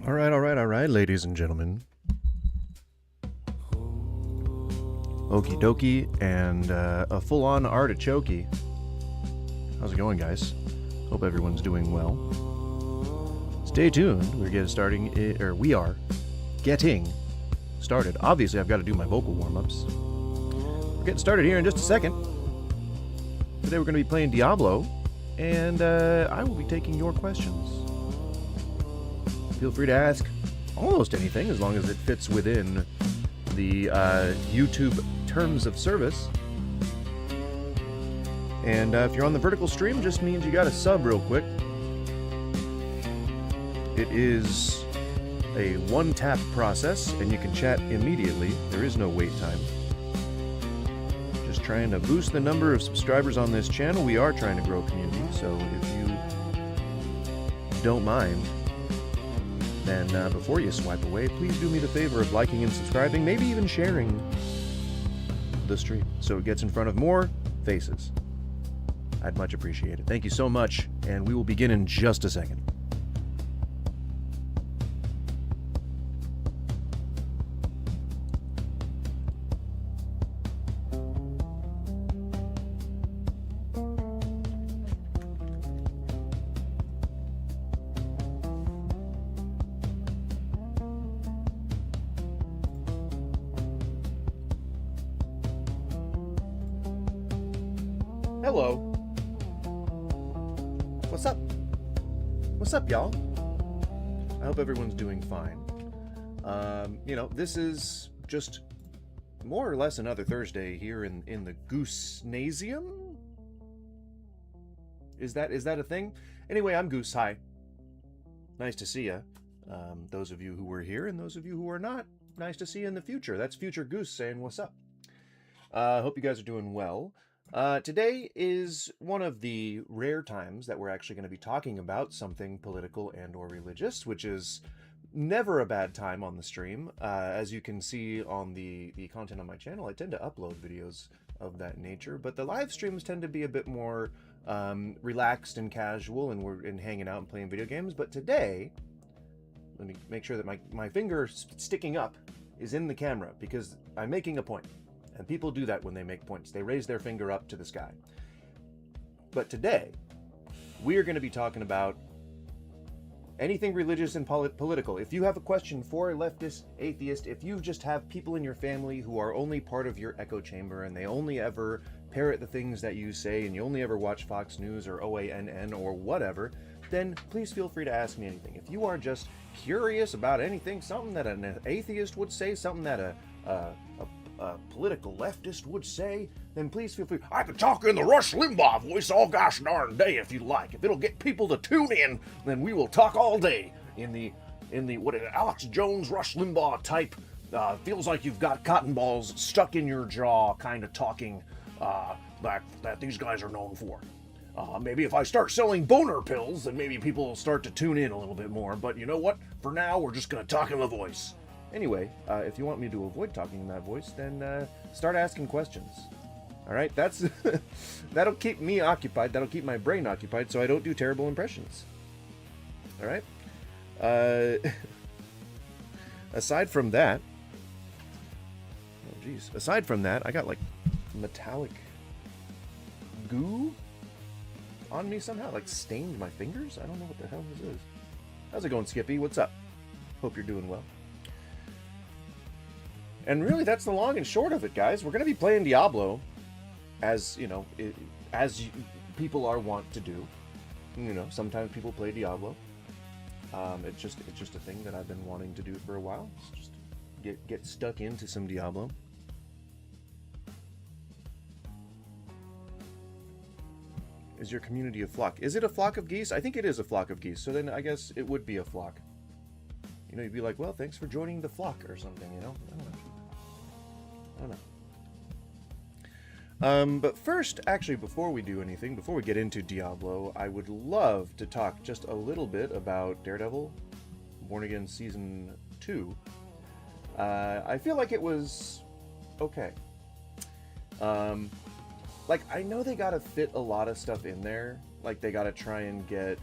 All right, ladies and gentlemen. Okie dokie, and a full-on artichoke. How's it going, guys? Hope everyone's doing well. Stay tuned. We are getting started. Obviously, I've got to do my vocal warm-ups. We're getting started here in just a second. Today we're going to be playing Diablo, and I will be taking your questions. Feel free to ask almost anything as long as it fits within the YouTube terms of service. And if you're on the vertical stream, just means you got to sub real quick. It is a one-tap process, and you can chat immediately. There is no wait time. Just trying to boost the number of subscribers on this channel. We are trying to grow community, so if you don't mind, then before you swipe away, please do me the favor of liking and subscribing, maybe even sharing the stream so it gets in front of more faces. I'd much appreciate it. Thank you so much, and we will begin in just a second. Hello. What's up? What's up, y'all? I hope everyone's doing fine. This is just more or less another Thursday here in the Goose-nasium? Is that a thing? Anyway, I'm Goose. Hi. Nice to see you. Those of you who were here and those of you who are not, nice to see you in the future. That's Future Goose saying what's up. Hope you guys are doing well. Today is one of the rare times that we're actually going to be talking about something political and or religious, which is never a bad time on the stream. As you can see on the content on my channel, I tend to upload videos of that nature, but the live streams tend to be a bit more relaxed and casual, and we're hanging out and playing video games. But today, let me make sure that my finger sticking up is in the camera because I'm making a point. And people do that when they make points. They raise their finger up to the sky. But today, we are going to be talking about anything religious and political. If you have a question for a leftist, atheist, if you just have people in your family who are only part of your echo chamber and they only ever parrot the things that you say and you only ever watch Fox News or OANN or whatever, then please feel free to ask me anything. If you are just curious about anything, something that an atheist would say, something that a political leftist would say, then please feel free. I could talk in the Rush Limbaugh voice all gosh darn day if you'd like. If it'll get people to tune in, then we will talk all day in the what Alex Jones Rush Limbaugh type feels like you've got cotton balls stuck in your jaw kind of talking that these guys are known for. Maybe if I start selling boner pills, then maybe people will start to tune in a little bit more. But you know what? For now, we're just going to talk in the voice. Anyway, if you want me to avoid talking in that voice, then start asking questions. All right, that'll keep me occupied. That'll keep my brain occupied, so I don't do terrible impressions. All right. Aside from that, I got like metallic goo on me somehow, like stained my fingers. I don't know what the hell this is. How's it going, Skippy? What's up? Hope you're doing well. And really, that's the long and short of it, guys. We're going to be playing Diablo, as you know, people are wont to do. You know, sometimes people play Diablo. It's just a thing that I've been wanting to do for a while. It's just get stuck into some Diablo. Is your community a flock? Is it a flock of geese? I think it is a flock of geese. So then I guess it would be a flock. You know, you'd be like, well, thanks for joining the flock or something. You know, I don't know. But first, actually, before we do anything, before we get into Diablo, I would love to talk just a little bit about Daredevil, Born Again Season 2. I feel like it was okay. Like, I know they gotta fit a lot of stuff in there. Like, they gotta try and get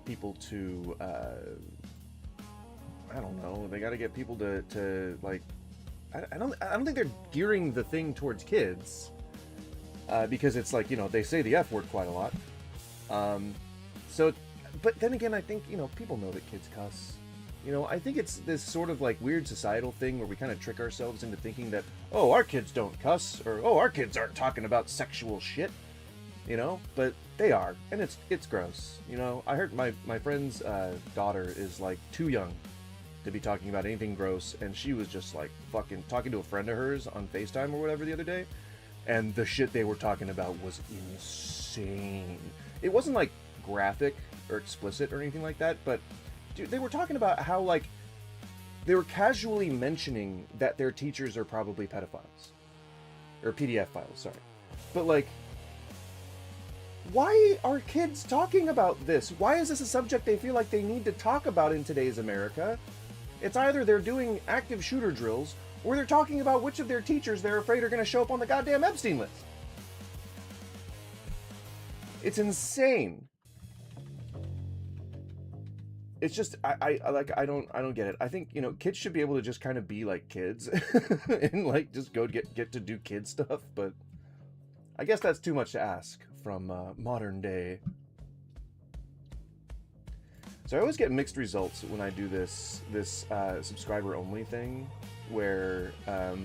people to I don't know. They got to get people to like. I don't think they're gearing the thing towards kids, because it's like, you know, they say the F word quite a lot. So, but then again, I think, you know, people know that kids cuss. You know, I think it's this sort of like weird societal thing where we kind of trick ourselves into thinking that, oh, our kids don't cuss, or oh, our kids aren't talking about sexual shit. You know, but they are, and it's gross. You know, I heard my friend's daughter is like too young to be talking about anything gross, and she was just like fucking talking to a friend of hers on FaceTime or whatever the other day, and the shit they were talking about was insane. It wasn't like graphic or explicit or anything like that, but dude, they were talking about how like they were casually mentioning that their teachers are probably pedophiles or PDF files, sorry, but like, why are kids talking about this? Why is this a subject they feel like they need to talk about in today's America? It's either they're doing active shooter drills, or they're talking about which of their teachers they're afraid are going to show up on the goddamn Epstein list. It's insane. It's just, I don't get it. I think, you know, kids should be able to just kind of be like kids and like just go get to do kid stuff, but I guess that's too much to ask from modern day. So I always get mixed results when I do this subscriber only thing, where I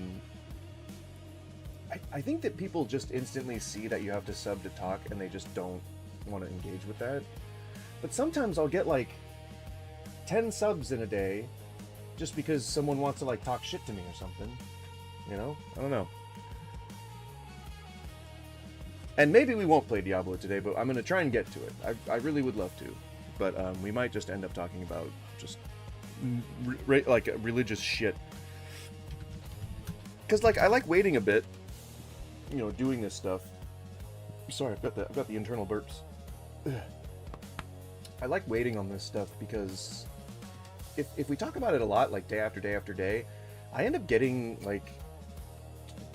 think that people just instantly see that you have to sub to talk and they just don't want to engage with that. But sometimes I'll get like 10 subs in a day just because someone wants to like talk shit to me or something. You know? I don't know. And maybe we won't play Diablo today, but I'm going to try and get to it. I really would love to. But we might just end up talking about just like religious shit. Because like I like waiting a bit, you know, doing this stuff. Sorry, I've got the internal burps. Ugh. I like waiting on this stuff because if we talk about it a lot, like day after day after day, I end up getting like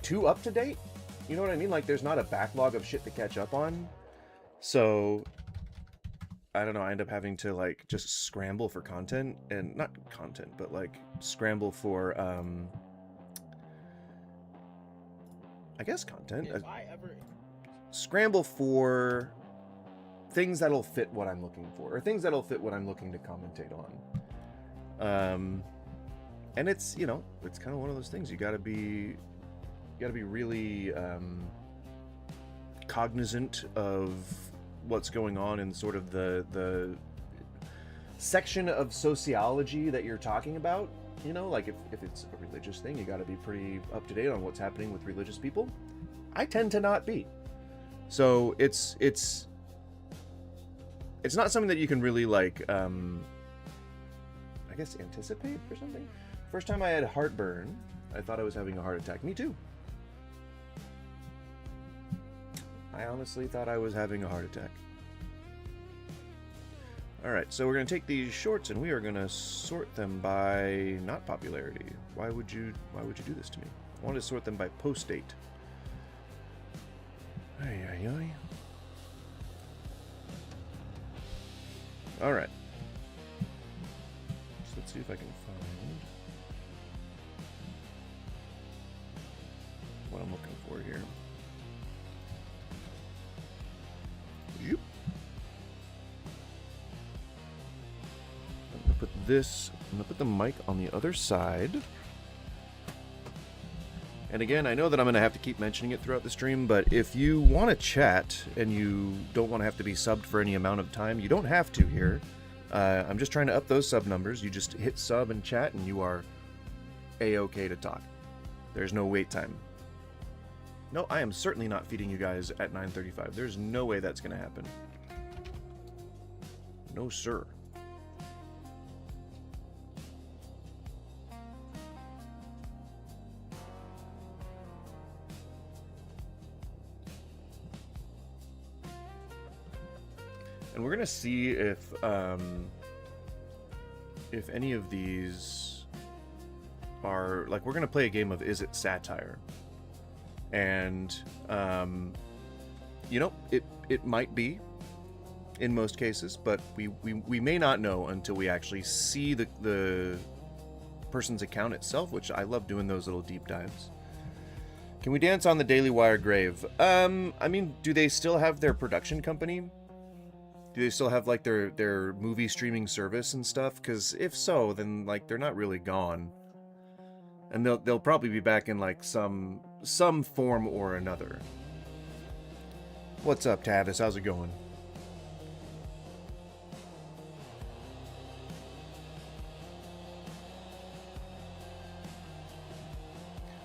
too up to date. You know what I mean? Like there's not a backlog of shit to catch up on. So I don't know, I end up having to like just scramble for content, and not content, but like scramble for I guess content. Scramble for things that'll fit what I'm looking for, or things that'll fit what I'm looking to commentate on. And it's, you know, it's kind of one of those things. You gotta be really cognizant of what's going on in sort of the section of sociology that you're talking about. You know, like if it's a religious thing, you got to be pretty up to date on what's happening with religious people. I tend to not be. So it's not something that you can really like I guess anticipate or something. First time I had heartburn, I thought I was having a heart attack. Me too. I honestly thought I was having a heart attack. Alright, so we're going to take these shorts and we are going to sort them by not popularity. Why would you do this to me? I want to sort them by post date. Ay, ay, ay. Alright. So let's see if I can find what I'm looking for here. Yep. I'm gonna put the mic on the other side. And again, I know that I'm gonna have to keep mentioning it throughout the stream, but if you want to chat and you don't want to have to be subbed for any amount of time, you don't have to here. I'm just trying to up those sub numbers. You just hit sub and chat and you are A-okay to talk. There's no wait time. No, I am certainly not feeding you guys at 9:35. There's no way that's gonna happen. No, sir. And we're gonna see if any of these are like, we're gonna play a game of Is It Satire? And you know, it might be in most cases, but we may not know until we actually see the person's account itself, which I love doing those little deep dives. Can we dance on the Daily Wire grave? I mean, do they still have their production company? Do they still have like their movie streaming service and stuff? Because if so, then like they're not really gone, and they'll probably be back in like some form or another. What's up, Tavis? How's it going?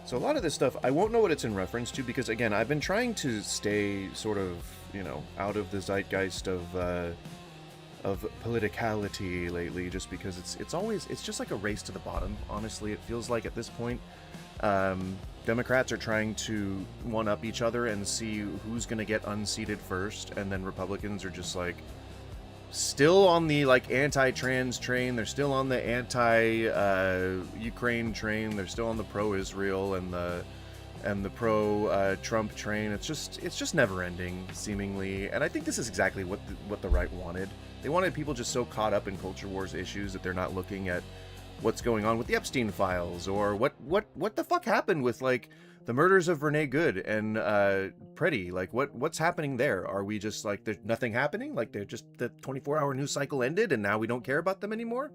So a lot of this stuff, I won't know what it's in reference to because, again, I've been trying to stay sort of, out of the zeitgeist of politicality lately, just because it's just like a race to the bottom. Honestly, it feels like at this point, Democrats are trying to one-up each other and see who's going to get unseated first, and then Republicans are just like still on the like anti-trans train. They're still on the anti-Ukraine train. They're still on the pro-Israel and the pro-Trump train. It's just never-ending, seemingly. And I think this is exactly what the right wanted. They wanted people just so caught up in culture wars issues that they're not looking at what's going on with the Epstein files, or what the fuck happened with like the murders of Renee Good and Preddy. Like what's happening there? Are we just like there's nothing happening? Like they're just the 24-hour news cycle ended and now we don't care about them anymore?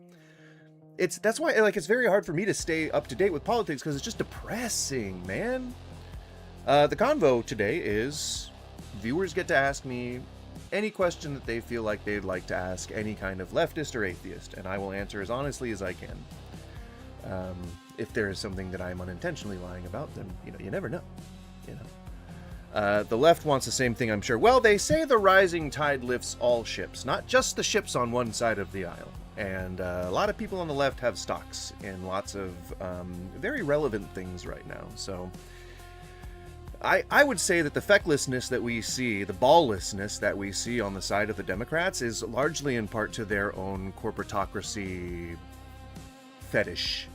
That's why like it's very hard for me to stay up to date with politics, because it's just depressing, man. The convo today is viewers get to ask me any question that they feel like they'd like to ask any kind of leftist or atheist, and I will answer as honestly as I can. If there is something that I'm unintentionally lying about, then you never know. The left wants the same thing, I'm sure. Well, they say the rising tide lifts all ships, not just the ships on one side of the aisle. And a lot of people on the left have stocks in lots of very relevant things right now. So I would say that the fecklessness that we see, the balllessness that we see on the side of the Democrats is largely in part to their own corporatocracy fetish.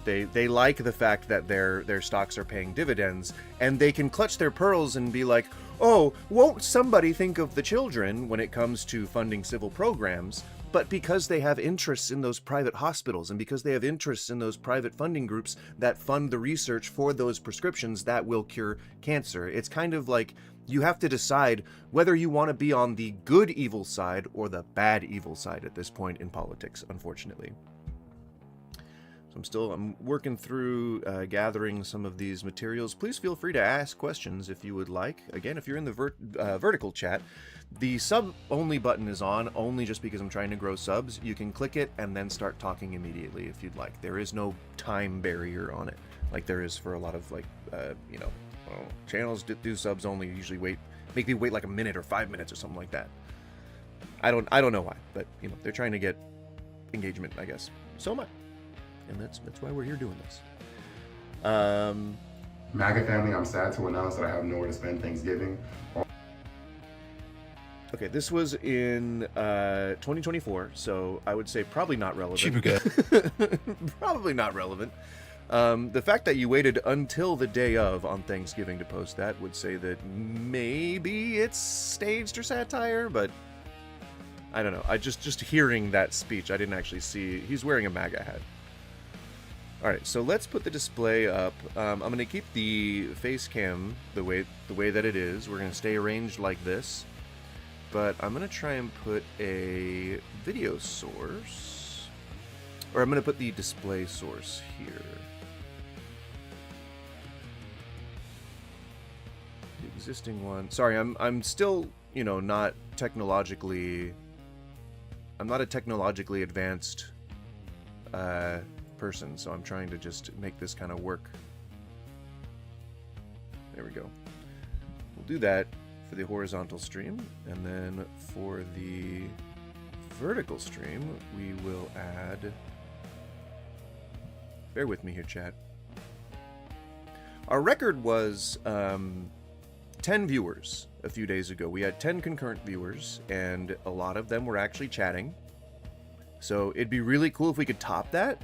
They like the fact that their stocks are paying dividends, and they can clutch their pearls and be like, oh, won't somebody think of the children when it comes to funding civil programs? But because they have interests in those private hospitals, and because they have interests in those private funding groups that fund the research for those prescriptions that will cure cancer, it's kind of like you have to decide whether you want to be on the good evil side or the bad evil side at this point in politics, unfortunately. So I'm working through gathering some of these materials. Please feel free to ask questions if you would like. Again, if you're in the vertical chat, the sub only button is on, only just because I'm trying to grow subs. You can click it and then start talking immediately if you'd like. There is no time barrier on it, like there is for a lot of like channels that do subs only usually make me wait like a minute or 5 minutes or something like that. I don't know why, but they're trying to get engagement, I guess. So am I. And that's why we're here doing this. MAGA family, I'm sad to announce that I have nowhere to spend Thanksgiving. Okay, this was in 2024, so I would say probably not relevant. Cheaper guy. Probably not relevant. The fact that you waited until the day of on Thanksgiving to post that would say that maybe it's staged or satire, but I don't know. I just hearing that speech, I didn't actually see. He's wearing a MAGA hat. All right, so let's put the display up. I'm going to keep the face cam the way that it is. We're going to stay arranged like this, but I'm going to try and put a video source, or I'm going to put the display source here. The existing one. Sorry, I'm still not technologically. I'm not a technologically advanced person, so I'm trying to just make this kind of work. There we go. We'll do that for the horizontal stream, and then for the vertical stream we will add, bear with me here chat, our record was 10 viewers a few days ago. We had 10 concurrent viewers, and a lot of them were actually chatting, so it'd be really cool if we could top that.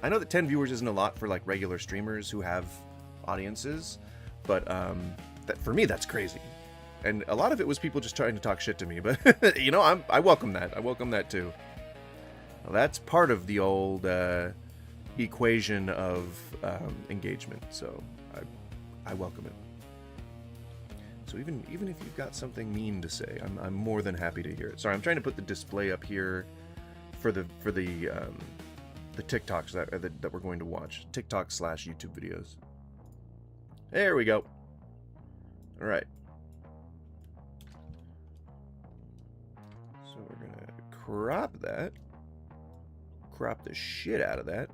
I know that 10 viewers isn't a lot for like regular streamers who have audiences, but that for me that's crazy. And a lot of it was people just trying to talk shit to me, but I welcome that. I welcome that too. Well, that's part of the old equation of engagement. So I welcome it. So even if you've got something mean to say, I'm more than happy to hear it. Sorry, I'm trying to put the display up here for the TikToks that we're going to watch. TikTok/YouTube videos. There we go. All right. So we're gonna crop that. Crop the shit out of that.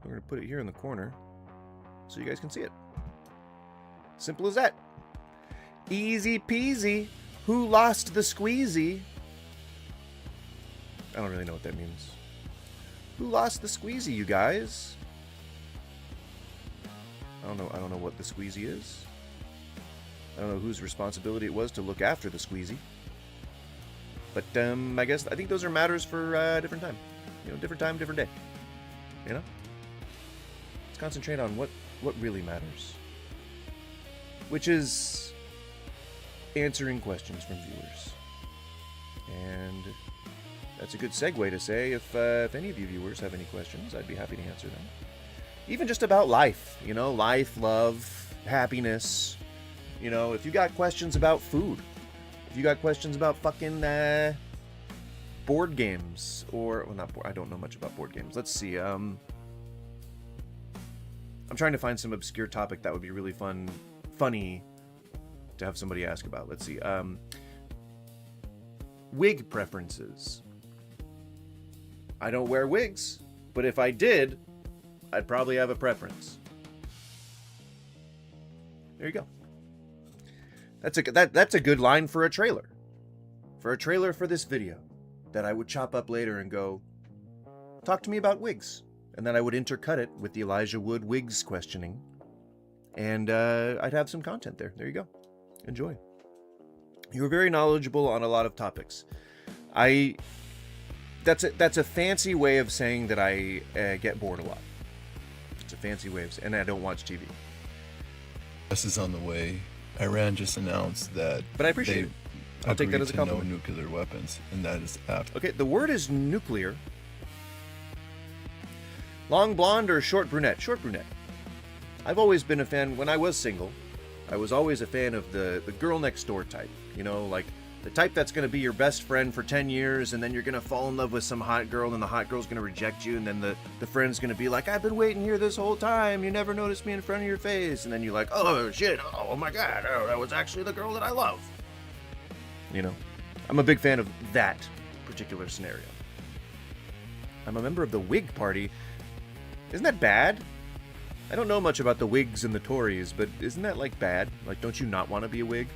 We're gonna put it here in the corner so you guys can see it. Simple as that. Easy peasy. Who lost the squeezy? I don't really know what that means. Who lost the squeezy, you guys? I don't know what the squeezy is. I don't know whose responsibility it was to look after the squeezy. But I think those are matters for a different time. You know, different time, different day. You know? Let's concentrate on what really matters. Which is answering questions from viewers. And that's a good segue to say if any of you viewers have any questions, I'd be happy to answer them. Even just about life, you know, life, love, happiness. You know, if you got questions about food, if you got questions about fucking board games, or well, not board. I don't know much about board games. Let's see. I'm trying to find some obscure topic that would be really funny to have somebody ask about. Let's see. Wig preferences. I don't wear wigs, but if I did, I'd probably have a preference. There you go. That's a good line for a trailer. For a trailer for this video that I would chop up later and go, talk to me about wigs. And then I would intercut it with the Elijah Wood wigs questioning. And I'd have some content there. There you go. Enjoy. You were very knowledgeable on a lot of topics. That's a fancy way of saying that I get bored a lot. It's a fancy way of saying, and I don't watch TV. This is on the way. Iran just announced that. But I appreciate it. I'll take that as a compliment. No nuclear weapons, and that is after. Okay, the word is nuclear. Long blonde or short brunette? Short brunette. I've always been a fan. When I was single, I was always a fan of the girl next door type. You know, like the type that's going to be your best friend for 10 years, and then you're going to fall in love with some hot girl, and the hot girl's going to reject you, and then the friend's going to be like, I've been waiting here this whole time, you never noticed me in front of your face, and then you're like, oh shit, oh my god, oh, that was actually the girl that I love. You know, I'm a big fan of that particular scenario. I'm a member of the Whig Party. Isn't that bad? I don't know much about the Whigs and the Tories, but isn't that like bad? Like, don't you not want to be a Whig?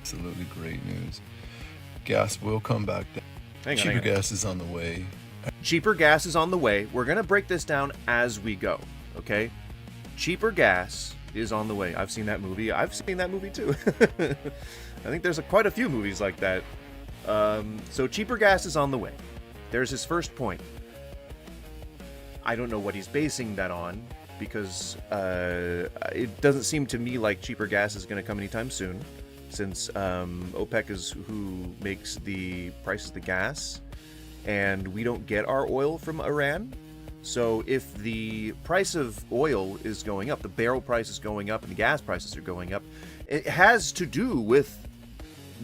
Absolutely great news. Gas will come back down. Cheaper gas is on the way. Cheaper gas is on the way. We're going to break this down as we go, okay? Cheaper gas is on the way. I've seen that movie. I've seen that movie too. I think there's quite a few movies like that. So cheaper gas is on the way. There's his first point. I don't know what he's basing that on, because it doesn't seem to me like cheaper gas is going to come anytime soon, since OPEC is who makes the prices of the gas, and we don't get our oil from Iran. So if the price of oil is going up, the barrel price is going up, and the gas prices are going up, it has to do with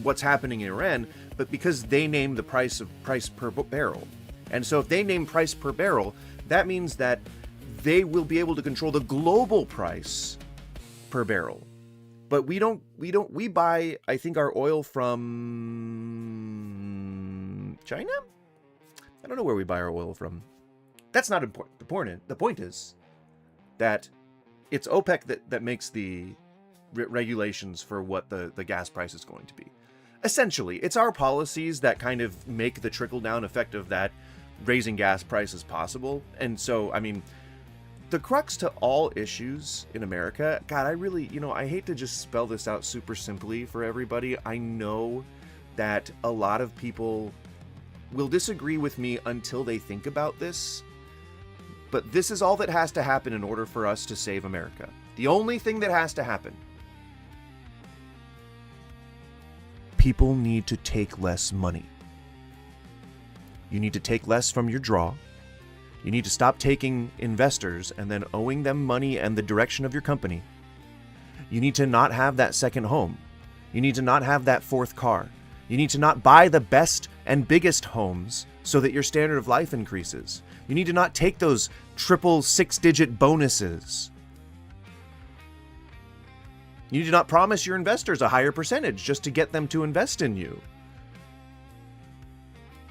what's happening in Iran, but because they name the price per barrel. And so if they name price per barrel, that means that they will be able to control the global price per barrel. But we buy, I think, our oil from China? I don't know where we buy our oil from. That's not important. The point is that it's OPEC that makes the regulations for what the gas price is going to be. Essentially, it's our policies that kind of make the trickle-down effect of that raising gas prices possible. And so, I mean, the crux to all issues in America, God, I really, I hate to just spell this out super simply for everybody. I know that a lot of people will disagree with me until they think about this, but this is all that has to happen in order for us to save America. The only thing that has to happen. People need to take less money. You need to take less from your draw. You need to stop taking investors and then owing them money and the direction of your company. You need to not have that second home. You need to not have that fourth car. You need to not buy the best and biggest homes so that your standard of life increases. You need to not take those triple six-digit bonuses. You need to not promise your investors a higher percentage just to get them to invest in you.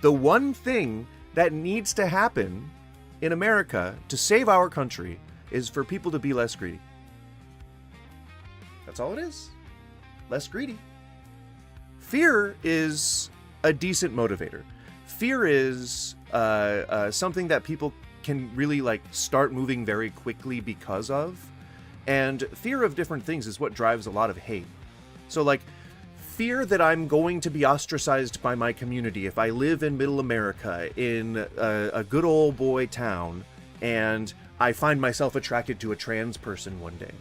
The one thing that needs to happen in America to save our country is for people to be less greedy. That's all it is. Less greedy. Fear is a decent motivator. Fear is something that people can really like start moving very quickly because of. And fear of different things is what drives a lot of hate. So like fear that I'm going to be ostracized by my community if I live in middle America in a good old boy town and I find myself attracted to a trans person one day.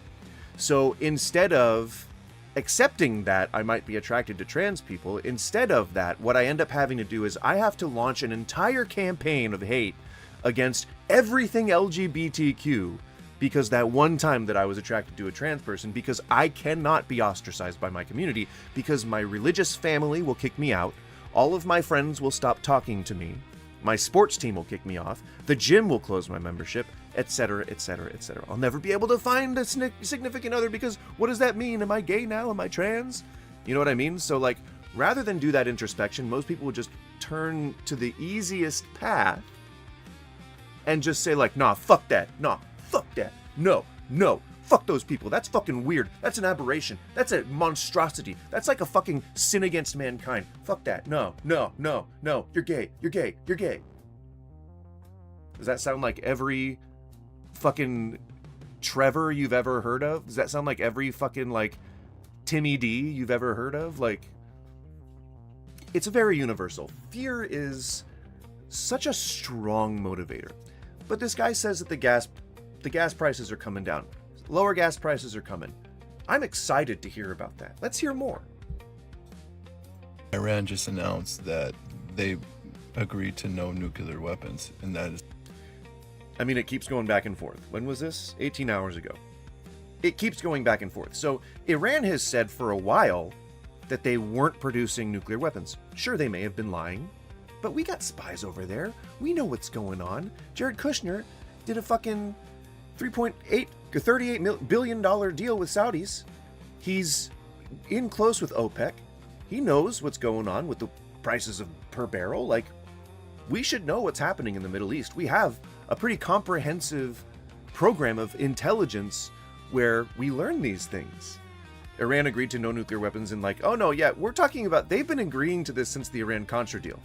So instead of accepting that I might be attracted to trans people, instead of that, what I end up having to do is I have to launch an entire campaign of hate against everything LGBTQ because that one time that I was attracted to a trans person, because I cannot be ostracized by my community, because my religious family will kick me out, all of my friends will stop talking to me, my sports team will kick me off, the gym will close my membership, etc., etc., etc. I'll never be able to find a significant other because what does that mean? Am I gay now? Am I trans? You know what I mean? So like, rather than do that introspection, most people would just turn to the easiest path and just say like, nah, fuck that. Nah, fuck that. No, fuck those people. That's fucking weird. That's an aberration. That's a monstrosity. That's like a fucking sin against mankind. Fuck that. No. You're gay. You're gay. You're gay. Does that sound like every fucking Trevor you've ever heard of? Does that sound like every fucking like Timmy D you've ever heard of? Like, it's very universal. Fear is such a strong motivator. But this guy says that the gas prices are coming down. Lower gas prices are coming. I'm excited to hear about that. Let's hear more. Iran just announced that they agreed to no nuclear weapons, and that is... I mean, it keeps going back and forth. When was this? 18 hours ago. It keeps going back and forth. So Iran has said for a while that they weren't producing nuclear weapons. Sure, they may have been lying, but we got spies over there. We know what's going on. Jared Kushner did a fucking $38 billion deal with Saudis. He's in close with OPEC. He knows what's going on with the prices of per barrel. Like, we should know what's happening in the Middle East. We have a pretty comprehensive program of intelligence where we learn these things. Iran agreed to no nuclear weapons and like, oh no, yeah, we're talking about, they've been agreeing to this since the Iran-Contra deal.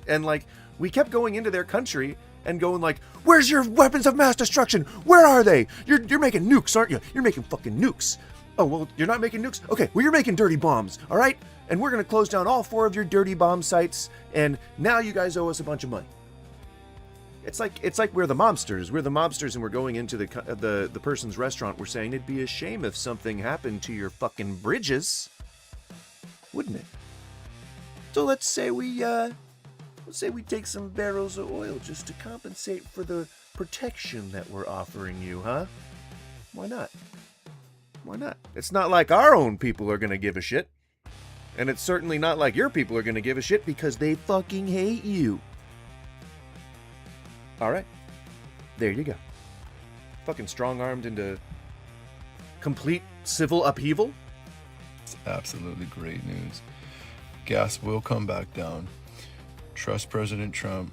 And like, we kept going into their country and going like, where's your weapons of mass destruction? Where are they? You're making nukes, aren't you? You're making fucking nukes. Oh, well, you're not making nukes? Okay, well, you're making dirty bombs, all right? And we're going to close down all 4 of your dirty bomb sites, and now you guys owe us a bunch of money. It's like we're the mobsters. We're the mobsters, and we're going into the person's restaurant. We're saying it'd be a shame if something happened to your fucking bridges, wouldn't it? So let's say we take some barrels of oil just to compensate for the protection that we're offering you, huh? Why not? Why not? It's not like our own people are gonna give a shit. And it's certainly not like your people are gonna give a shit because they fucking hate you. Alright. There you go. Fucking strong-armed into complete civil upheaval. It's absolutely great news. Gas will come back down. Trust President Trump.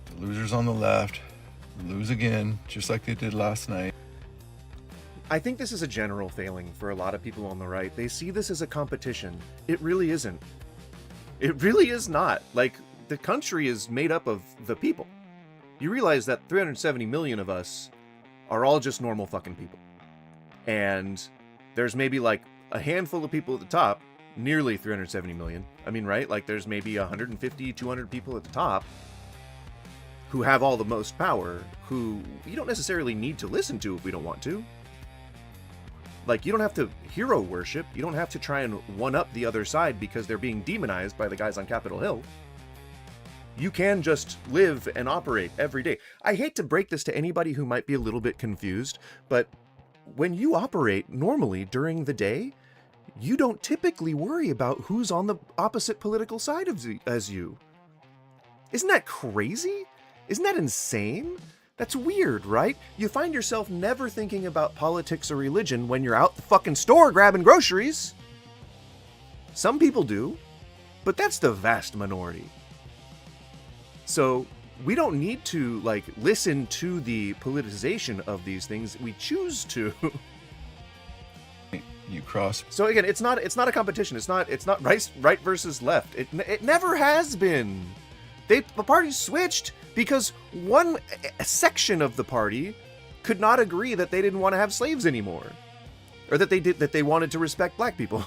The losers on the left lose again, just like they did last night. I think this is a general failing for a lot of people on the right. They see this as a competition. It really isn't. It really is not. Like, the country is made up of the people. You realize that 370 million of us are all just normal fucking people. And there's maybe like a handful of people at the top, nearly 370 million. I mean, right? Like there's maybe 150, 200 people at the top who have all the most power, who you don't necessarily need to listen to if we don't want to. Like, you don't have to hero worship. You don't have to try and one-up the other side because they're being demonized by the guys on Capitol Hill. You can just live and operate every day. I hate to break this to anybody who might be a little bit confused, but when you operate normally during the day, you don't typically worry about who's on the opposite political side as you. Isn't that crazy? Isn't that insane? That's weird, right? You find yourself never thinking about politics or religion when you're out the fucking store grabbing groceries. Some people do, but that's the vast minority. So we don't need to listen to the politicization of these things. We choose to. You cross. So again, it's not a competition. It's not right versus left. It never has been. The party switched because one section of the party could not agree that they didn't want to have slaves anymore, or that they wanted to respect black people.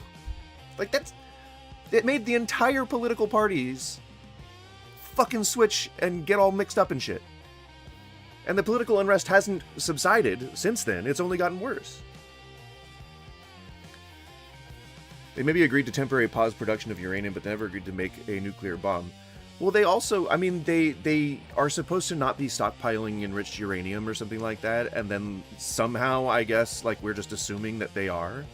It made the entire political parties fucking switch and get all mixed up and shit. And the political unrest hasn't subsided since then. It's only gotten worse. They maybe agreed to temporarily pause production of uranium, but they never agreed to make a nuclear bomb. Well, they also, they are supposed to not be stockpiling enriched uranium or something like that, and then somehow, I guess, we're just assuming that they are.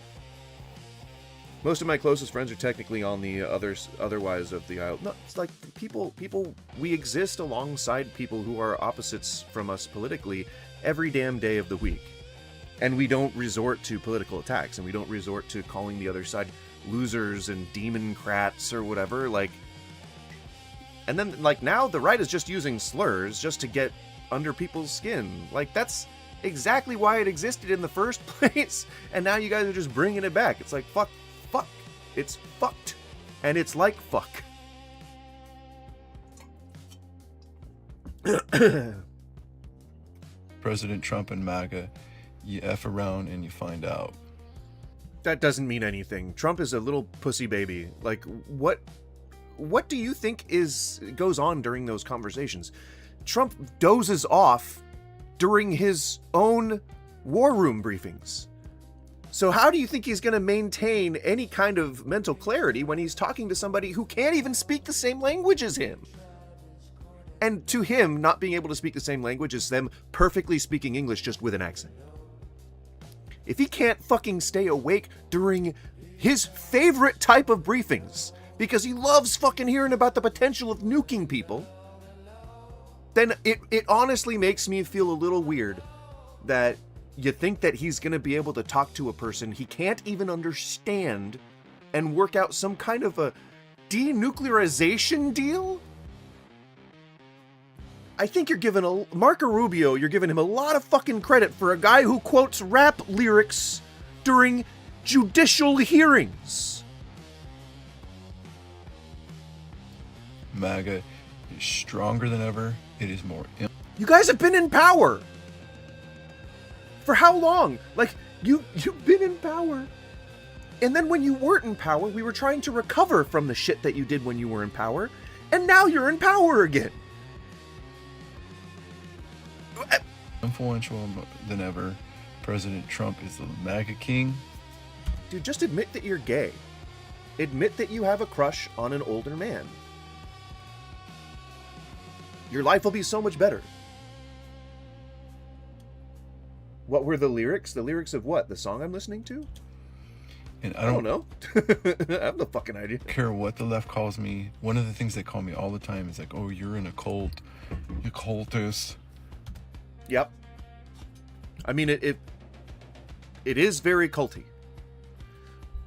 Most of my closest friends are technically on the otherwise of the aisle. No, it's people, we exist alongside people who are opposites from us politically every damn day of the week. And we don't resort to political attacks, and we don't resort to calling the other side losers and demon-crats or whatever, And then, now the right is just using slurs just to get under people's skin. That's exactly why it existed in the first place, and now you guys are just bringing it back. It's fuck. It's fucked. And it's fuck. President Trump and MAGA, you F around and you find out. That doesn't mean anything. Trump is a little pussy baby. What do you think goes on during those conversations? Trump dozes off during his own war room briefings. So how do you think he's going to maintain any kind of mental clarity when he's talking to somebody who can't even speak the same language as him? And to him, not being able to speak the same language is them perfectly speaking English just with an accent. If he can't fucking stay awake during his favorite type of briefings, because he loves fucking hearing about the potential of nuking people, then it honestly makes me feel a little weird that you think that he's going to be able to talk to a person he can't even understand and work out some kind of a denuclearization deal? I think you're giving Marco Rubio, you're giving him a lot of fucking credit for a guy who quotes rap lyrics during judicial hearings. MAGA is stronger than ever. It is more. You guys have been in power. For how long? You've been in power. And then when you weren't in power, we were trying to recover from the shit that you did when you were in power. And now you're in power again. Influential than ever. President Trump is the MAGA king. Dude, just admit that you're gay. Admit that you have a crush on an older man. Your life will be so much better. What were the lyrics? The lyrics of what? The song I'm listening to? And I don't know. I have no fucking idea. Care what the left calls me. One of the things they call me all the time is oh, you're in a cult. You cultist. Yep. It is very culty.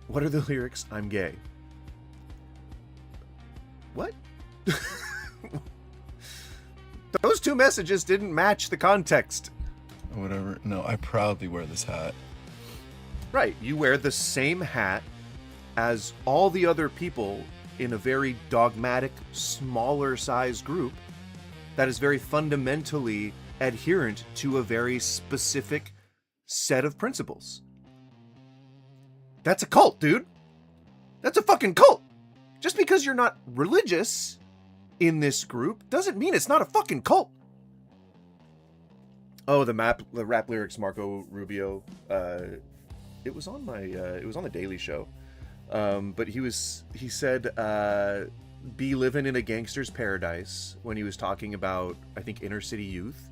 What are the lyrics? I'm gay. What? Those two messages didn't match the context. Or whatever. No, I proudly wear this hat. Right. You wear the same hat as all the other people in a very dogmatic, smaller size group that is very fundamentally adherent to a very specific set of principles. That's a cult, dude. That's a fucking cult. Just because you're not religious in this group doesn't mean it's not a fucking cult. Oh, the rap lyrics, Marco Rubio. It was on the Daily Show. But he said, be living in a gangster's paradise when he was talking about, I think, inner city youth.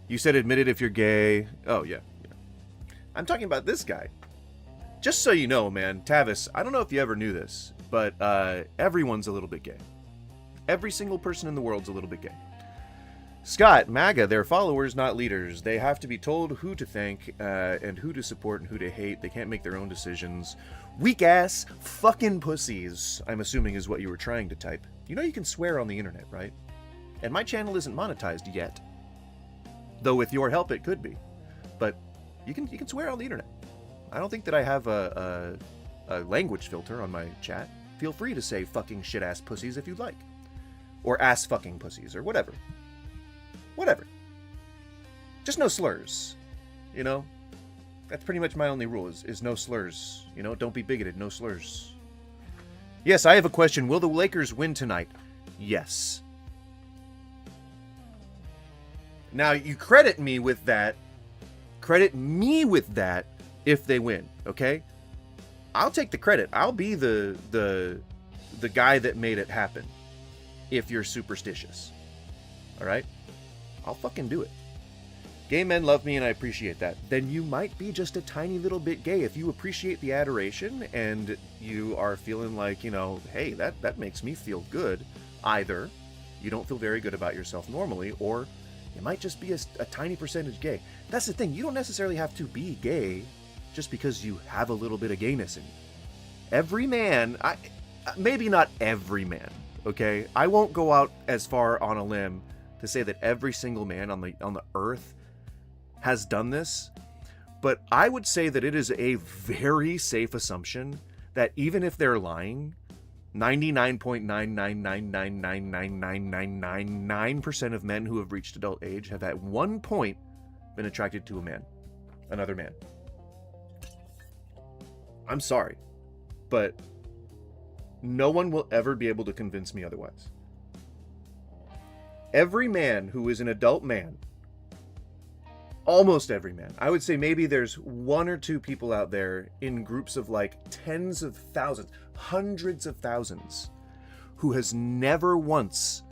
You said admit it if you're gay. Oh, yeah. I'm talking about this guy. Just so you know, man, Tavis, I don't know if you ever knew this, but everyone's a little bit gay. Every single person in the world's a little bit gay. Scott, MAGA, they're followers, not leaders. They have to be told who to thank and who to support and who to hate. They can't make their own decisions. Weak-ass fucking pussies, I'm assuming is what you were trying to type. You know you can swear on the internet, right? And my channel isn't monetized yet. Though with your help it could be. But you can swear on the internet. I don't think that I have a language filter on my chat. Feel free to say fucking shit-ass pussies if you'd like. Or ass-fucking pussies, or whatever. Whatever. Just no slurs. You know? That's pretty much my only rule, is no slurs. You know, don't be bigoted, no slurs. Yes, I have a question. Will the Lakers win tonight? Yes. Now, you credit me with that. Credit me with that if they win, okay? I'll take the credit. I'll be the guy that made it happen if you're superstitious. All right? I'll fucking do it. Gay men love me and I appreciate that. Then you might be just a tiny little bit gay if you appreciate the adoration and you are feeling like, you know, hey, that makes me feel good. Either you don't feel very good about yourself normally, or you might just be a tiny percentage gay. That's the thing. You don't necessarily have to be gay just because you have a little bit of gayness in you. Every man, maybe not every man, okay? I won't go out as far on a limb to say that every single man on the earth has done this, but I would say that it is a very safe assumption that even if they're lying, 99.999999999% of men who have reached adult age have at one point been attracted to another man. I'm sorry, but no one will ever be able to convince me otherwise. Every man who is an adult man, almost every man, I would say maybe there's one or two people out there in groups of like tens of thousands, hundreds of thousands, who has never once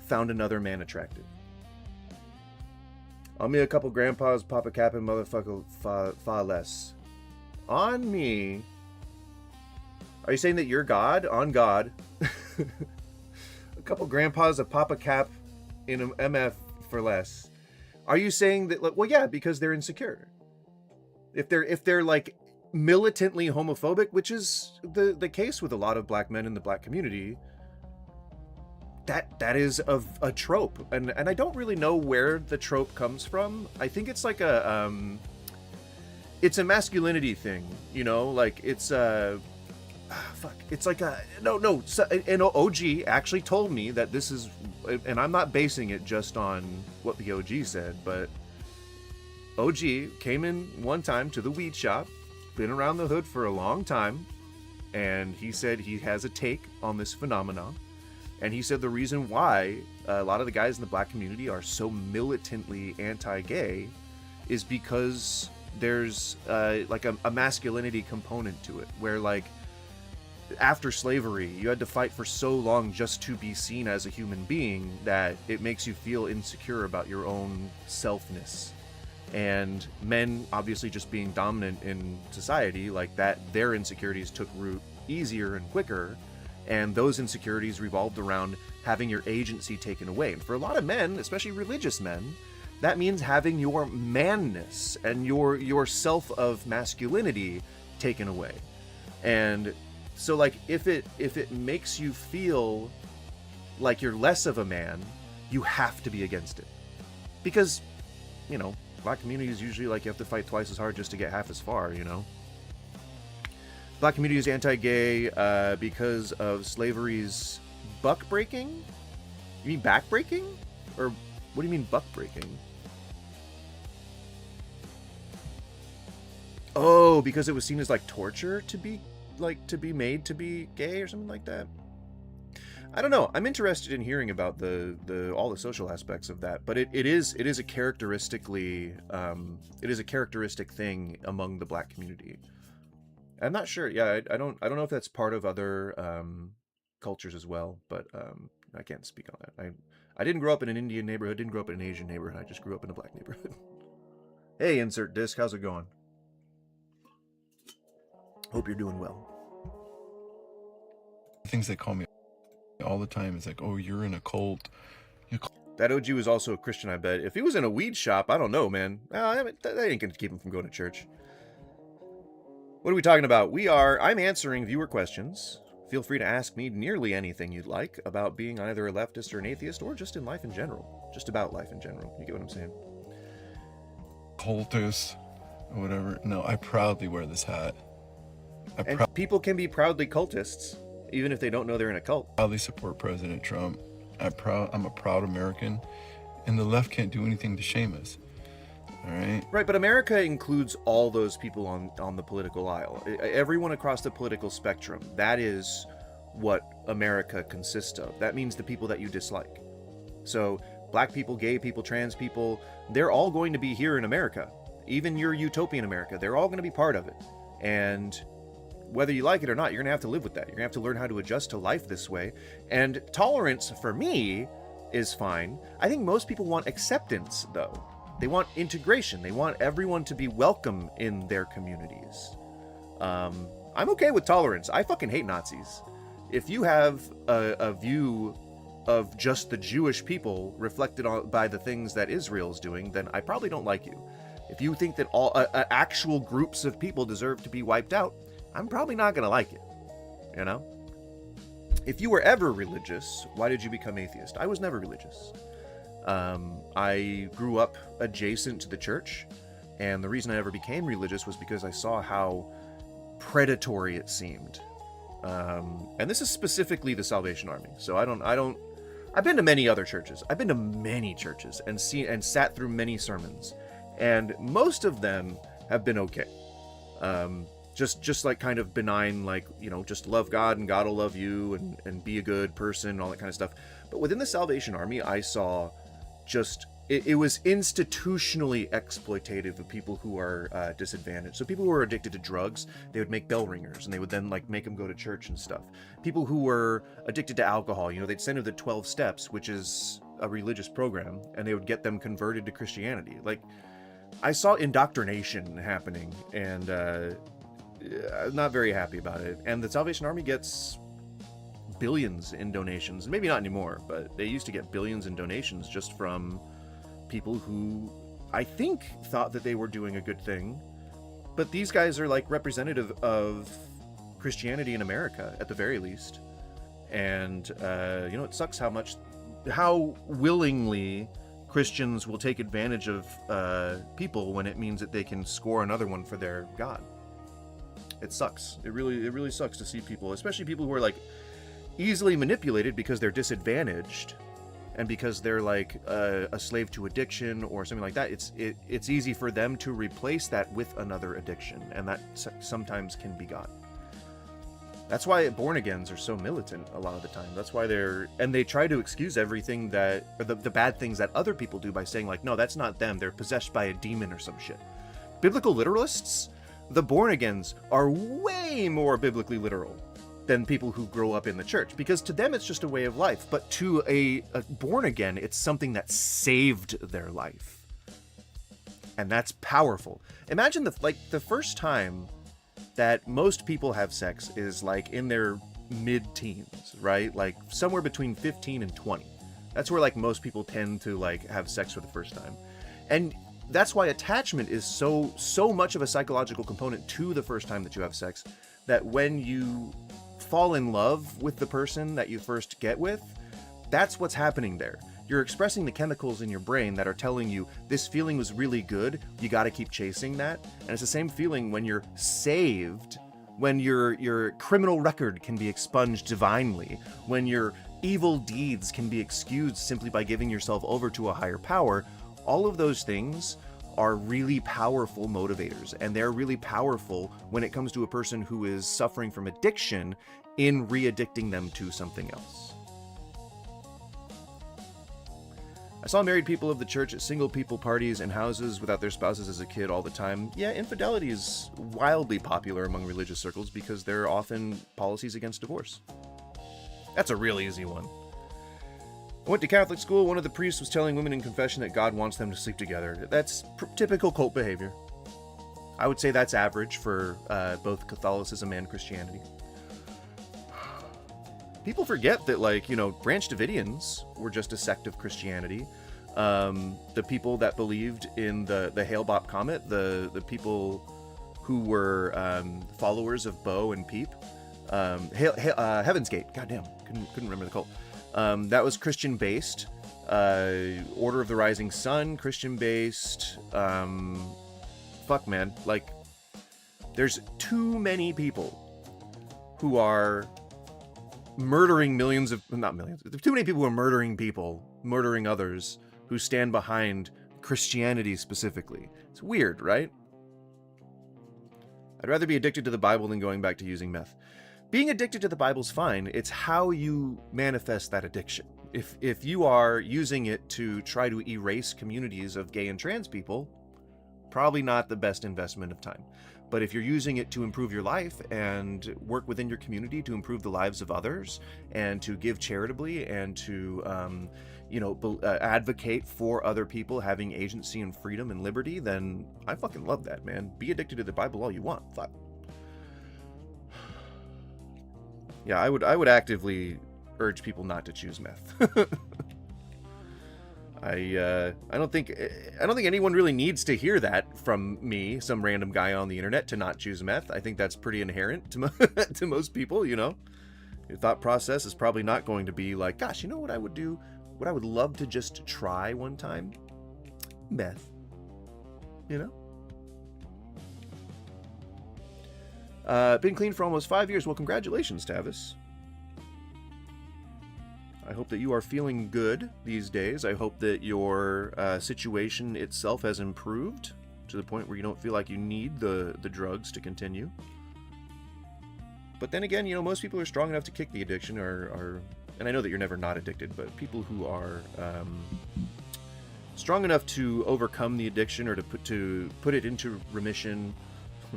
found another man attractive. On me a couple grandpas, Papa Cap and motherfucker fa less. On me. Are you saying that you're God? On God. A couple grandpas, a Papa Cap in an MF for less. Are you saying that, well, yeah, because they're insecure. If they're like militantly homophobic, which is the case with a lot of black men in the black community, that is a trope. And I don't really know where the trope comes from. I think it's like it's a masculinity thing, you know, like it's it's like and OG actually told me that this is, and I'm not basing it just on what the OG said, but OG came in one time to the weed shop, been around the hood for a long time, and he said he has a take on this phenomenon. And he said the reason why a lot of the guys in the black community are so militantly anti-gay is because there's like a masculinity component to it, where like after slavery you had to fight for so long just to be seen as a human being that it makes you feel insecure about your own selfness. And men obviously just being dominant in society like that, their insecurities took root easier and quicker, and those insecurities revolved around having your agency taken away. And for a lot of men, especially religious men, that means having your manness and your self of masculinity taken away. And so like if it makes you feel like you're less of a man, you have to be against it. Because, you know, black community is usually like you have to fight twice as hard just to get half as far, you know? Black community is anti-gay because of slavery's buck breaking? You mean back breaking? Or what do you mean buck breaking? Oh, because it was seen as like torture to be made to be gay or something like that. I don't know. I'm interested in hearing about all the social aspects of that, but it is a characteristically it is a characteristic thing among the black community. I'm not sure. Yeah, I don't know if that's part of other cultures as well, but I can't speak on that. I didn't grow up in an Indian neighborhood, didn't grow up in an Asian neighborhood. I just grew up in a black neighborhood. Hey, insert disc, how's it going? Hope you're doing well. Things they call me all the time is like, oh, you're in a cult. That OG was also a Christian, I bet. If he was in a weed shop, I don't know, man. That ain't gonna keep him from going to church. What are we talking about? I'm answering viewer questions. Feel free to ask me nearly anything you'd like about being either a leftist or an atheist, or just in life in general. Just about life in general. You get what I'm saying? Cultist or whatever. No, I proudly wear this hat. And people can be proudly cultists, even if they don't know they're in a cult. Proudly support President Trump. I'm a proud American, and the left can't do anything to shame us. All right. Right, but America includes all those people on the political aisle. Everyone across the political spectrum. That is what America consists of. That means the people that you dislike. So black people, gay people, trans people, they're all going to be here in America. Even your utopian America, they're all going to be part of it. And whether you like it or not, you're going to have to live with that. You're going to have to learn how to adjust to life this way. And tolerance, for me, is fine. I think most people want acceptance, though. They want integration. They want everyone to be welcome in their communities. I'm okay with tolerance. I fucking hate Nazis. If you have a view of just the Jewish people reflected by the things that Israel's doing, then I probably don't like you. If you think that all actual groups of people deserve to be wiped out, I'm probably not going to like it. You know? If you were ever religious, why did you become atheist? I was never religious. I grew up adjacent to the church, and the reason I ever became religious was because I saw how predatory it seemed. And this is specifically the Salvation Army. So I've been to many other churches. I've been to many churches and sat through many sermons, and most of them have been okay. Just like kind of benign, like, you know, just love God and God will love you and be a good person and all that kind of stuff. But within the Salvation Army, I saw just, it was institutionally exploitative of people who are disadvantaged. So people who were addicted to drugs, they would make bell ringers and they would then like make them go to church and stuff. People who were addicted to alcohol, you know, they'd send them the 12 steps, which is a religious program, and they would get them converted to Christianity. Like, I saw indoctrination happening, and I'm not very happy about it. And the Salvation Army gets billions in donations. Maybe not anymore, but they used to get billions in donations just from people who I think thought that they were doing a good thing. But these guys are like representative of Christianity in America at the very least. And you know, it sucks how willingly Christians will take advantage of people when it means that they can score another one for their God. It sucks. It really sucks to see people, especially people who are like easily manipulated because they're disadvantaged and because they're like a slave to addiction or something like that. It's easy for them to replace that with another addiction, and that sometimes can be God. That's why born-agains are so militant a lot of the time. That's why they try to excuse everything or the bad things that other people do by saying like, no, that's not them. They're possessed by a demon or some shit. Biblical literalists, the born-agains, are way more biblically literal than people who grow up in the church, because to them it's just a way of life. But to a born-again, it's something that saved their life. And that's powerful. Imagine the first time that most people have sex is like in their mid-teens, right? Like somewhere between 15 and 20. That's where like most people tend to like have sex for the first time. And that's why attachment is so much of a psychological component to the first time that you have sex, that when you fall in love with the person that you first get with, that's what's happening there. You're expressing the chemicals in your brain that are telling you this feeling was really good, you got to keep chasing that. And it's the same feeling when you're saved, when your criminal record can be expunged divinely, when your evil deeds can be excused simply by giving yourself over to a higher power. All of those things are really powerful motivators, and they're really powerful when it comes to a person who is suffering from addiction in re-addicting them to something else. I saw married people of the church at single people parties and houses without their spouses as a kid all the time. Yeah, infidelity is wildly popular among religious circles because there are often policies against divorce. That's a real easy one. I went to Catholic school. One of the priests was telling women in confession that God wants them to sleep together. That's typical cult behavior. I would say that's average for both Catholicism and Christianity. People forget that, like, you know, Branch Davidians were just a sect of Christianity. The people that believed in the Hale-Bopp comet, the people who were followers of Bo and Peep, Heaven's Gate, goddamn, couldn't remember the cult. That was Christian-based. Order of the Rising Sun, Christian-based. Fuck, man. Like, there's too many people who are murdering not millions. There's too many people who are murdering people, murdering others, who stand behind Christianity specifically. It's weird, right? I'd rather be addicted to the Bible than going back to using meth. Being addicted to the Bible's fine. It's how you manifest that addiction. If you are using it to try to erase communities of gay and trans people, probably not the best investment of time. But if you're using it to improve your life and work within your community to improve the lives of others and to give charitably and to, advocate for other people having agency and freedom and liberty, then I fucking love that, man. Be addicted to the Bible all you want. Fuck. Yeah, I would actively urge people not to choose meth. I don't think anyone really needs to hear that from me, some random guy on the internet, to not choose meth. I think that's pretty inherent to to most people, you know. Your thought process is probably not going to be like, gosh, you know what I would do? What I would love to just try one time? Meth. You know? Been clean for almost 5 years. Well, congratulations, Tavis. I hope that you are feeling good these days. I hope that your situation itself has improved to the point where you don't feel like you need the drugs to continue. But then again, you know, most people are strong enough to kick the addiction, or and I know that you're never not addicted, but people who are strong enough to overcome the addiction or to put it into remission,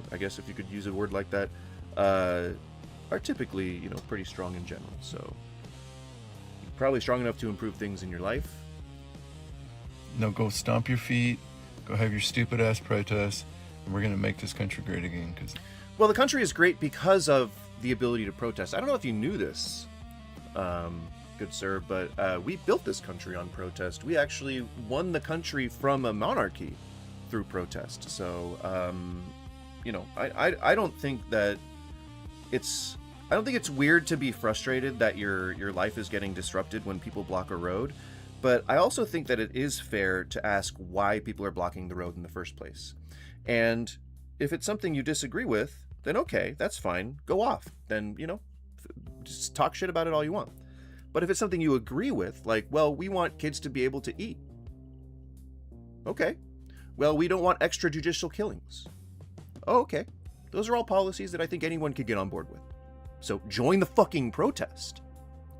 I guess if you could use a word like that, are typically, you know, pretty strong in general. So probably strong enough to improve things in your life. No, go stomp your feet, go have your stupid ass protests, and we're gonna make this country great again. Well, the country is great because of the ability to protest. I don't know if you knew this, good sir, but we built this country on protest. We actually won the country from a monarchy through protest. So, you know, I don't think that it's weird to be frustrated that your life is getting disrupted when people block a road, but I also think that it is fair to ask why people are blocking the road in the first place. And if it's something you disagree with, then okay, that's fine. Go off. Then, you know, just talk shit about it all you want. But if it's something you agree with, like, well, we want kids to be able to eat. Okay. Well, we don't want extrajudicial killings. Oh, okay. Those are all policies that I think anyone could get on board with. So join the fucking protest.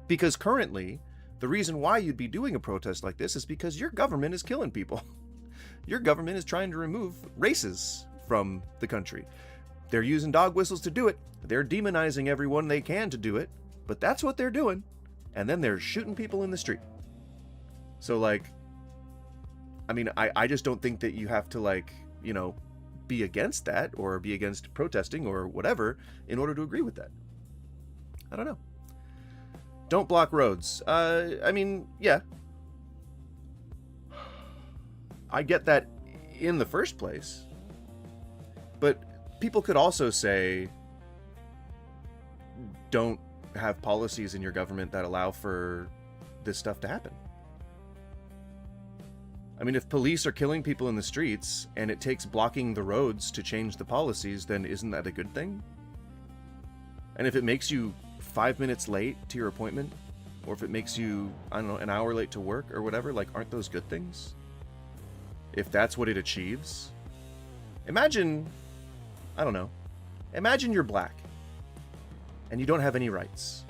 Because currently, the reason why you'd be doing a protest like this is because your government is killing people. Your government is trying to remove races from the country. They're using dog whistles to do it. They're demonizing everyone they can to do it. But that's what they're doing. And then they're shooting people in the street. So, like, I mean, I just don't think that you have to, like, you know, be against that or be against protesting or whatever in order to agree with that. I don't know. Don't block roads. I mean, yeah. I get that in the first place. But people could also say, don't have policies in your government that allow for this stuff to happen. I mean, if police are killing people in the streets and it takes blocking the roads to change the policies, then isn't that a good thing? And if it makes you 5 minutes late to your appointment, or if it makes you, I don't know, an hour late to work or whatever, like, aren't those good things? If that's what it achieves? Imagine, I don't know, imagine you're black and you don't have any rights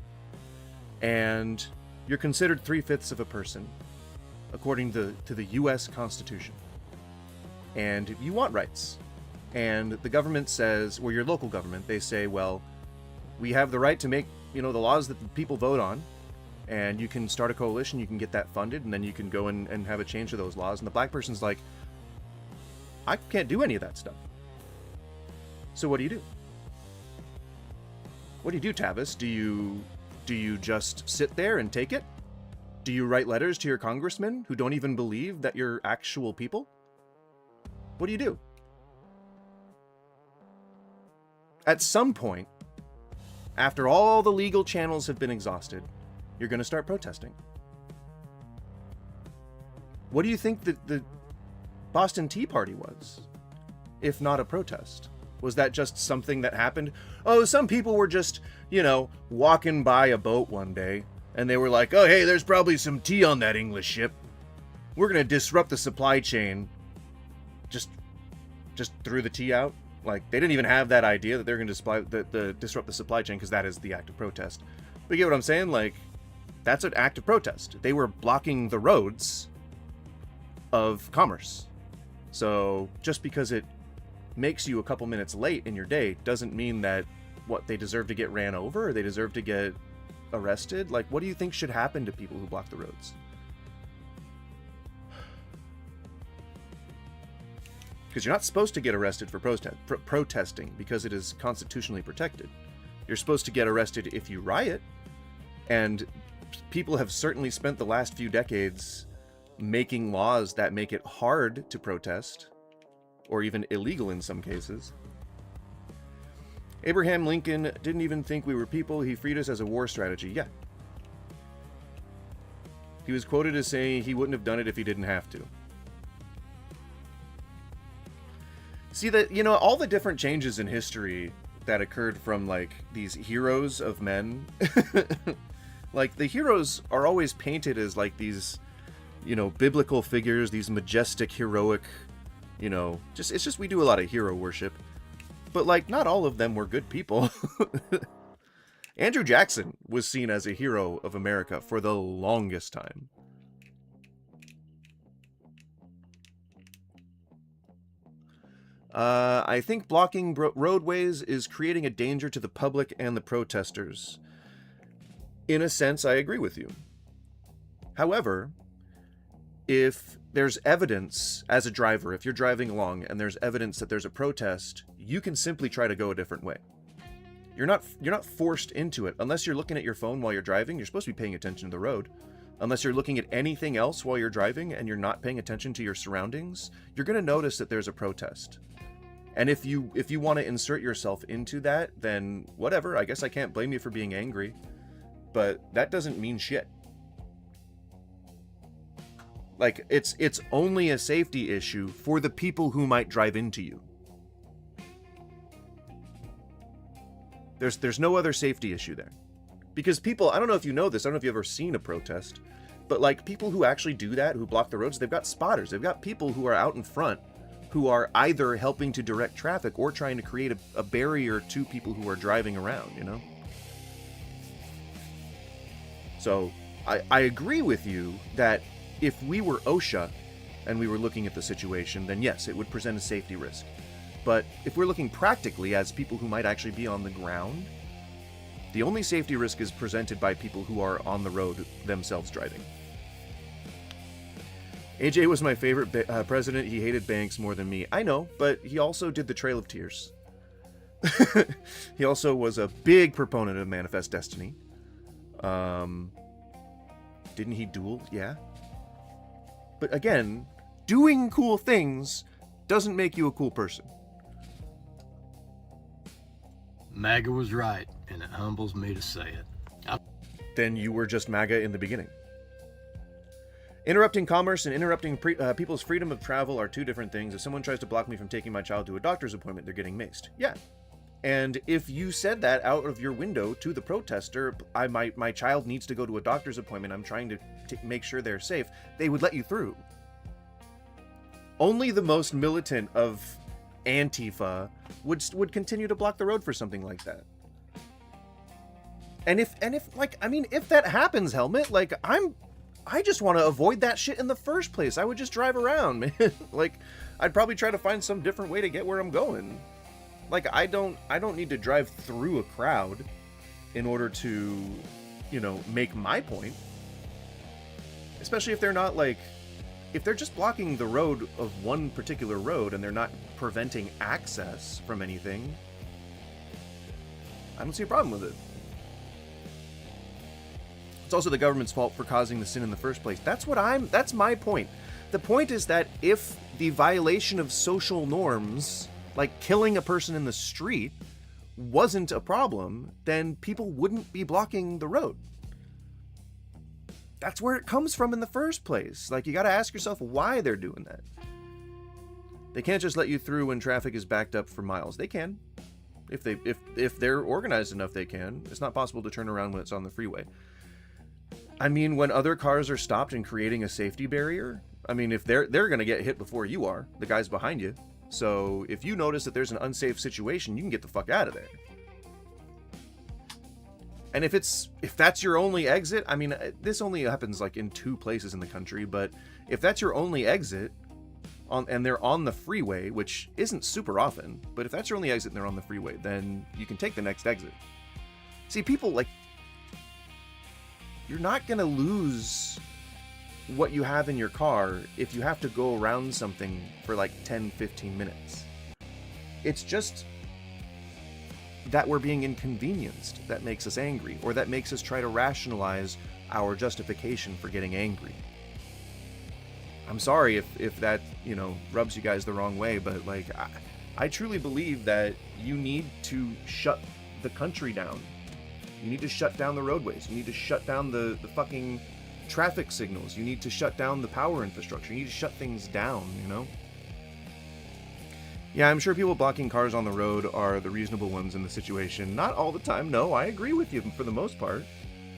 and you're considered 3/5 of a person according to the US Constitution, and you want rights, and the government says, or your local government, they say, well, we have the right to make, you know, the laws that the people vote on, and you can start a coalition, you can get that funded, and then you can go and have a change to those laws. And the black person's like, I can't do any of that stuff. So what do you do? What do you do, Tavis? Do you just sit there and take it? Do you write letters to your congressmen who don't even believe that you're actual people? What do you do? At some point, after all the legal channels have been exhausted, you're going to start protesting. What do you think that the Boston Tea Party was, if not a protest? Was that just something that happened? Oh, some people were just, walking by a boat one day, and they were like, oh, hey, there's probably some tea on that English ship. We're going to disrupt the supply chain. Just threw the tea out. Like, they didn't even have that idea that they're going to disrupt the supply chain, because that is the act of protest. But you get what I'm saying? Like, that's an act of protest. They were blocking the roads of commerce. So just because it makes you a couple minutes late in your day doesn't mean that, they deserve to get ran over, or they deserve to get arrested? Like, what do you think should happen to people who block the roads? Because you're not supposed to get arrested for protesting, because it is constitutionally protected. You're supposed to get arrested if you riot, and people have certainly spent the last few decades making laws that make it hard to protest, or even illegal in some cases. Abraham Lincoln didn't even think we were people. He freed us as a war strategy. Yeah. He was quoted as saying he wouldn't have done it if he didn't have to. See that, all the different changes in history that occurred from, like, these heroes of men. Like, the heroes are always painted as, like, these, biblical figures, these majestic, heroic, it's just we do a lot of hero worship. But, like, not all of them were good people. Andrew Jackson was seen as a hero of America for the longest time. I think blocking roadways is creating a danger to the public and the protesters. In a sense, I agree with you. However, if there's evidence as a driver, if you're driving along and there's evidence that there's a protest, you can simply try to go a different way. You're not forced into it. Unless you're looking at your phone while you're driving, you're supposed to be paying attention to the road. Unless you're looking at anything else while you're driving and you're not paying attention to your surroundings, you're going to notice that there's a protest. And if you want to insert yourself into that, then whatever, I guess I can't blame you for being angry. But that doesn't mean shit. Like, it's only a safety issue for the people who might drive into you. There's no other safety issue there. Because people, I don't know if you know this, I don't know if you've ever seen a protest, but, like, people who actually do that, who block the roads, they've got spotters. They've got people who are out in front who are either helping to direct traffic or trying to create a barrier to people who are driving around, So, I agree with you that if we were OSHA and we were looking at the situation, then yes, it would present a safety risk. But if we're looking practically as people who might actually be on the ground, the only safety risk is presented by people who are on the road themselves driving. AJ was my favorite president. He hated banks more than me. I know, but he also did the Trail of Tears. He also was a big proponent of Manifest Destiny. Didn't he duel? Yeah. But again, doing cool things doesn't make you a cool person. MAGA was right, and it humbles me to say it. Then you were just MAGA in the beginning. Interrupting commerce and interrupting people's freedom of travel are two different things. If someone tries to block me from taking my child to a doctor's appointment, they're getting maced. Yeah. And if you said that out of your window to the protester, my child needs to go to a doctor's appointment, I'm trying to make sure they're safe, they would let you through. Only the most militant of Antifa would continue to block the road for something like that. And if that happens, Helmet, like, I just want to avoid that shit in the first place. I would just drive around, man. Like, I'd probably try to find some different way to get where I'm going. Like, I don't need to drive through a crowd in order to make my point. Especially if they're not like, if they're just blocking the road of one particular road and they're not preventing access from anything, I don't see a problem with it. It's also the government's fault for causing the sin in the first place. That's my point. The point is that if the violation of social norms, like killing a person in the street, wasn't a problem, then people wouldn't be blocking the road. That's where it comes from in the first place. Like, you got to ask yourself why they're doing that. They can't just let you through when traffic is backed up for miles. They can. If they're organized enough, they can. It's not possible to turn around when it's on the freeway. I mean, when other cars are stopped and creating a safety barrier, I mean, if they're going to get hit before you are, the guys behind you. So if you notice that there's an unsafe situation, you can get the fuck out of there. And if that's your only exit, I mean, this only happens like in 2 places in the country, but if that's your only exit and they're on the freeway, which isn't super often, but if that's your only exit and they're on the freeway, then you can take the next exit. See, people, like, you're not going to lose what you have in your car if you have to go around something for like 10-15 minutes. It's just that we're being inconvenienced that makes us angry, or that makes us try to rationalize our justification for getting angry. I'm sorry if that, rubs you guys the wrong way, but like, I truly believe that you need to shut the country down. You need to shut down the roadways. You need to shut down the fucking traffic signals. You need to shut down the power infrastructure. You need to shut things down, Yeah, I'm sure people blocking cars on the road are the reasonable ones in the situation. Not all the time, no, I agree with you for the most part.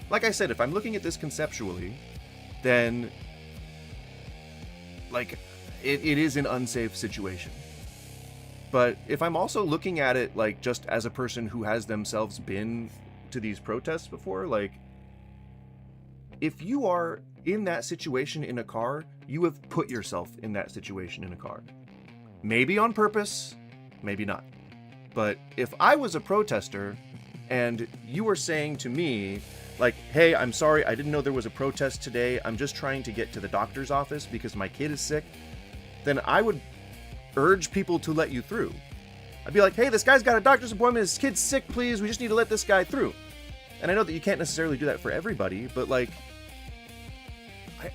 Like I said, if I'm looking at this conceptually, then, like, it is an unsafe situation. But if I'm also looking at it, like, just as a person who has themselves been to these protests before, like, if you are in that situation in a car, you have put yourself in that situation in a car. Maybe on purpose, maybe not. But if I was a protester and you were saying to me, like, hey, I'm sorry, I didn't know there was a protest today, I'm just trying to get to the doctor's office because my kid is sick, then I would urge people to let you through. I'd be like, hey, this guy's got a doctor's appointment, his kid's sick, please, we just need to let this guy through. And I know that you can't necessarily do that for everybody, but like,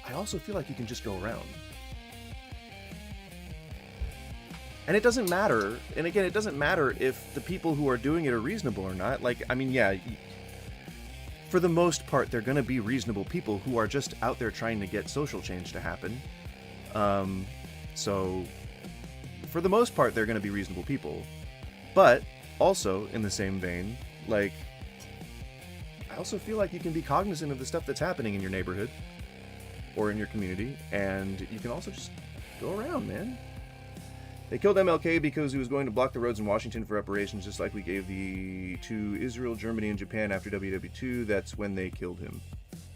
I also feel like you can just go around. And it doesn't matter, and again, it doesn't matter if the people who are doing it are reasonable or not. Like, I mean, yeah, for the most part, they're going to be reasonable people who are just out there trying to get social change to happen. So, for the most part, they're going to be reasonable people. But, also, in the same vein, like, I also feel like you can be cognizant of the stuff that's happening in your neighborhood or in your community, and you can also just go around, man. They killed MLK because he was going to block the roads in Washington for reparations, just like we gave to Israel, Germany, and Japan after WW2. That's when they killed him.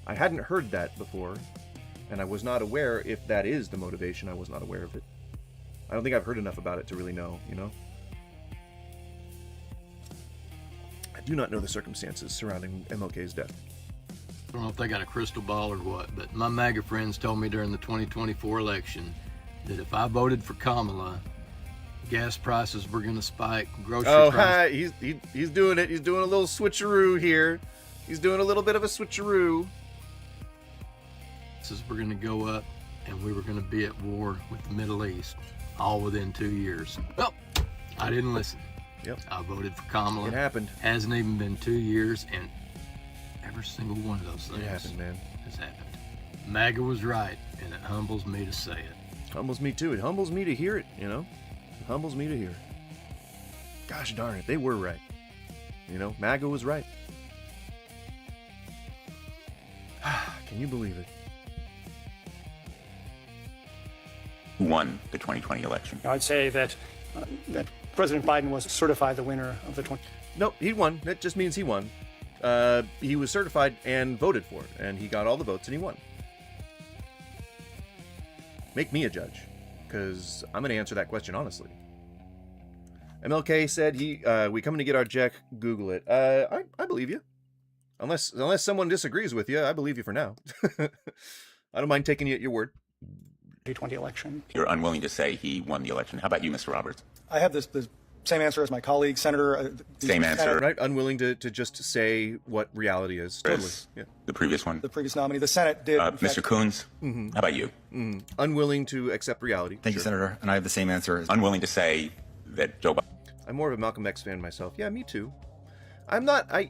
I hadn't heard that before, and I was not aware if that is the motivation. I was not aware of it. I don't think I've heard enough about it to really know, I do not know the circumstances surrounding MLK's death. I don't know if they got a crystal ball or what, but my MAGA friends told me during the 2024 election that if I voted for Kamala, gas prices were going to spike, grocery prices... Hi, he's doing it. He's doing a little switcheroo here. He's doing a little bit of a switcheroo. Prices were going to go up, and we were going to be at war with the Middle East, all within 2 years. Well, I didn't listen. Yep. I voted for Kamala. It happened. Hasn't even been 2 years, and every single one of those things has happened. MAGA was right, and it humbles me to say it. Humbles me too. It humbles me to hear it, It humbles me to hear it. Gosh darn it, they were right. MAGA was right. Can you believe it? Who won the 2020 election? I'd say that President Biden was certified the winner of the 20. Nope, he won. That just means he won. He was certified and voted for it, and he got all the votes and he won. Make me a judge, because I'm going to answer that question honestly. MLK said we coming to get our check. Google it. I believe you. Unless someone disagrees with you, I believe you for now. I don't mind taking you at your word. 2020 election. You're unwilling to say he won the election. How about you, Mr. Roberts? I have the same answer as my colleague, Senator. Same answer. Right? Unwilling to just say what reality is. Totally. Yeah. The previous one. The previous nominee. The Senate did. Mr. Coons, how about you? Unwilling to accept reality. Thank you, Senator. And I have the same answer. Unwilling to say that Joe Biden. I'm more of a Malcolm X fan myself. Yeah, me too. I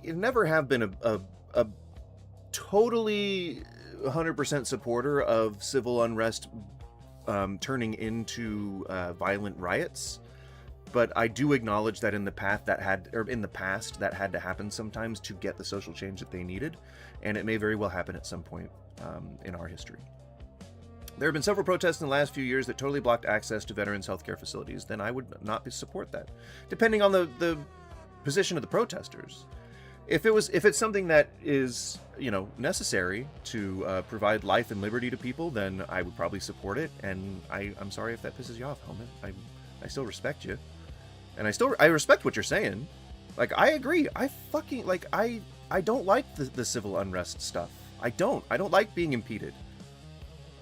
never have been a totally 100% supporter of civil unrest turning into violent riots. But I do acknowledge that in the past that had to happen sometimes to get the social change that they needed, and it may very well happen at some point in our history. There have been several protests in the last few years that totally blocked access to veterans' healthcare facilities. Then I would not support that, depending on the position of the protesters. If it's something that is necessary to provide life and liberty to people, then I would probably support it. And I'm sorry if that pisses you off, Helmet. I still respect you. And I respect what you're saying. Like, I agree. I don't like the civil unrest stuff. I don't like being impeded.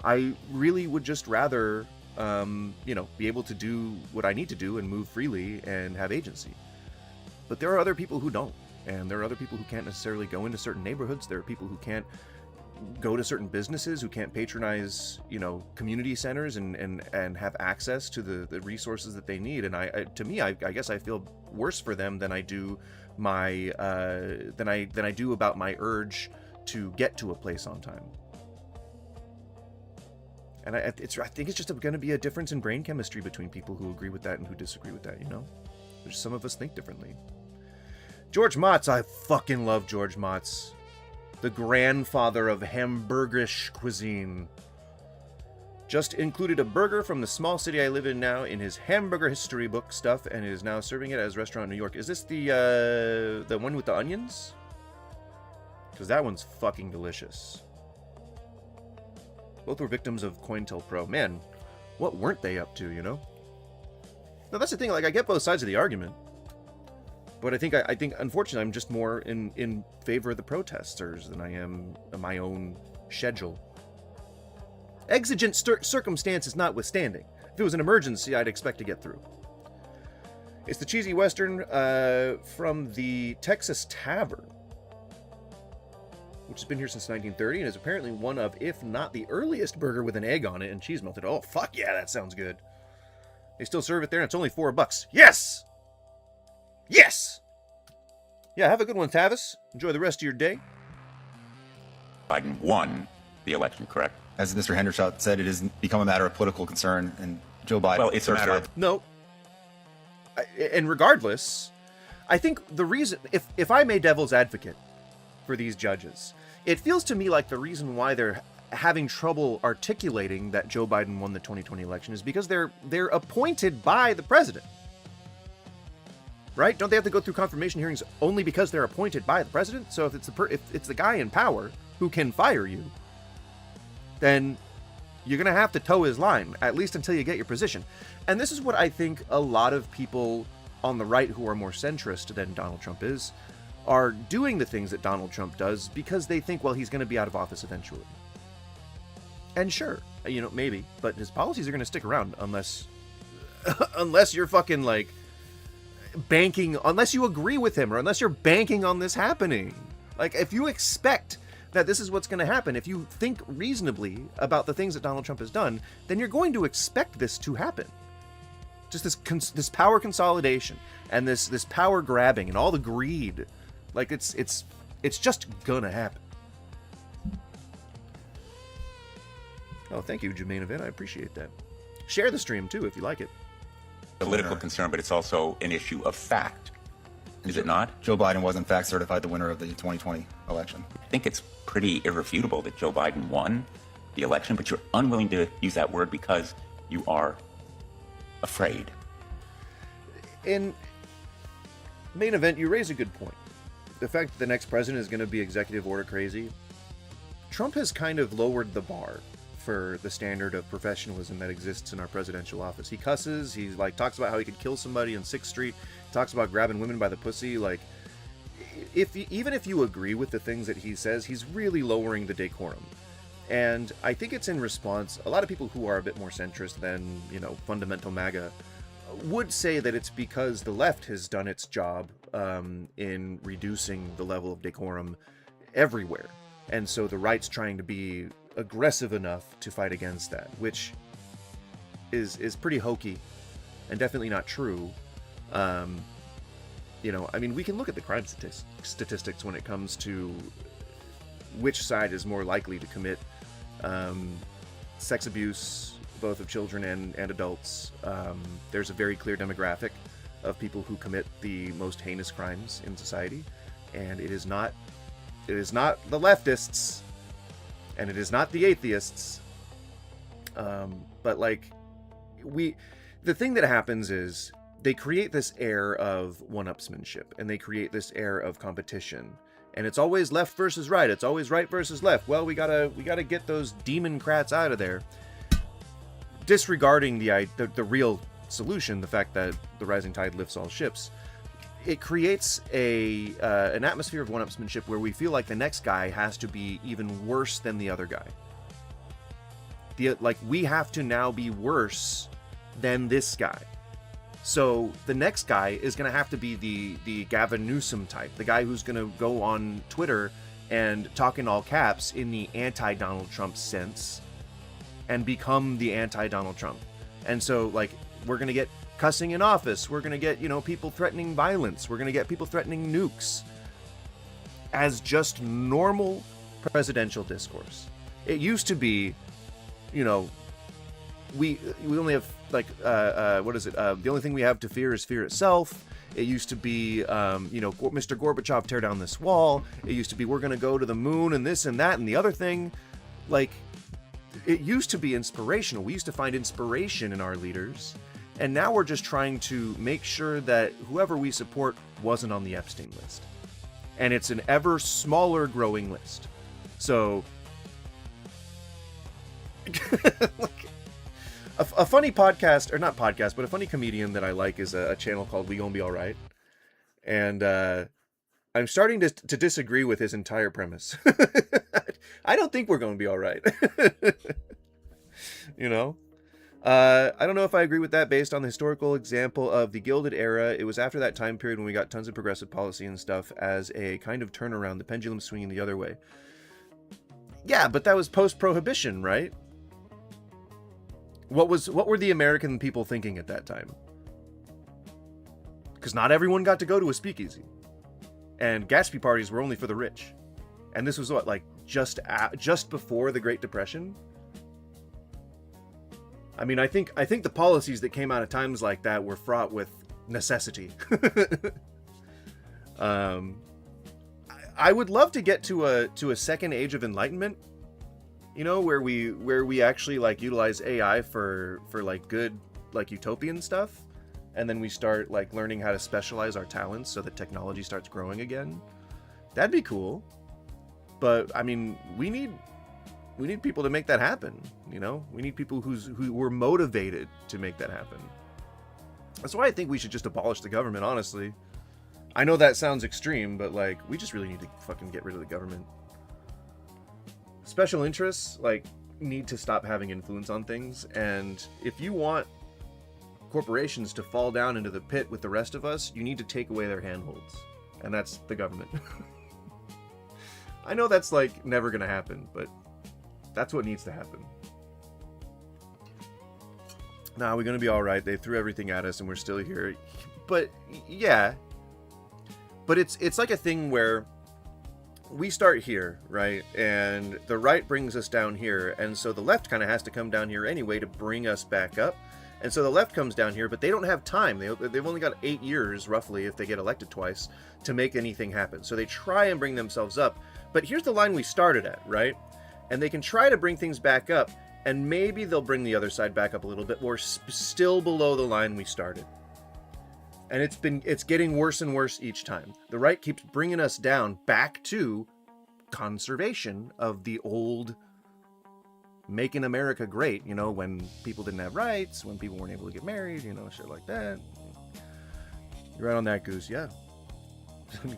I really would just rather, be able to do what I need to do and move freely and have agency. But there are other people who don't. And there are other people who can't necessarily go into certain neighborhoods. There are people who can't go to certain businesses, who can't patronize, community centers and have access to the resources that they need. And I guess I feel worse for them than I do than I do about my urge to get to a place on time. And I think it's just going to be a difference in brain chemistry between people who agree with that and who disagree with that. There's some of us think differently. George Motz, I fucking love George Motz. The grandfather of hamburgish cuisine. Just included a burger from the small city I live in now in his hamburger history book stuff and is now serving it at his restaurant in New York. Is this the one with the onions? Because that one's fucking delicious. Both were victims of COINTELPRO. Man, what weren't they up to, Now, that's the thing. Like, I get both sides of the argument. But I think unfortunately I'm just more in favor of the protesters than I am of my own schedule. Exigent circumstances notwithstanding. If it was an emergency, I'd expect to get through. It's the cheesy western from the Texas Tavern, which has been here since 1930 and is apparently one of, if not the earliest burger with an egg on it and cheese melted. Oh, fuck yeah, that sounds good. They still serve it there and it's only $4. Yes! Yes! Yeah, have a good one, Tavis. Enjoy the rest of your day. Biden won the election, correct? As Mr. Hendershot said, it has become a matter of political concern, and Joe Biden... Well, it's a matter of... No. And regardless, I think the reason... If I may devil's advocate for these judges, it feels to me like the reason why they're having trouble articulating that Joe Biden won the 2020 election is because they're appointed by the president. Right? Don't they have to go through confirmation hearings only because they're appointed by the president? So if it's the guy in power who can fire you, then you're going to have to toe his line, at least until you get your position. And this is what I think a lot of people on the right who are more centrist than Donald Trump is, are doing the things that Donald Trump does because they think, well, he's going to be out of office eventually. And sure, maybe, but his policies are going to stick around unless you're fucking like banking, unless you agree with him or unless you're banking on this happening. Like, if you expect that this is what's going to happen, if you think reasonably about the things that Donald Trump has done, then you're going to expect this to happen. Just this power consolidation and this power grabbing and all the greed, like it's just gonna happen. Oh, thank you, Jermaine Event. I appreciate that. Share the stream too if you like it. Political concern, but it's also an issue of fact. Is it not? Joe Biden was in fact certified the winner of the 2020 election. I think it's pretty irrefutable that Joe Biden won the election, but you're unwilling to use that word because you are afraid. In Main Event, you raise a good point. The fact that the next president is going to be executive order crazy. Trump has kind of lowered the bar for the standard of professionalism that exists in our presidential office. He cusses, he talks about how he could kill somebody on 6th Street, talks about grabbing women by the pussy. Like, even if you agree with the things that he says, he's really lowering the decorum. And I think it's in response. A lot of people who are a bit more centrist than, fundamental MAGA would say that it's because the left has done its job in reducing the level of decorum everywhere. And so the right's trying to be aggressive enough to fight against that, which is pretty hokey and definitely not true. We can look at the crime statistics when it comes to which side is more likely to commit sex abuse, both of children and adults. There's a very clear demographic of people who commit the most heinous crimes in society, and it is not the leftists, and it is not the atheists. But the thing that happens is they create this air of one-upsmanship, and they create this air of competition. And it's always left versus right. It's always right versus left. Well, we gotta get those demon-crats out of there. Disregarding the real solution, the fact that the rising tide lifts all ships, it creates an atmosphere of one-upsmanship where we feel like the next guy has to be even worse than the other guy. We have to now be worse than this guy. So the next guy is going to have to be the Gavin Newsom type, the guy who's going to go on Twitter and talk in all caps in the anti-Donald Trump sense and become the anti-Donald Trump. And so, we're going to get cussing in office. We're going to get, people threatening violence. We're going to get people threatening nukes as just normal presidential discourse. It used to be, we only have what is it? The only thing we have to fear is fear itself. It used to be, Mr. Gorbachev, tear down this wall. It used to be, we're going to go to the moon and this and that and the other thing. It used to be inspirational. We used to find inspiration in our leaders. And now we're just trying to make sure that whoever we support wasn't on the Epstein list. And it's an ever smaller growing list. So, a funny podcast, or not podcast, but a funny comedian that I like is a channel called We Gonna Be Alright. And I'm starting to disagree with his entire premise. I don't think we're going to be alright. I don't know if I agree with that based on the historical example of the Gilded Era. It was after that time period when we got tons of progressive policy and stuff as a kind of turnaround, the pendulum swinging the other way. Yeah, but that was post-prohibition, right? What were the American people thinking at that time? Because not everyone got to go to a speakeasy. And Gatsby parties were only for the rich. And this was just before the Great Depression? I mean, I think the policies that came out of times like that were fraught with necessity. I would love to get to a second age of enlightenment, where we actually utilize AI for good utopian stuff, and then we start learning how to specialize our talents so that technology starts growing again. That'd be cool. But I mean, we need people to make that happen. We need people who were motivated to make that happen. That's why I think we should just abolish the government, honestly. I know that sounds extreme, but we just really need to fucking get rid of the government. Special interests need to stop having influence on things, and if you want corporations to fall down into the pit with the rest of us, you need to take away their handholds, and that's the government. I know that's never gonna happen, but that's what needs to happen. Nah, we're gonna be all right. They threw everything at us, and we're still here. But yeah, but it's like a thing where we start here, right? And the right brings us down here, and so the left kind of has to come down here anyway to bring us back up. And so the left comes down here, but they don't have time. They've only got 8 years, roughly, if they get elected twice, to make anything happen. So they try and bring themselves up. But here's the line we started at, right? And they can try to bring things back up, and maybe they'll bring the other side back up a little bit more, still below the line we started. And it's getting worse and worse each time. The right keeps bringing us down back to conservation of the old making America great, when people didn't have rights, when people weren't able to get married, shit like that. You're right on that, Goose, yeah.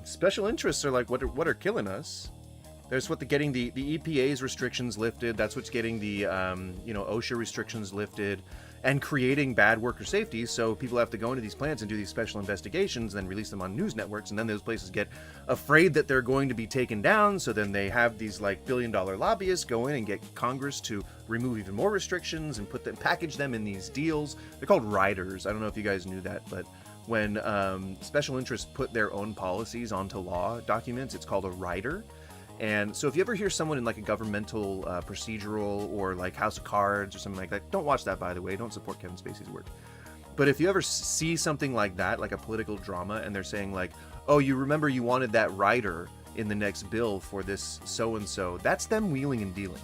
special interests are like what are killing us. There's getting the EPA's restrictions lifted. That's what's getting the OSHA restrictions lifted, and creating bad worker safety. So people have to go into these plants and do these special investigations, and then release them on news networks, and then those places get afraid that they're going to be taken down. So then they have these like billion-dollar lobbyists go in and get Congress to remove even more restrictions and package them in these deals. They're called riders. I don't know if you guys knew that, but when special interests put their own policies onto law documents, it's called a rider. And so if you ever hear someone in like a governmental procedural or like House of Cards or something like that, don't watch that, by the way. Don't support Kevin Spacey's work. But if you ever see something like that, like a political drama, and they're saying like, oh, you remember you wanted that rider in the next bill for this so-and-so, that's them wheeling and dealing.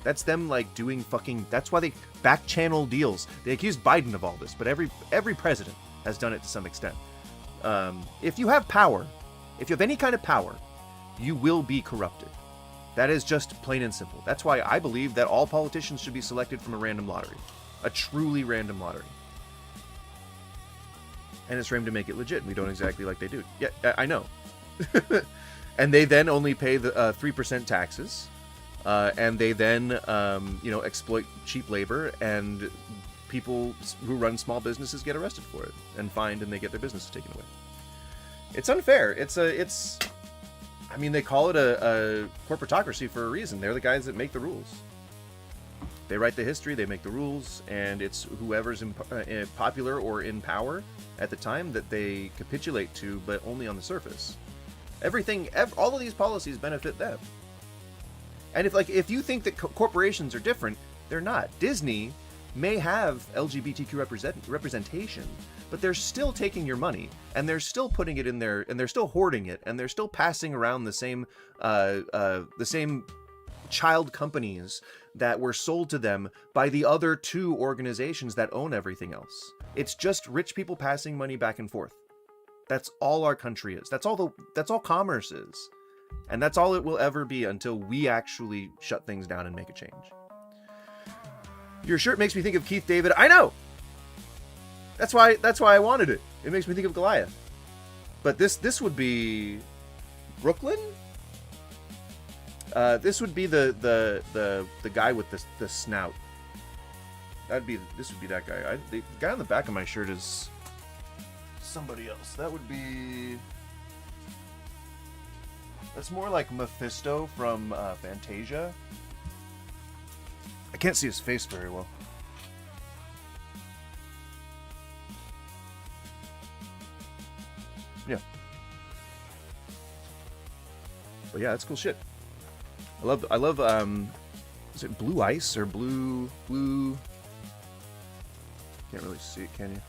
That's them like doing fucking, that's why they back channel deals. They accused Biden of all this, but every president has done it to some extent. If you have power, if you have any kind of power, you will be corrupted. That is just plain and simple. That's why I believe that all politicians should be selected from a random lottery. A truly random lottery. And it's framed to make it legit. We don't exactly like they do. Yeah, I know. And they then only pay the 3% taxes. And they then, exploit cheap labor, and people who run small businesses get arrested for it and fined, and they get their businesses taken away. It's unfair. They call it a corporatocracy for a reason. They're the guys that make the rules. They write the history, they make the rules, and it's whoever's popular or in power at the time that they capitulate to, but only on the surface. All of these policies benefit them. And if you think that corporations are different, they're not. Disney may have LGBTQ representation, but they're still taking your money, and they're still putting it in there, and they're still hoarding it, and they're still passing around the same child companies that were sold to them by the other two organizations that own everything else. It's just rich people passing money back and forth. That's all our country is. That's all commerce is. And that's all it will ever be until we actually shut things down and make a change. Your shirt makes me think of Keith David. I know. That's why I wanted it. It makes me think of Goliath. But this would be Brooklyn? This would be the guy with the snout. This would be that guy. The guy on the back of my shirt is somebody else. That would be. That's more like Mephisto from Fantasia. I can't see his face very well. Yeah. But yeah, that's cool shit. I love is it Blue Ice or blue can't really see it, can you?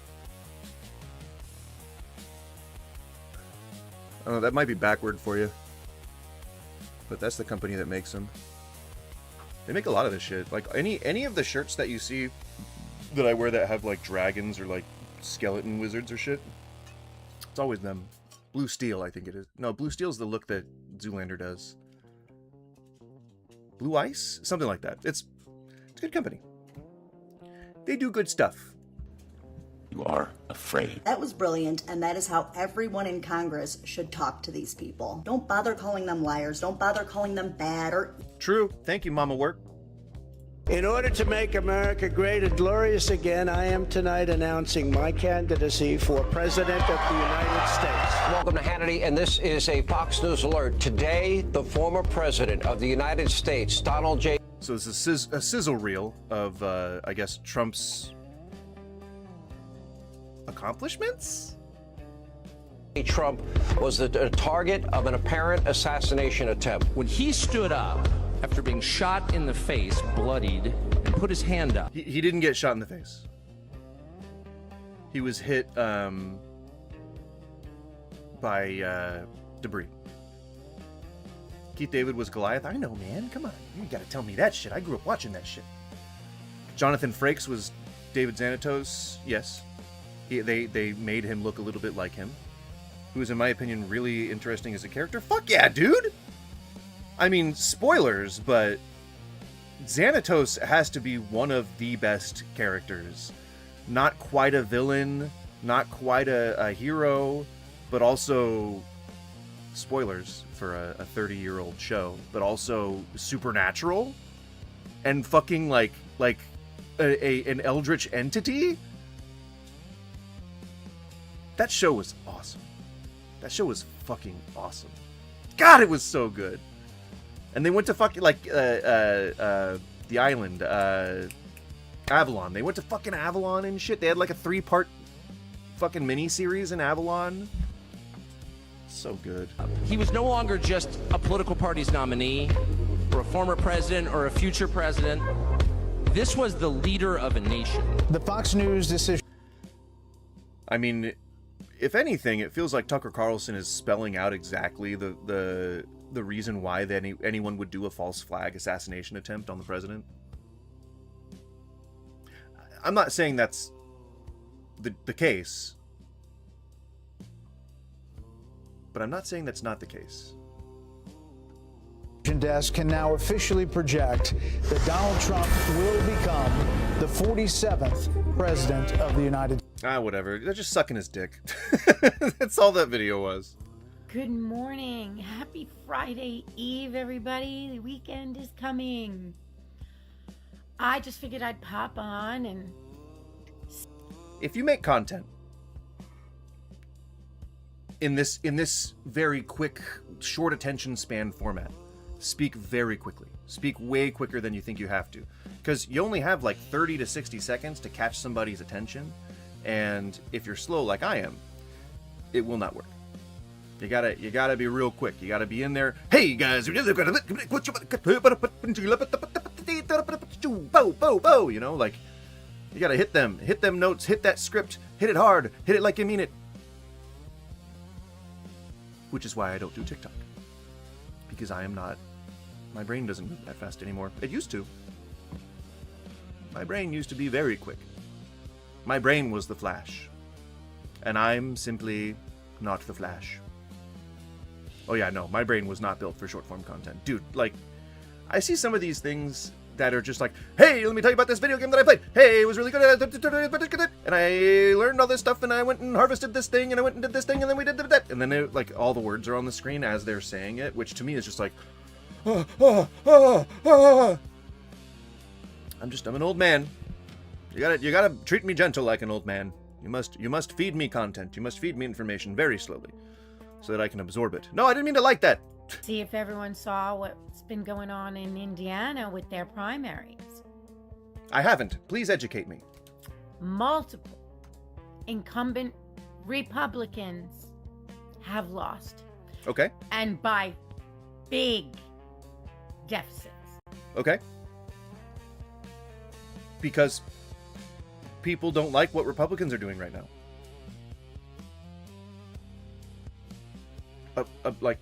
Oh, that might be backward for you. But that's the company that makes them. They make a lot of this shit. Like any of the shirts that you see that I wear that have like dragons or like skeleton wizards or shit, it's always them. Blue Steel, I think it is. No, Blue Steel is the look that Zoolander does. Blue Ice? Something like that. It's a good company. They do good stuff. You are afraid. That was brilliant, and that is how everyone in Congress should talk to these people. Don't bother calling them liars. Don't bother calling them bad or... True. Thank you, Mama Work. In order to make America great and glorious again, I am tonight announcing my candidacy for President of the United States. Welcome to Hannity, and this is a Fox News alert. Today, the former President of the United States, Donald J. So this is a sizzle reel of, I guess, Trump's accomplishments? Trump was the target of an apparent assassination attempt. When he stood up after being shot in the face, bloodied, and put his hand up. He didn't get shot in the face. He was hit by debris. Keith David was Goliath. I know, man. Come on. You gotta tell me that shit. I grew up watching that shit. Jonathan Frakes was David Xanatos. Yes. They made him look a little bit like him. Who is, in my opinion, really interesting as a character. Fuck yeah, dude! I mean, spoilers, but Xanatos has to be one of the best characters. Not quite a villain, not quite a hero, but also spoilers for a 30-year-old show, but also supernatural and fucking like an eldritch entity. That show was awesome. That show was fucking awesome. God, it was so good. And they went to fucking like the island, Avalon. They went to fucking Avalon and shit. They had like a 3-part fucking mini-series in Avalon. So good. He was no longer just a political party's nominee, or a former president, or a future president. This was the leader of a nation. The Fox News decision. I mean, if anything, it feels like Tucker Carlson is spelling out exactly the reason why that anyone would do a false flag assassination attempt on the president. I'm not saying that's the case, but I'm not saying that's not the case. Desk can now officially project that Donald Trump will become the 47th president of the United States. Whatever. They're just sucking his dick. That's all that video was. Good morning. Happy Friday Eve, everybody. The weekend is coming. I just figured I'd pop on and... If you make content in this very quick, short attention span format, speak very quickly. Speak way quicker than you think you have to. Because you only have like 30 to 60 seconds to catch somebody's attention. And if you're slow like I am, it will not work. You gotta be real quick. You gotta be in there. Hey guys, you know, like you gotta hit them notes, hit that script, hit it hard, hit it like you mean it. Which is why I don't do TikTok. Because I am not, my brain doesn't move that fast anymore. It used to. My brain used to be very quick. My brain was the Flash. And I'm simply not the Flash. Oh yeah, no, my brain was not built for short form content. Dude, like, I see some of these things that are just like, hey, let me tell you about this video game that I played. Hey, it was really good. And I learned all this stuff, and I went and harvested this thing, and I went and did this thing, and then we did that. And then, it, like, all the words are on the screen as they're saying it, which to me is just like, I'm an old man. You gotta treat me gentle like an old man. You must feed me content. You must feed me information very slowly, so that I can absorb it. No, I didn't mean to like that. See if everyone saw what's been going on in Indiana with their primaries. I haven't. Please educate me. Multiple incumbent Republicans have lost. Okay. And by big deficits. Okay. Because people don't like what Republicans are doing right now. Like,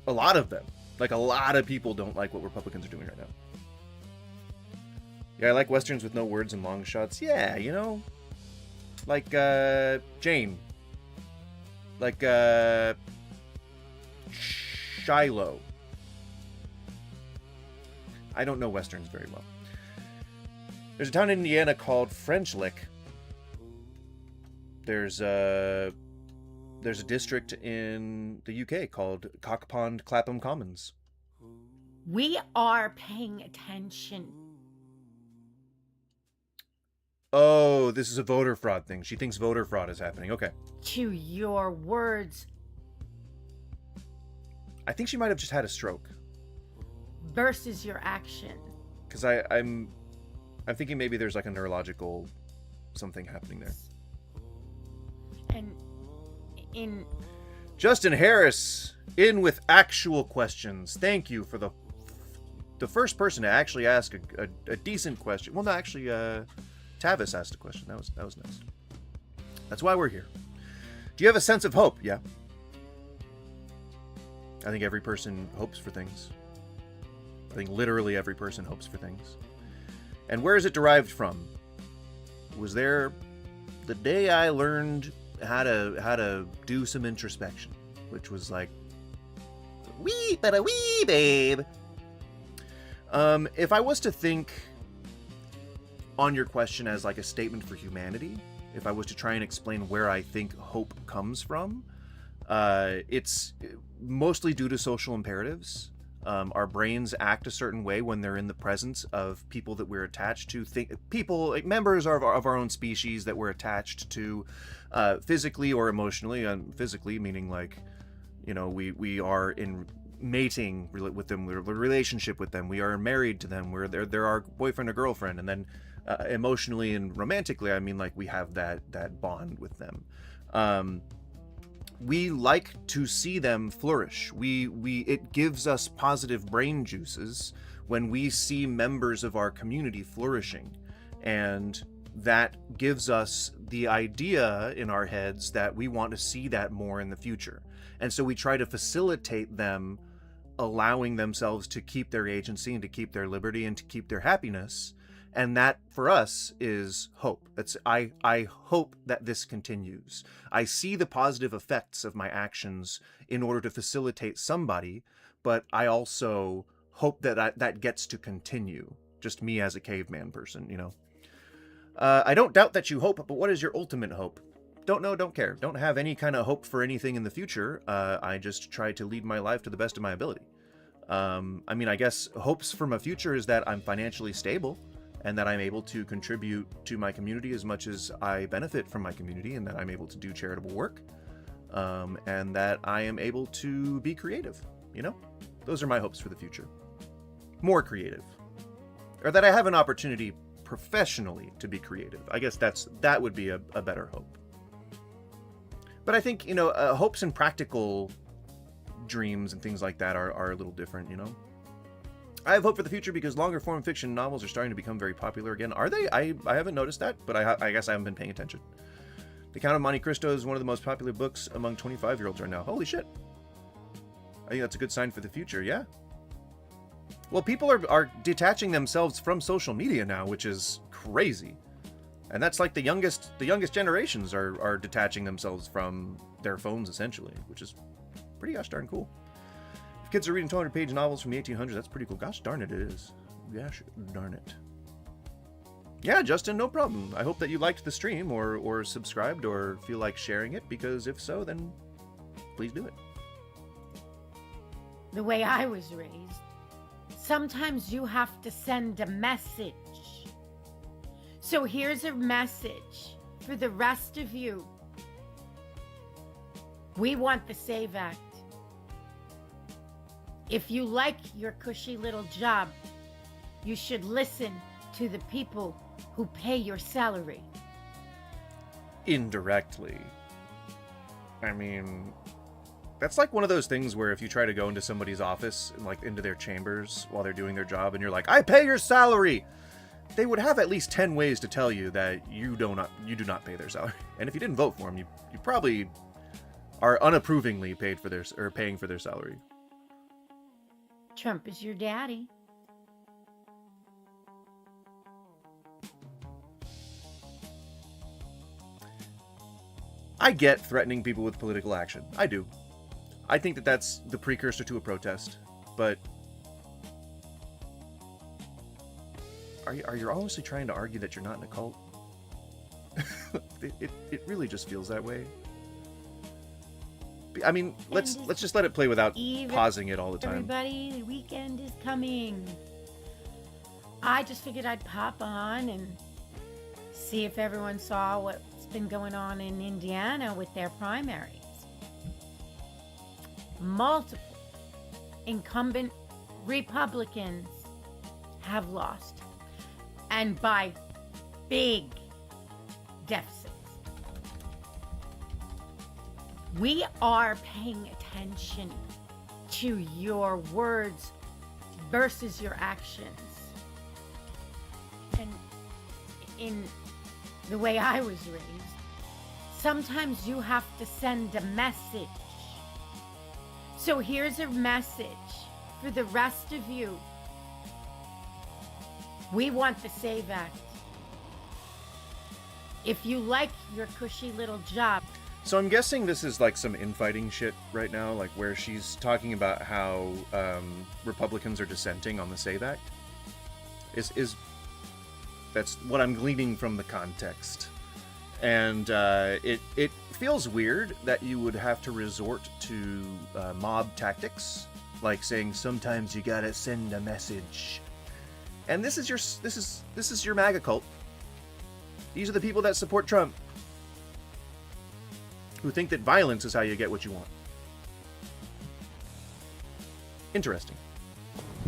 a lot of them. Like, a lot of people don't like what Republicans are doing right now. Yeah, I like Westerns with no words and long shots. Yeah, you know. Like, Jane. Like, Shiloh. I don't know Westerns very well. There's a town in Indiana called French Lick. There's a district in the UK called Cockpond Clapham Commons. We are paying attention. Oh, this is a voter fraud thing. She thinks voter fraud is happening. Okay. To your words. I think she might have just had a stroke. Versus your action. Because I'm thinking maybe there's like a neurological something happening there. And in Justin Harris in with actual questions. Thank you for the first person to actually ask a decent question. Well, no, actually, Tavis asked a question. That was nice. That's why we're here. Do you have a sense of hope? Yeah. I think every person hopes for things. I think literally every person hopes for things. And where is it derived from? Was there the day I learned how to do some introspection, which was like, wee, but a wee, babe. If I was to think on your question as like a statement for humanity, if I was to try and explain where I think hope comes from, It's mostly due to social imperatives. Our brains act a certain way when they're in the presence of people that we're attached to, people, like members of our own species that we're attached to physically or emotionally. Physically meaning like, you know, we are in mating with them, we're in a relationship with them, we are married to them, they're our boyfriend or girlfriend, and then emotionally and romantically, I mean, like, we have that bond with them. We like to see them flourish. It gives us positive brain juices when we see members of our community flourishing, and that gives us the idea in our heads that we want to see that more in the future. And so we try to facilitate them allowing themselves to keep their agency and to keep their liberty and to keep their happiness. And that for us is hope. I hope that this continues. I see the positive effects of my actions in order to facilitate somebody, but I also hope that that gets to continue. Just me as a caveman person, you know. I don't doubt that you hope, but what is your ultimate hope? Don't know, don't care. Don't have any kind of hope for anything in the future. I just try to lead my life to the best of my ability. I mean, I guess hopes for my future is that I'm financially stable and that I'm able to contribute to my community as much as I benefit from my community, and that I'm able to do charitable work, and that I am able to be creative, you know? Those are my hopes for the future. More creative. Or that I have an opportunity professionally to be creative. I guess that would be a better hope. But I think, you know, hopes and practical dreams and things like that are a little different, you know? I have hope for the future because longer form fiction novels are starting to become very popular again. Are they? I haven't noticed that, but I guess I haven't been paying attention. The Count of Monte Cristo is one of the most popular books among 25-year-olds right now. Holy shit. I think that's a good sign for the future, yeah. Well, people are detaching themselves from social media now, which is crazy. And that's like the youngest generations are detaching themselves from their phones, essentially, which is pretty gosh darn cool. If kids are reading 200-page novels from the 1800s, that's pretty cool. Gosh darn it, it is. Gosh darn it. Yeah, Justin, no problem. I hope that you liked the stream or subscribed or feel like sharing it, because if so, then please do it. The way I was raised, sometimes you have to send a message. So here's a message for the rest of you. We want the SAVE Act. If you like your cushy little job, you should listen to the people who pay your salary. Indirectly. I mean, that's like one of those things where if you try to go into somebody's office and like into their chambers while they're doing their job and you're like, I pay your salary, they would have at least 10 ways to tell you that you do not pay their salary. And if you didn't vote for them, you probably are unapprovingly paying for their salary. Trump is your daddy. I get threatening people with political action. I do. I think that that's the precursor to a protest. But are you honestly trying to argue that you're not in a cult? it really just feels that way. I mean, let's just let it play without pausing it all the time. Everybody, the weekend is coming. I just figured I'd pop on and see if everyone saw what's been going on in Indiana with their primaries. Multiple incumbent Republicans have lost, and by big deficits. We are paying attention to your words versus your actions. And in the way I was raised, sometimes you have to send a message. So here's a message for the rest of you. We want the SAVE Act. If you like your cushy little job. So I'm guessing this is like some infighting shit right now, like where she's talking about how Republicans are dissenting on the SAVE Act. Is that's what I'm gleaning from the context. And it feels weird that you would have to resort to mob tactics, like saying sometimes you gotta send a message. And this is your MAGA cult. These are the people that support Trump, who think that violence is how you get what you want. Interesting.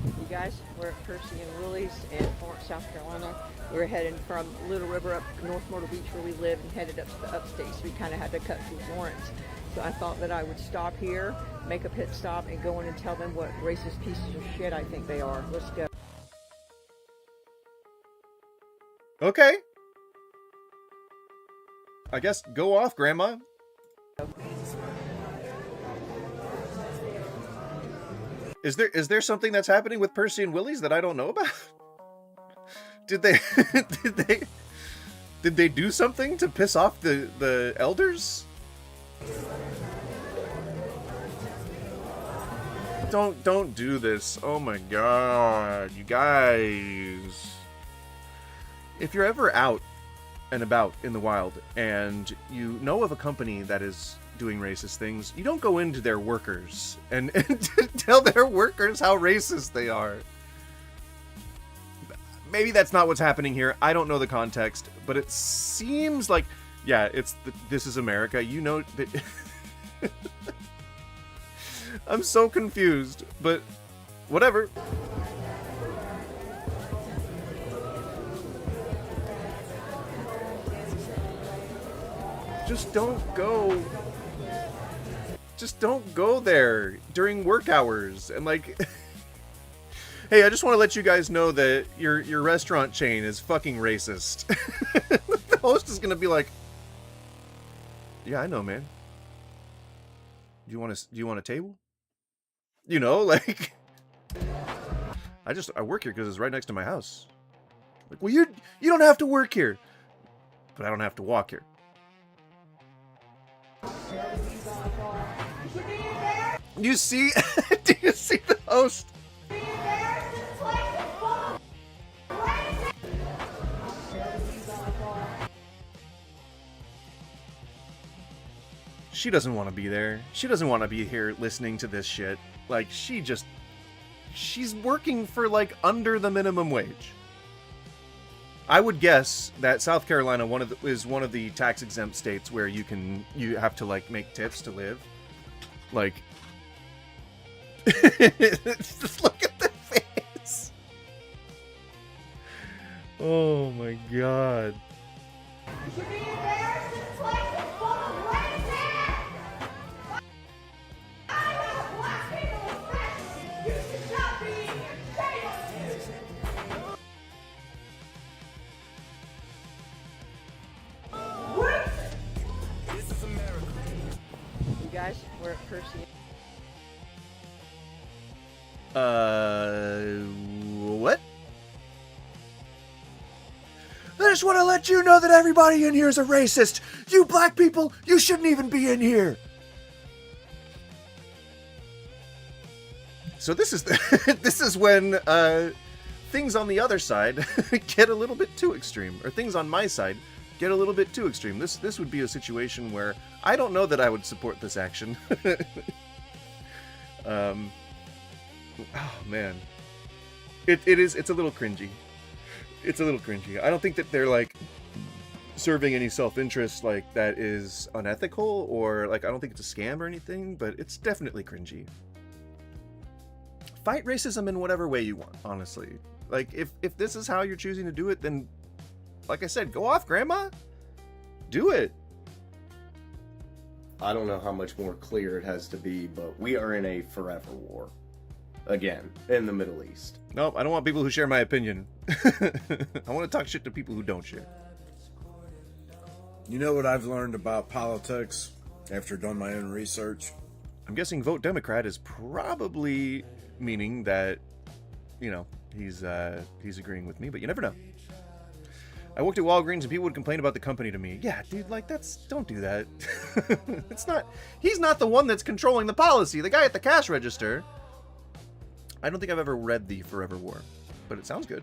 You guys, we're at Percy and Willie's in Florence, South Carolina. We're heading from Little River up North Myrtle Beach where we live and headed up to the upstate, so we kind of had to cut through Florence. So I thought that I would stop here, make a pit stop, and go in and tell them what racist pieces of shit I think they are. Let's go. Okay. I guess go off, Grandma. Is there something that's happening with Percy and Willie's that I don't know about? Did they do something to piss off the elders? Don't do this. Oh my god, you guys. If you're ever out and about in the wild and you know of a company that is doing racist things, you don't go into their workers and tell their workers how racist they are. Maybe that's not what's happening here. I don't know the context, but it seems like, yeah, this is America. You know that. I'm so confused, but whatever. Just don't go there during work hours and like hey, I just want to let you guys know that your restaurant chain is fucking racist. The host is gonna be like, yeah, I know, man. Do you want a table? You know, like I work here because it's right next to my house. Like, well, you don't have to work here, but I don't have to walk here. You see? Do you see the host? She doesn't want to be there. She doesn't want to be here listening to this shit. Like, she's working for, like, under the minimum wage. I would guess that South Carolina is one of the tax-exempt states where you have to, like, make tips to live. Like, just look at the face. Oh my god. You guys, we're at Percy. What? I just want to let you know that everybody in here is a racist. You black people, you shouldn't even be in here. So this is when things on the other side get a little bit too extreme, or things on my side get a little bit too extreme. This would be a situation where I don't know that I would support this action. Oh man, it's a little cringy. It's a little cringy. I don't think that they're like serving any self-interest like that is unethical, or like I don't think it's a scam or anything, but it's definitely cringy. Fight racism in whatever way you want, honestly. Like if this is how you're choosing to do it, then like I said, go off, Grandma. Do it. I don't know how much more clear it has to be, but we are in a forever war. Again, in the Middle East. Nope, I don't want people who share my opinion. I want to talk shit to people who don't share. You know what I've learned about politics after doing my own research? I'm guessing vote Democrat is probably meaning that, you know, he's agreeing with me, but you never know. I worked at Walgreens and people would complain about the company to me. Yeah, dude, like don't do that. He's not the one that's controlling the policy. The guy at the cash register. I don't think I've ever read The Forever War, but it sounds good.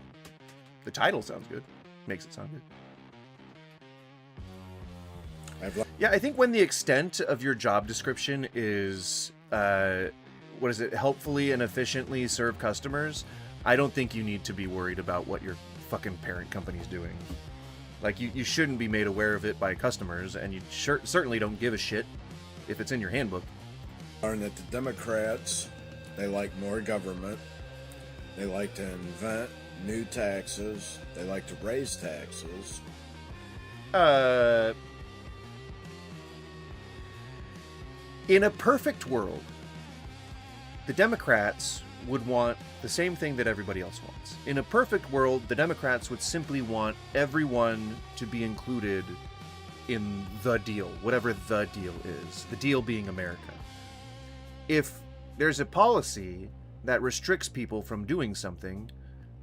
The title sounds good. Makes it sound good. Yeah, I think when the extent of your job description is, helpfully and efficiently serve customers, I don't think you need to be worried about what your fucking parent company's doing. Like, you shouldn't be made aware of it by customers, and you certainly don't give a shit if it's in your handbook. Learned that the Democrats, they like more government. They like to invent new taxes. They like to raise taxes. In a perfect world, the Democrats would want the same thing that everybody else wants. In a perfect world, the Democrats would simply want everyone to be included in the deal, whatever the deal is, the deal being America. If there's a policy that restricts people from doing something,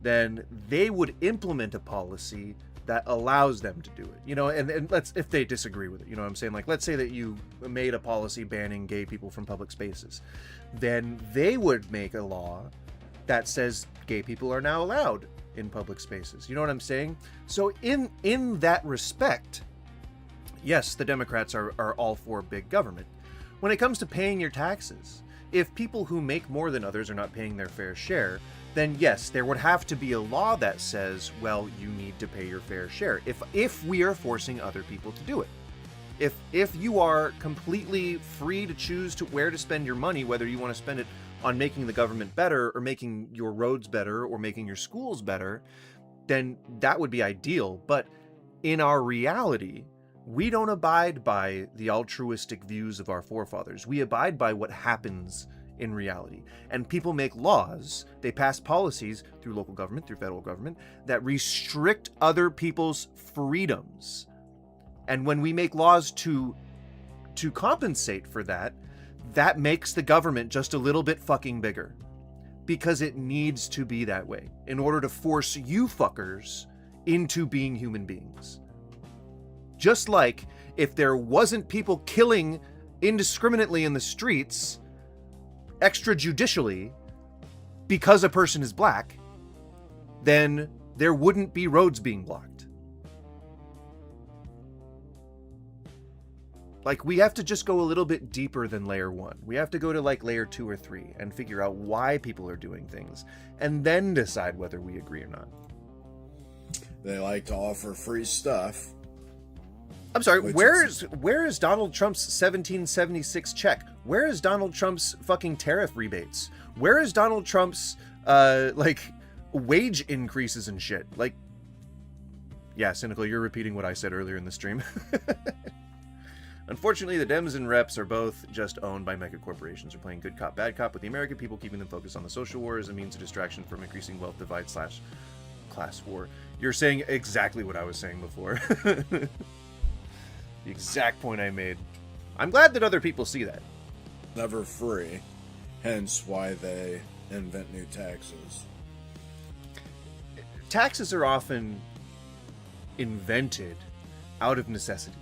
then they would implement a policy that allows them to do it. You know, and let's, if they disagree with it, you know what I'm saying? Like, let's say that you made a policy banning gay people from public spaces. Then they would make a law that says gay people are now allowed in public spaces. You know what I'm saying? So in that respect, yes, the Democrats are all for big government. When it comes to paying your taxes, if people who make more than others are not paying their fair share, then yes, there would have to be a law that says, well, you need to pay your fair share. If we are forcing other people to do it. If you are completely free to choose to where to spend your money, whether you want to spend it on making the government better or making your roads better or making your schools better, then that would be ideal. But in our reality, we don't abide by the altruistic views of our forefathers. We abide by what happens in reality. And people make laws, they pass policies through local government, through federal government, that restrict other people's freedoms. And when we make laws to compensate for that, that makes the government just a little bit fucking bigger. Because it needs to be that way in order to force you fuckers into being human beings. Just like if there wasn't people killing indiscriminately in the streets extrajudicially because a person is black, then there wouldn't be roads being blocked. Like, we have to just go a little bit deeper than layer 1. We have to go to like layer 2 or 3 and figure out why people are doing things and then decide whether we agree or not. They like to offer free stuff. I'm sorry, where is Donald Trump's 1776 check? Where is Donald Trump's fucking tariff rebates? Where is Donald Trump's wage increases and shit? Like, yeah, Cynical, you're repeating what I said earlier in the stream. Unfortunately, the Dems and Reps are both just owned by mega corporations. They're playing good cop, bad cop with the American people, keeping them focused on the social war as a means of distraction from increasing wealth divide / class war. You're saying exactly what I was saying before. The exact point I made. I'm glad that other people see that. Never free, hence why they invent new taxes. Taxes are often invented out of necessity.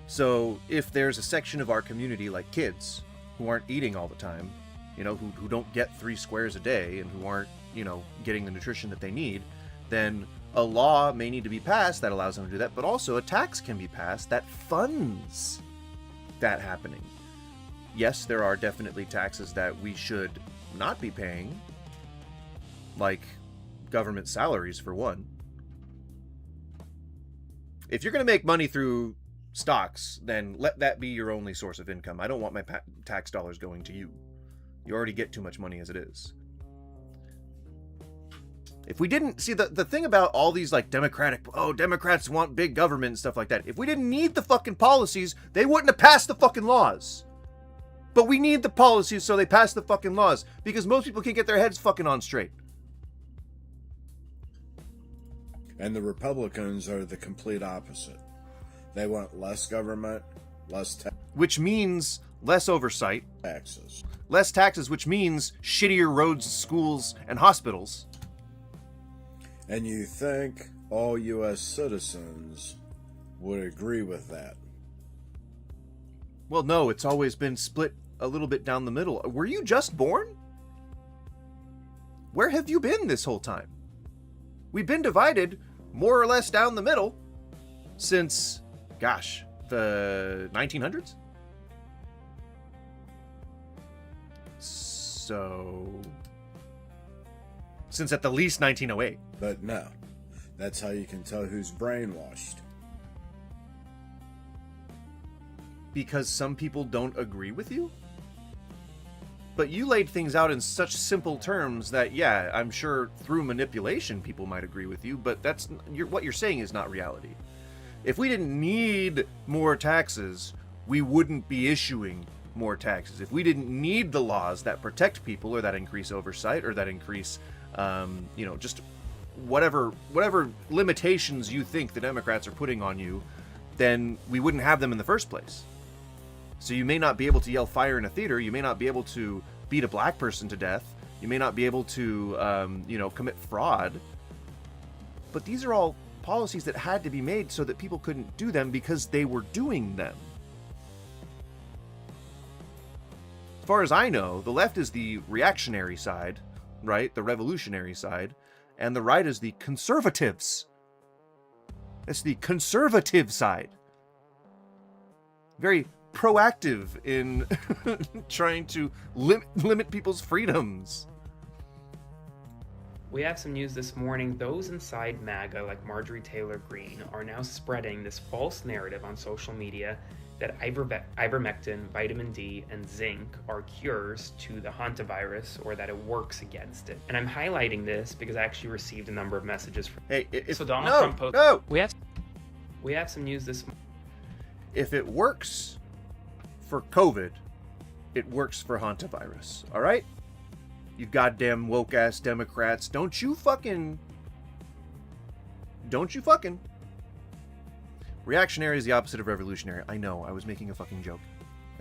So if there's a section of our community, like kids, who aren't eating all the time, you know, who don't get 3 squares a day and who aren't, you know, getting the nutrition that they need, then a law may need to be passed that allows them to do that, but also a tax can be passed that funds that happening. Yes, there are definitely taxes that we should not be paying, like government salaries for one. If you're going to make money through stocks, then let that be your only source of income. I don't want my tax dollars going to you. You already get too much money as it is. If we didn't see the thing about all these like Democrats want big government and stuff like that. If we didn't need the fucking policies, they wouldn't have passed the fucking laws. But we need the policies, so they pass the fucking laws because most people can't get their heads fucking on straight. And the Republicans are the complete opposite. They want less government, less tax. Which means less oversight. Taxes. Less taxes, which means shittier roads, schools, and hospitals. And you think all U.S. citizens would agree with that? Well, no, it's always been split a little bit down the middle. Were you just born? Where have you been this whole time? We've been divided more or less down the middle since, gosh, the 1900s. So, since at the least 1908. But no, that's how you can tell who's brainwashed. Because some people don't agree with you? But you laid things out in such simple terms that, yeah, I'm sure through manipulation people might agree with you, but that's what you're saying is not reality. If we didn't need more taxes, we wouldn't be issuing more taxes. If we didn't need the laws that protect people or that increase oversight or that increase, just whatever limitations you think the Democrats are putting on you, then we wouldn't have them in the first place. So you may not be able to yell fire in a theater. You may not be able to beat a black person to death. You may not be able to, commit fraud. But these are all policies that had to be made so that people couldn't do them because they were doing them. As far as I know, the left is the reactionary side, right? The revolutionary side. And the right is the conservatives. It's the conservative side. Very proactive in trying to limit people's freedoms. We have some news this morning. Those inside MAGA, like Marjorie Taylor Greene, are now spreading this false narrative on social media that ivermectin, vitamin D, and zinc are cures to the hantavirus, or that it works against it. And I'm highlighting this because I actually received a number of messages from... So Donald Trump posted... No! We have some news this morning. If it works for COVID, it works for hantavirus. All right? You goddamn woke-ass Democrats. Don't you fucking... Reactionary is the opposite of revolutionary. I know, I was making a fucking joke.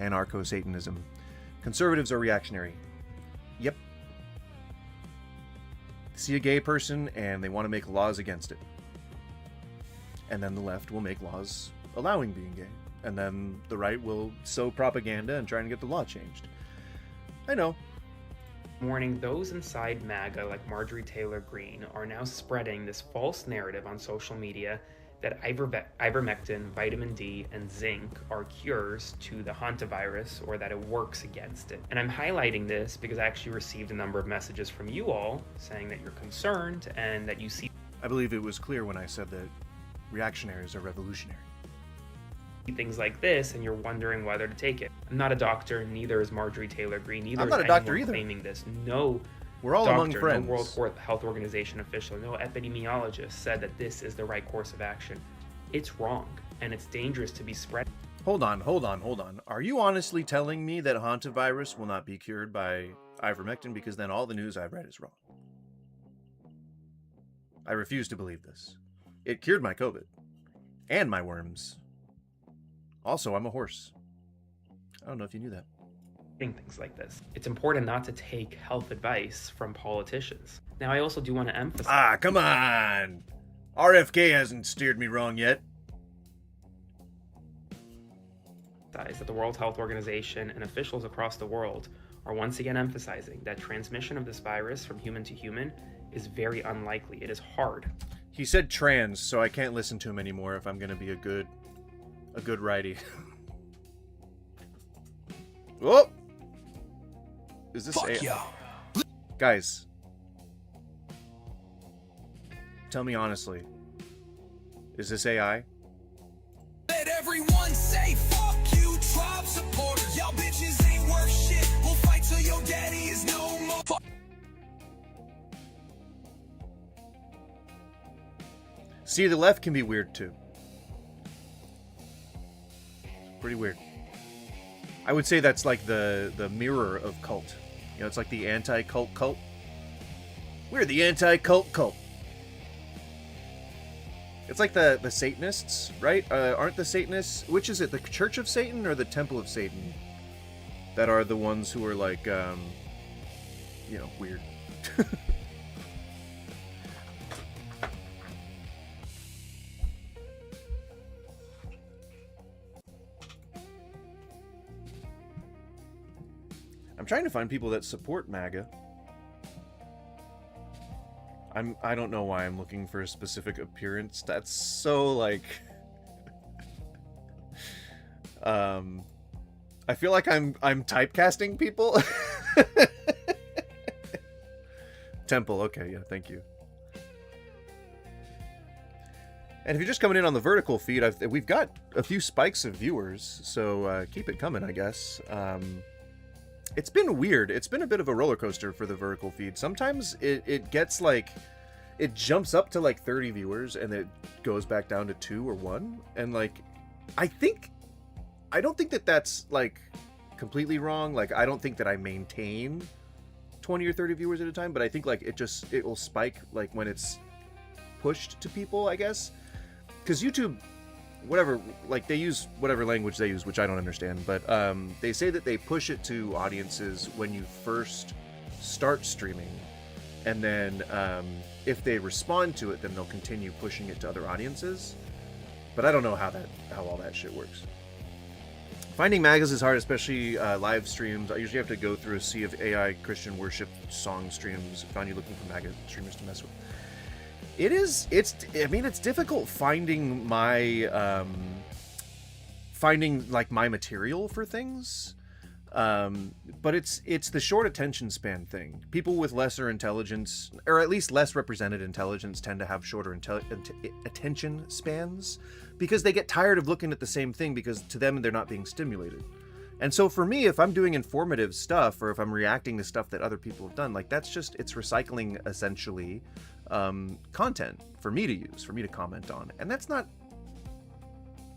Anarcho-Satanism. Conservatives are reactionary. Yep. See a gay person and they want to make laws against it. And then the left will make laws allowing being gay. And then the right will sow propaganda and try and get the law changed. I know. Morning, those inside MAGA, like Marjorie Taylor Greene, are now spreading this false narrative on social media that ivermectin, vitamin D, and zinc are cures to the hantavirus, or that it works against it. And I'm highlighting this because I actually received a number of messages from you all saying that you're concerned and that you see... I believe it was clear when I said that reactionaries are revolutionary. Things like this, and you're wondering whether to take it. I'm not a doctor, neither is Marjorie Taylor Greene, neither I'm not is a doctor anyone either. claiming this. No We're all doctor, among friends. no World Health Organization official, no epidemiologist said that this is the right course of action. It's wrong, and it's dangerous to be spread. Hold on. Are you honestly telling me that hantavirus will not be cured by ivermectin? Because then all the news I've read is wrong. I refuse to believe this. It cured my COVID. And my worms. Also, I'm a horse. I don't know if you knew that. Things like this. It's important not to take health advice from politicians. Now, I also do want to emphasize... Ah, come on! RFK hasn't steered me wrong yet. That the World Health Organization and officials across the world are once again emphasizing that transmission of this virus from human to human is very unlikely. It is hard. He said trans, so I can't listen to him anymore if I'm going to be a good righty. Whoa! Is this Fuck yeah. Guys, tell me honestly, is this AI? Let everyone say fuck you, Trump supporters. Y'all bitches ain't worth shit. We'll fight till your daddy is no more. See, the left can be weird too. Pretty weird. I would say that's like the mirror of cult. You know, it's like the anti-cult cult. We're the anti-cult cult. It's like the Satanists, right? Aren't the Satanists... Which is it? The Church of Satan or the Temple of Satan? That are the ones who are like, weird. I'm trying to find people that support MAGA. I don't know why I'm looking for a specific appearance. That's so like I feel like I'm typecasting people. Temple, okay, yeah, thank you. And if you're just coming in on the vertical feed, we've got a few spikes of viewers, so keep it coming, I guess. It's been weird. It's been a bit of a roller coaster for the vertical feed. Sometimes it gets like, it jumps up to like 30 viewers and it goes back down to 2 or 1. And like, I don't think that that's like completely wrong. Like, I don't think that I maintain 20 or 30 viewers at a time, but I think like it will spike like when it's pushed to people, I guess. Because YouTube, whatever, like they use whatever language they use, which I don't understand, but they say that they push it to audiences when you first start streaming, and then if they respond to it, then they'll continue pushing it to other audiences. But I don't know how all that shit works. Finding magas is hard, especially live streams. I usually have to go through a sea of AI Christian worship song streams. Found you looking for maga streamers to mess with. It's difficult finding my my material for things, but it's the short attention span thing. People with lesser intelligence, or at least less represented intelligence, tend to have shorter attention spans because they get tired of looking at the same thing, because to them they're not being stimulated. And so for me, if I'm doing informative stuff, or if I'm reacting to stuff that other people have done, like it's recycling essentially content for me to use, for me to comment on. And that's not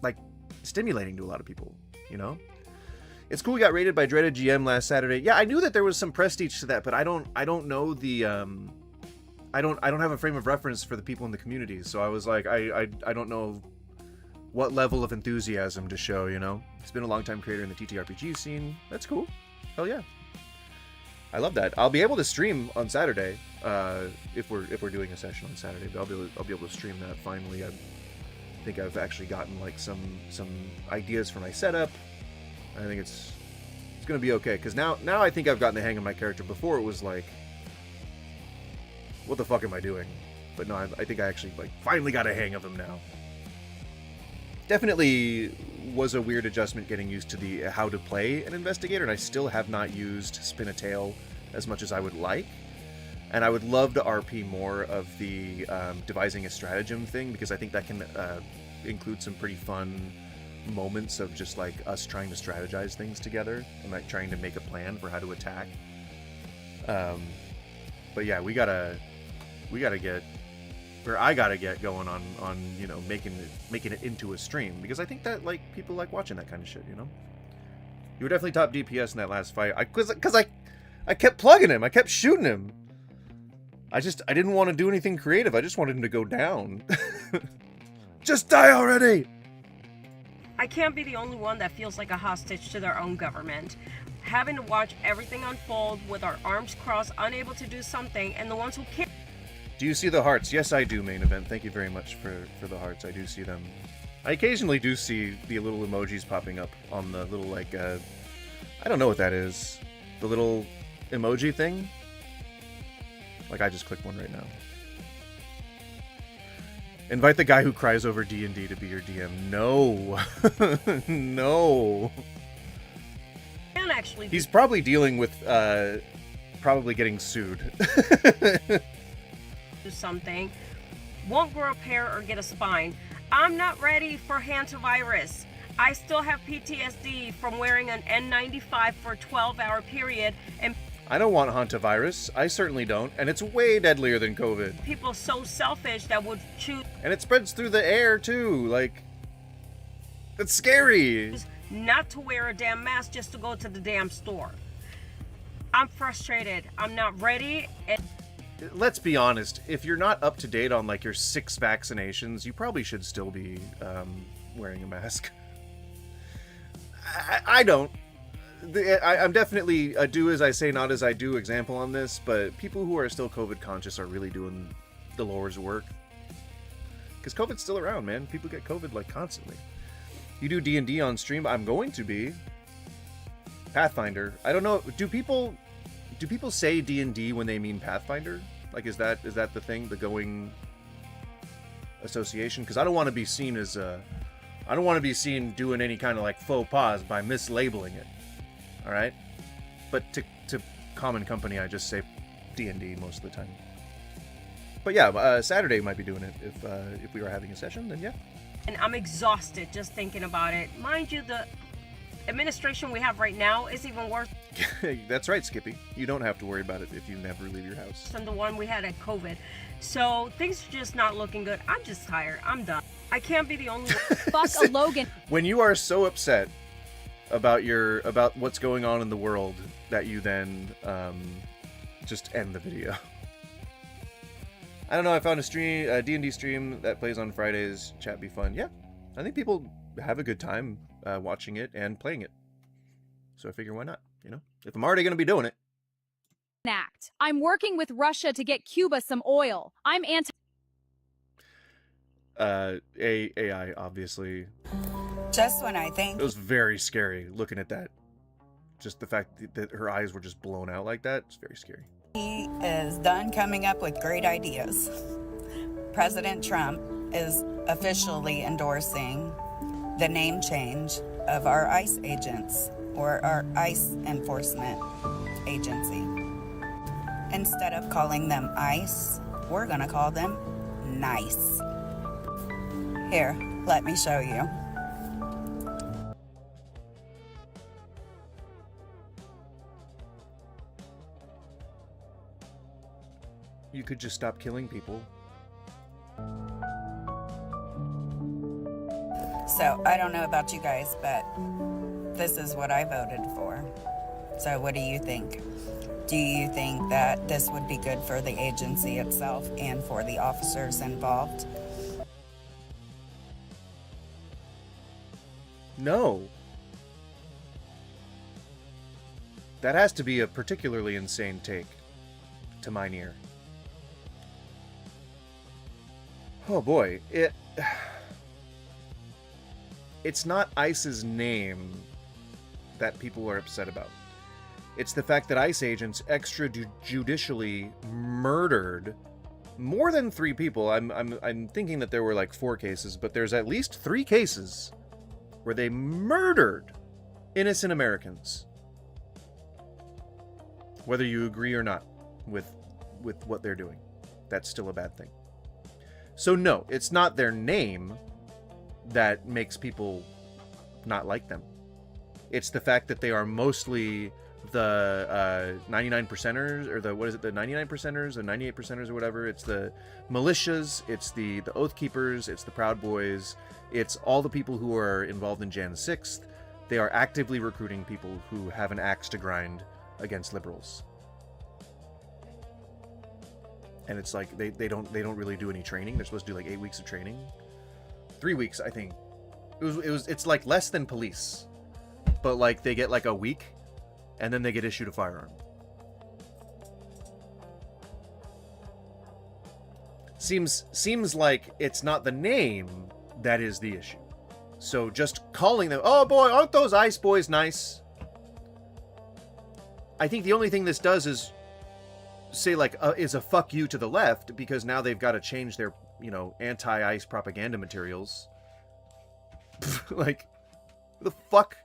like stimulating to a lot of people, you know? It's cool we got rated by Dreaded GM last Saturday. Yeah, I knew that there was some prestige to that, but I don't know the I don't have a frame of reference for the people in the community. So I was like, I don't know what level of enthusiasm to show, you know? It's been a long time creator in the TTRPG scene. That's cool. Hell yeah. I love that. I'll be able to stream on Saturday, if we're doing a session on Saturday. But I'll be able to stream that finally. I think I've actually gotten like some ideas for my setup. I think it's gonna be okay, because now I think I've gotten the hang of my character. Before it was like, what the fuck am I doing? But no, I think I actually like finally got a hang of him now. Definitely was a weird adjustment getting used to the how to play an investigator, and I still have not used Spin a Tail as much as I would like. And I would love to RP more of the devising a stratagem thing, because I think that can include some pretty fun moments of just like us trying to strategize things together and like trying to make a plan for how to attack. But yeah, I gotta get going on you know, making it into a stream, because I think that like people like watching that kind of shit, you know. You were definitely top DPS in that last fight. Because I kept plugging him, I kept shooting him. I didn't want to do anything creative. I just wanted him to go down. Just die already! I can't be the only one that feels like a hostage to their own government. Having to watch everything unfold with our arms crossed, unable to do something, and the ones who can't. Do you see the hearts? Yes, I do, main event. Thank you very much for the hearts. I do see them. I occasionally do see the little emojis popping up on the little, like, I don't know what that is. The little emoji thing? Like, I just clicked one right now. Invite the guy who cries over D&D to be your DM. No. No. Can actually. He's probably dealing with, probably getting sued. Do something. Won't grow a pair or get a spine. I'm not ready for hantavirus. I still have PTSD from wearing an N95 for a 12-hour period, and I don't want hantavirus. I certainly don't, and it's way deadlier than COVID. people so selfish that would choose And it spreads through the air too. Like, it's scary. not to wear a damn mask just to go to the damn store. I'm frustrated. I'm not ready. Let's be honest. If you're not up to date on like your 6 vaccinations, you probably should still be wearing a mask. I don't. I'm definitely a do as I say, not as I do example on this, but people who are still COVID conscious are really doing the Lord's work. Because COVID's still around, man. People get COVID like constantly. You do D&D on stream? I'm going to be. Pathfinder. I don't know. Do people say D&D when they mean Pathfinder? Like, is that the thing, the going association? Because I don't want to be seen as I don't want to be seen doing any kind of like faux pas by mislabeling it. All right? But to common company, I just say D&D most of the time. But yeah, Saturday might be doing it if we are having a session, then yeah. And I'm exhausted just thinking about it. Mind you, the administration we have right now is even worse That's right, Skippy. You don't have to worry about it if you never leave your house. than the one we had at COVID. So things are just not looking good. I'm just tired. I'm done. I can't be the only one. Fuck a Logan. When you are so upset about what's going on in the world that you then just end the video. I don't know, I found a D&D stream that plays on Fridays. Chat be fun. Yeah, I think people have a good time watching it and playing it. So I figure, why not? You know, if I'm already going to be doing it. Act. I'm working with Russia to get Cuba some oil. I'm anti. AI, obviously. Just when I think It was very scary looking at that. Just the fact that her eyes were just blown out like that. It's very scary. he is done coming up with great ideas, President Trump is officially endorsing the name change of our ICE agents, or our ICE enforcement agency. Instead of calling them ICE, we're gonna call them NICE. Here, let me show you. You could just stop killing people. So, I don't know about you guys, but this is what I voted for. So, what do you think? Do you think that this would be good for the agency itself and for the officers involved? No. That has to be a particularly insane take to mine ear. Oh boy, it's not ICE's name that people are upset about. It's the fact that ICE agents extrajudicially murdered more than 3 people. I'm thinking that there were like 4 cases, but there's at least 3 cases where they murdered innocent Americans. Whether you agree or not with what they're doing, that's still a bad thing. So no, it's not their name that makes people not like them. It's the fact that they are mostly the 99%ers, or the, what is it, the 99%ers, the 98%ers, or whatever. It's the militias, it's the Oath Keepers, it's the Proud Boys, it's all the people who are involved in Jan 6th. They are actively recruiting people who have an axe to grind against liberals. And it's like they don't really do any training. They're supposed to do like 8 weeks of training. 3 weeks, I think. It's like less than police. But like they get like a week and then they get issued a firearm. Seems like it's not the name that is the issue. So just calling them, oh boy, aren't those ICE boys nice? I think the only thing this does is say like is a fuck you to the left, because now they've got to change their, you know, anti-ICE propaganda materials. Like, the fuck?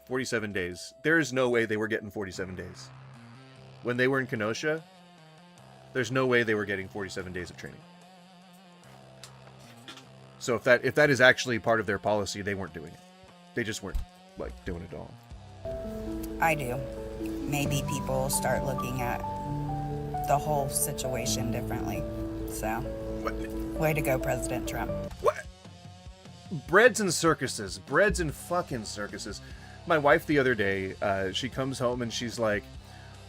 47 days. There is no way they were getting 47 days. When they were in Kenosha, there's no way they were getting 47 days of training. So if that is actually part of their policy, they weren't doing it. They just weren't, like, doing it at all. I do. Maybe people will start looking at the whole situation differently. So, way to go, President Trump. What? Breads and circuses. Breads and fucking circuses. My wife the other day, she comes home and she's like,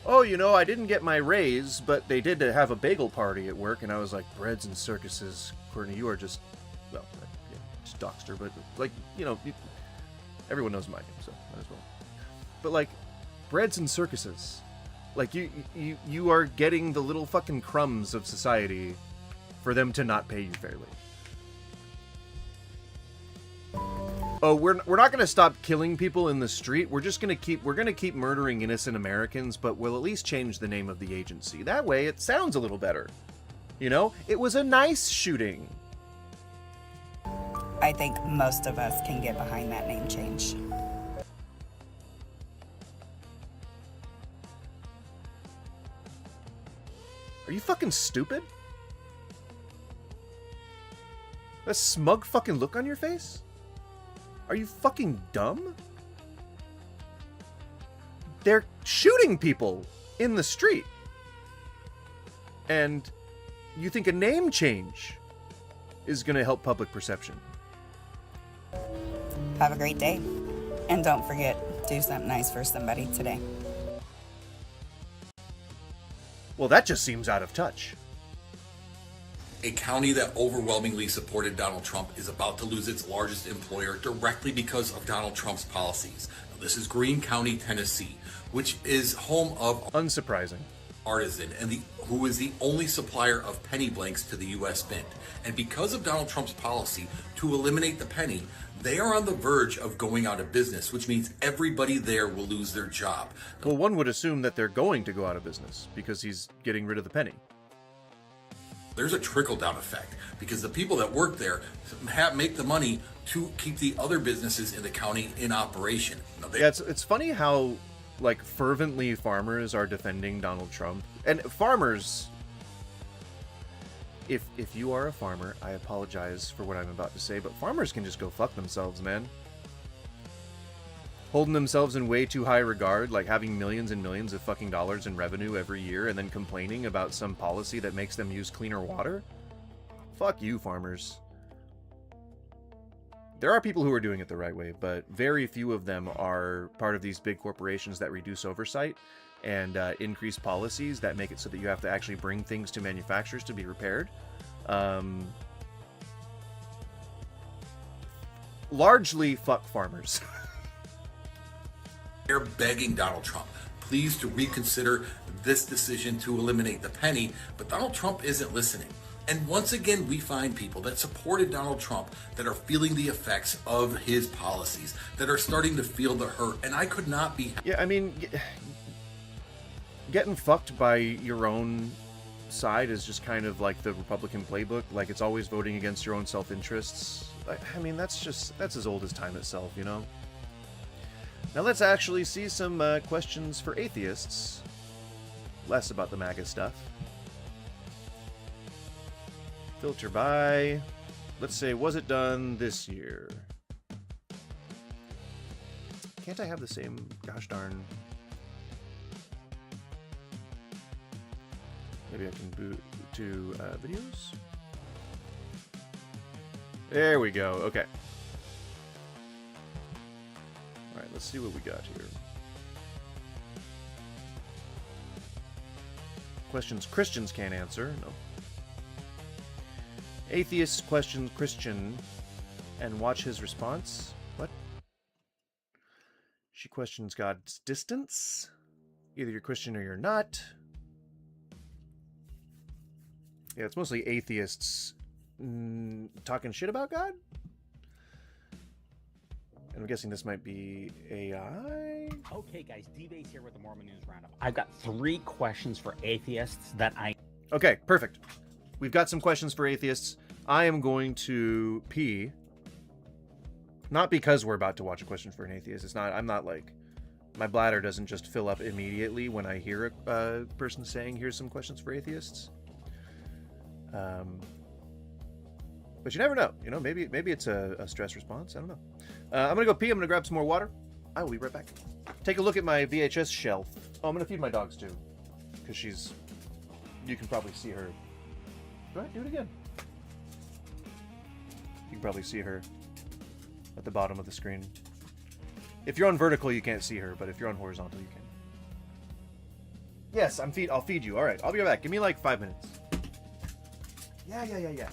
oh, you know, I didn't get my raise, but they did have a bagel party at work. And I was like, breads and circuses. Courtney, you are just, well, yeah, just doxed her, but like, you know, everyone knows my name, so might as well. But like, breads and circuses. Like, you are getting the little fucking crumbs of society for them to not pay you fairly. Oh, we're not going to stop killing people in the street. We're just going to keep murdering innocent Americans, but we'll at least change the name of the agency. That way it sounds a little better. You know, it was a nice shooting. I think most of us can get behind that name change. Are you fucking stupid? A smug fucking look on your face? Are you fucking dumb? They're shooting people in the street. And you think a name change is going to help public perception? Have a great day. And don't forget, do something nice for somebody today. Well, that just seems out of touch. A county that overwhelmingly supported Donald Trump is about to lose its largest employer directly because of Donald Trump's policies. Now, this is Greene County, Tennessee, which is home of Unsurprising. Artisan, and who is the only supplier of penny blanks to the U.S. Mint. And because of Donald Trump's policy to eliminate the penny, they are on the verge of going out of business, which means everybody there will lose their job. Well, one would assume that they're going to go out of business because he's getting rid of the penny. There's a trickle-down effect because the people that work there make the money to keep the other businesses in the county in operation. Now, Yeah, it's funny how like fervently farmers are defending Donald Trump. And farmers, if you are a farmer, I apologize for what I'm about to say, but farmers can just go fuck themselves, man. Holding themselves in way too high regard, like having millions and millions of fucking dollars in revenue every year and then complaining about some policy that makes them use cleaner water? Fuck you, farmers. There are people who are doing it the right way, but very few of them are part of these big corporations that reduce oversight and increase policies that make it so that you have to actually bring things to manufacturers to be repaired. Largely fuck farmers. They're begging Donald Trump, please, to reconsider this decision to eliminate the penny, but Donald Trump isn't listening. And once again, we find people that supported Donald Trump that are feeling the effects of his policies, that are starting to feel the hurt. And I could not be... Yeah, I mean, getting fucked by your own side is just kind of like the Republican playbook. Like, it's always voting against your own self-interests. I mean, that's as old as time itself, you know? Now let's actually see some questions for atheists. Less about the MAGA stuff. Filter by, let's say, was it done this year? Can't I have the same gosh darn... Maybe I can boot to videos? There we go, okay. Alright, let's see what we got here. Questions Christians can't answer, no. Atheist questions Christian and watch his response. What? She questions God's distance. Either you're Christian or you're not. Yeah, it's mostly atheists talking shit about God. And I'm guessing this might be AI. Okay, guys, D-Base here with the Mormon News Roundup. I've got 3 questions for atheists that I... Okay, perfect. We've got some questions for atheists. I am going to pee. Not because we're about to watch a question for an atheist. It's not, I'm not like, my bladder doesn't just fill up immediately when I hear a person saying, here's some questions for atheists. But you never know. You know, maybe it's a stress response. I don't know. I'm going to go pee. I'm going to grab some more water. I will be right back. Take a look at my VHS shelf. Oh, I'm going to feed my dogs too. Because she's, you can probably see her. Go ahead, do it again. You can probably see her at the bottom of the screen. If you're on vertical, you can't see her, but if you're on horizontal, you can. Yes, I'll feed you. All right, I'll be right back. Give me like 5 minutes. Yeah.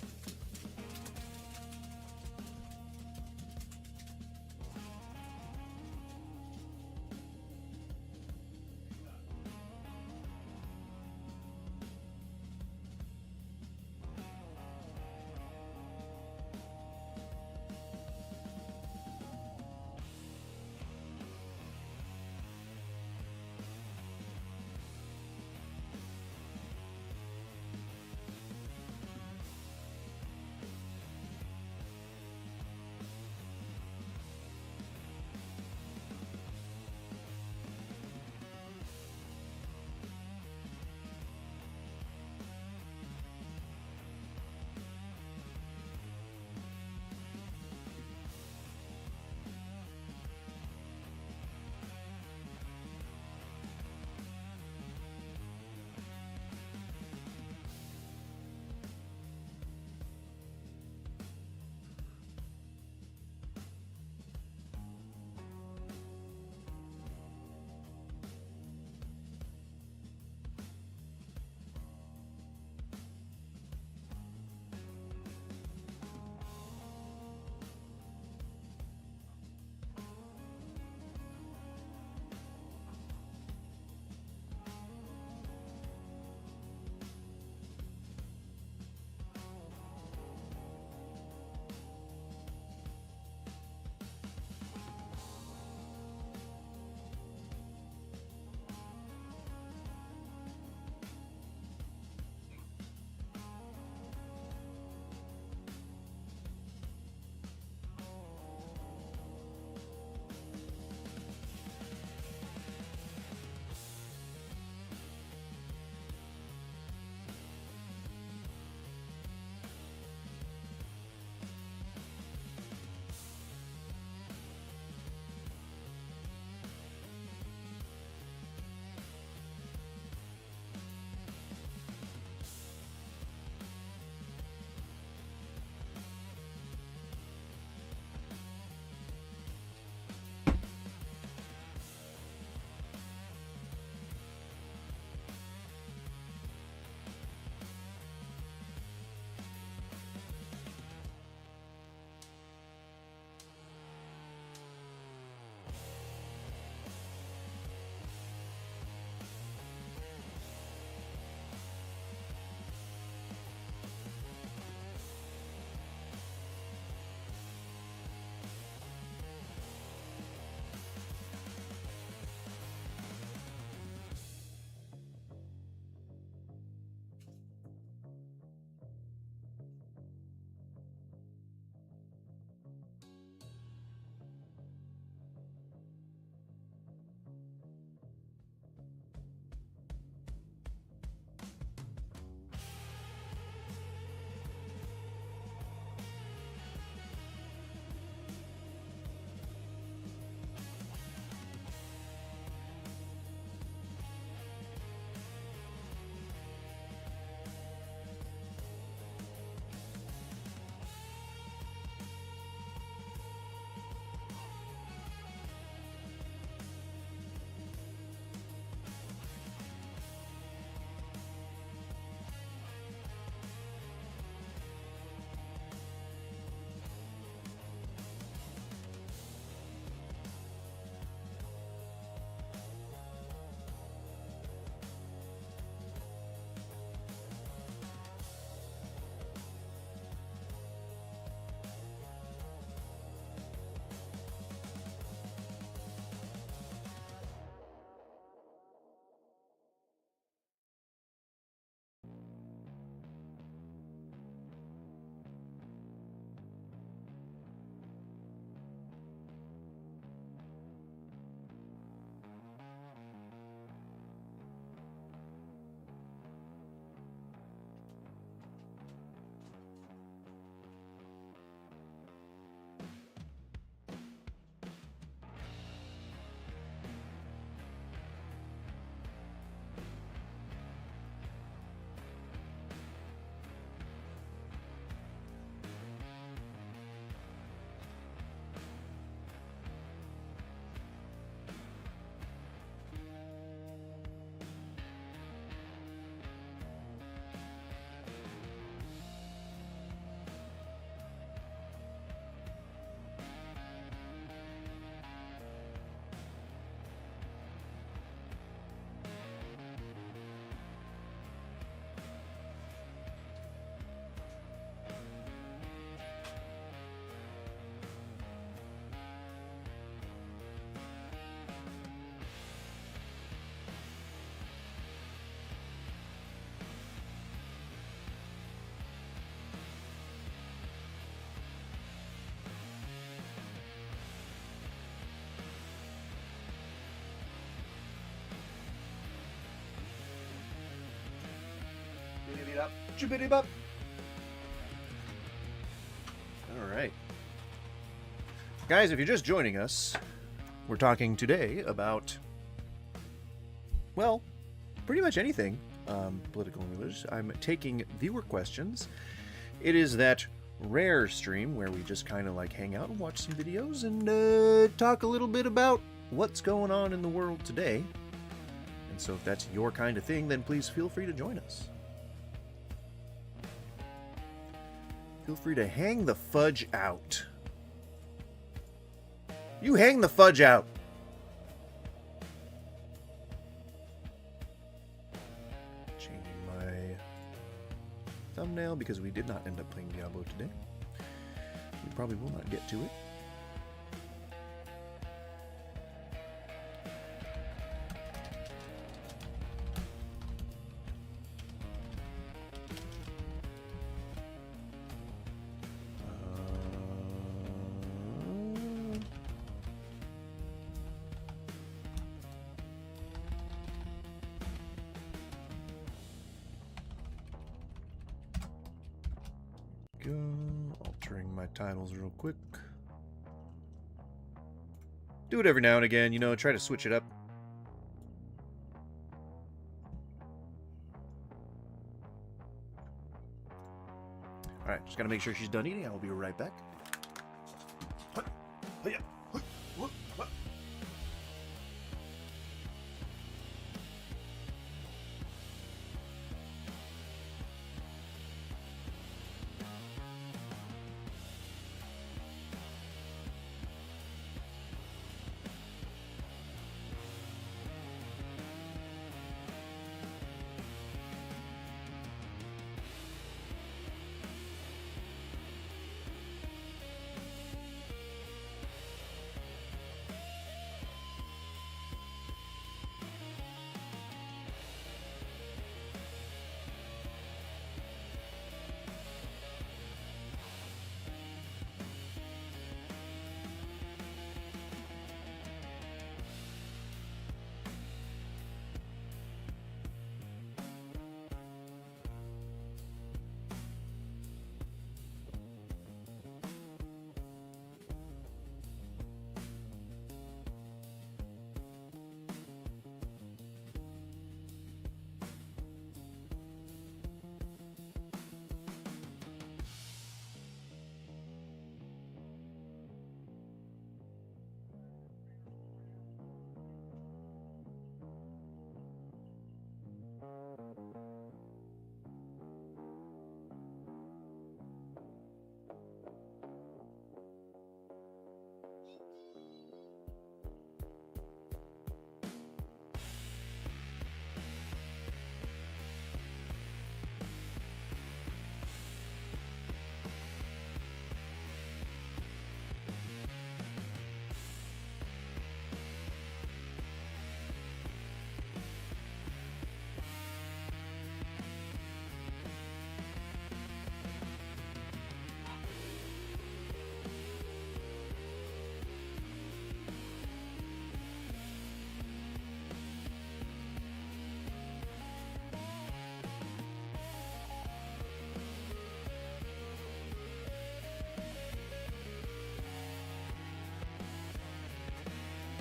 Chibbity bop. All right. Guys, if you're just joining us, we're talking today about, well, pretty much anything political and religious. I'm taking viewer questions. It is that rare stream where we just kind of like hang out and watch some videos and talk a little bit about what's going on in the world today. And so if that's your kind of thing, then please feel free to join us. Feel free to hang the fudge out. You hang the fudge out. Changing my thumbnail because we did not end up playing Diablo today. We probably will not get to it. Altering my titles real quick. Do it every now and again, you know, try to switch it up. Alright, just gotta make sure she's done eating. I will be right back.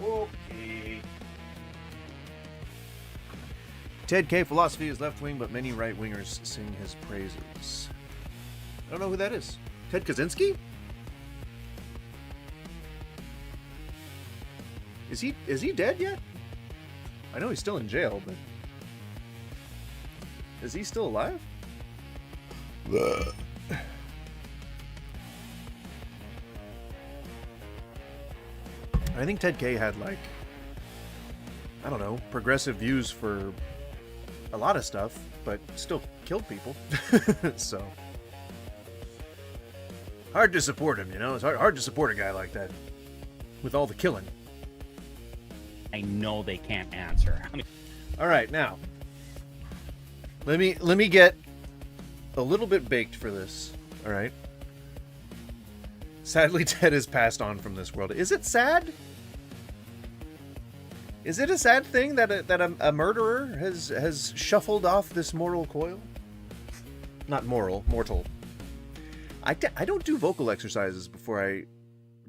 Okay. Ted K. philosophy is left wing, but many right wingers sing his praises. I don't know who that is. Ted Kaczynski? Is he dead yet? I know he's still in jail, but is he still alive? I think Ted K had, like, I don't know, progressive views for a lot of stuff, but still killed people. So hard to support him, you know? It's hard to support a guy like that with all the killing. I know they can't answer. All right, now let me get a little bit baked for this. All right. Sadly, Ted has passed on from this world. Is it sad? Is it a sad thing that a murderer has shuffled off this mortal coil? Not moral, mortal. I don't do vocal exercises before I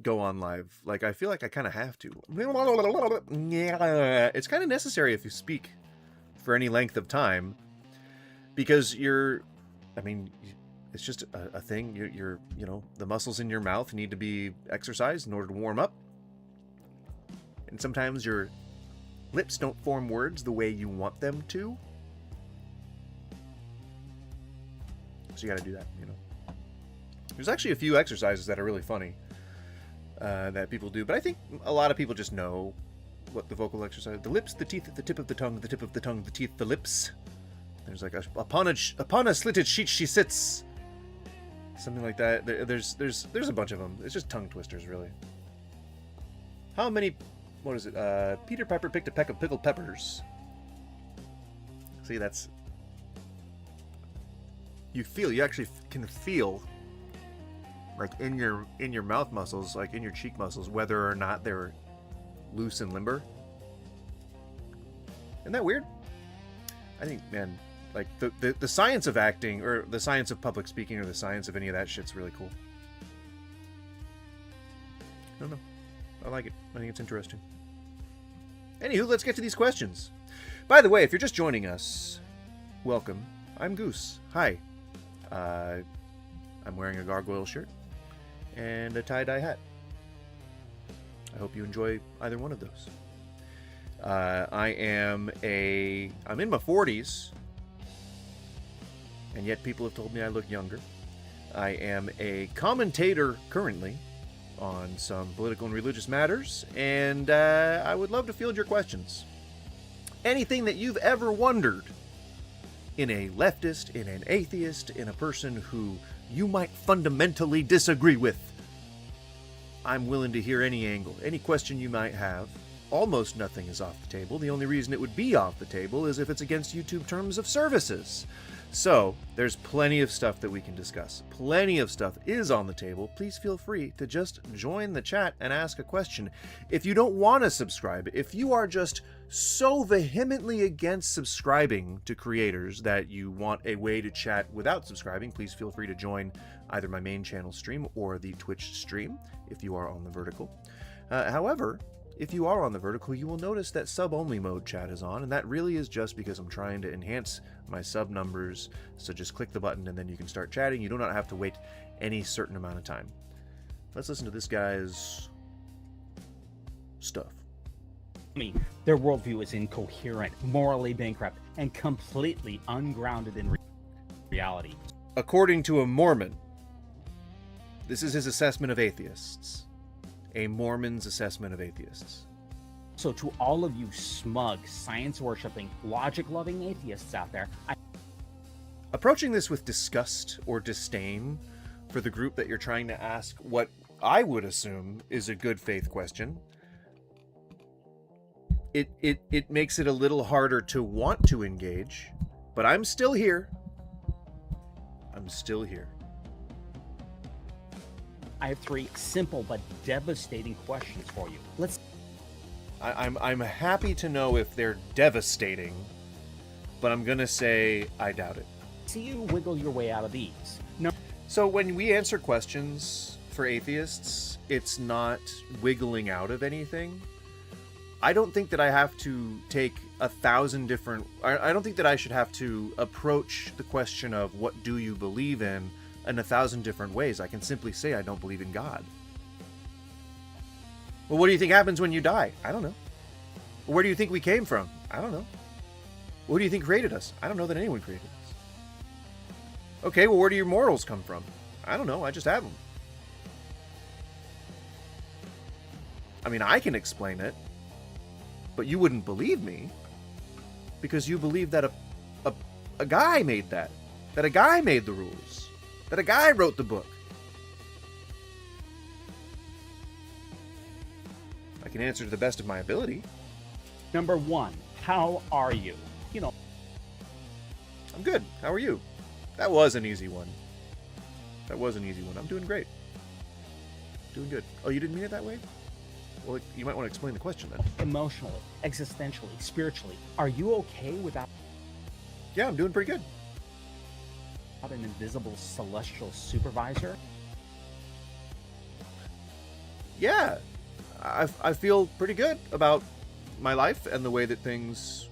go on live. Like, I feel like I kind of have to. It's kind of necessary if you speak for any length of time, because it's just a thing. You're the muscles in your mouth need to be exercised in order to warm up. And sometimes your lips don't form words the way you want them to. So you got to do that, There's actually a few exercises that are really funny that people do, but I think a lot of people just know what the vocal exercise: the lips, the teeth, the tip of the tongue, the tip of the tongue, the teeth, the lips. There's like upon a slitted sheet she sits, something like that. There's a bunch of them. It's just tongue twisters, really. How many? What is it? Peter Pepper picked a peck of pickled peppers. See, that's. You actually can feel, like in your mouth muscles, like in your cheek muscles, whether or not they're loose and limber. Isn't that weird? I think, man, like the science of acting, or the science of public speaking, or the science of any of that shit's really cool. I don't know. I like it. I think it's interesting. Anywho, let's get to these questions. By the way, if you're just joining us, welcome. I'm Goose. Hi. I'm wearing a gargoyle shirt and a tie-dye hat. I hope you enjoy either one of those. I'm in my 40s, and yet people have told me I look younger. I am a commentator currently on some political and religious matters, and I would love to field your questions. Anything that you've ever wondered in a leftist, in an atheist, in a person who you might fundamentally disagree with, I'm willing to hear any angle, any question you might have. Almost nothing is off the table. The only reason it would be off the table is if it's against YouTube terms of services. So, there's plenty of stuff that we can discuss. Plenty of stuff is on the table. Please feel free to just join the chat and ask a question. If you don't want to subscribe, if you are just so vehemently against subscribing to creators that you want a way to chat without subscribing, please feel free to join either my main channel stream or the Twitch stream if you are on the vertical. However, if you are on the vertical, you will notice that sub-only mode chat is on, and that really is just because I'm trying to enhance my sub numbers. So just click the button and then you can start chatting. You do not have to wait any certain amount of time. Let's listen to this guy's stuff. Their worldview is incoherent, morally bankrupt, and completely ungrounded in reality. According to a Mormon, this is his assessment of atheists. A Mormon's assessment of atheists. So to all of you smug, science-worshipping, logic-loving atheists out there, approaching this with disgust or disdain for the group that you're trying to ask what I would assume is a good faith question, it makes it a little harder to want to engage, but I'm still here. I'm still here. I have 3 simple but devastating questions for you. I'm happy to know if they're devastating, but I'm gonna say I doubt it. See you wiggle your way out of these. No. So when we answer questions for atheists, it's not wiggling out of anything. I don't think that I have to take 1,000 different... I don't think that I should have to approach the question of what do you believe in 1,000 different ways. I can simply say I don't believe in God. Well, what do you think happens when you die? I don't know. Well, where do you think we came from? I don't know. What do you think created us? I don't know that anyone created us. Okay, well, where do your morals come from? I don't know. I just have them. I mean, I can explain it, but you wouldn't believe me because you believe that a guy made that a guy made the rules, that a guy wrote the book. I can answer to the best of my ability. Number 1, how are you? You know. I'm good. How are you? That was an easy one. I'm doing great. Doing good. Oh, you didn't mean it that way? Well, you might want to explain the question then. Emotionally, existentially, spiritually, are you okay without... Yeah, I'm doing pretty good. an invisible celestial supervisor? Yeah, I feel pretty good about my life and the way that things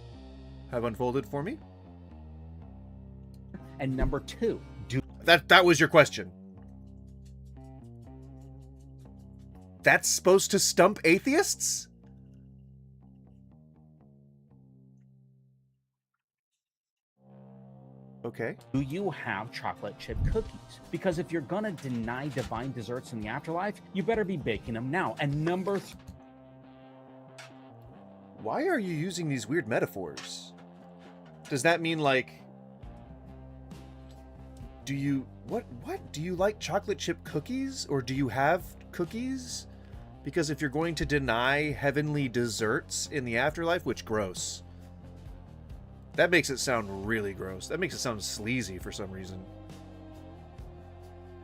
have unfolded for me. And number two, that was your question. That's supposed to stump atheists? Okay. do you have chocolate chip cookies? Because if you're gonna deny divine desserts in the afterlife, you better be baking them now. And number Why are you using these weird metaphors? Does that mean like, do you what do you like chocolate chip cookies, or do you have cookies? Because if you're going to deny heavenly desserts in the afterlife, which gross. That makes it sound really gross. That makes it sound sleazy for some reason.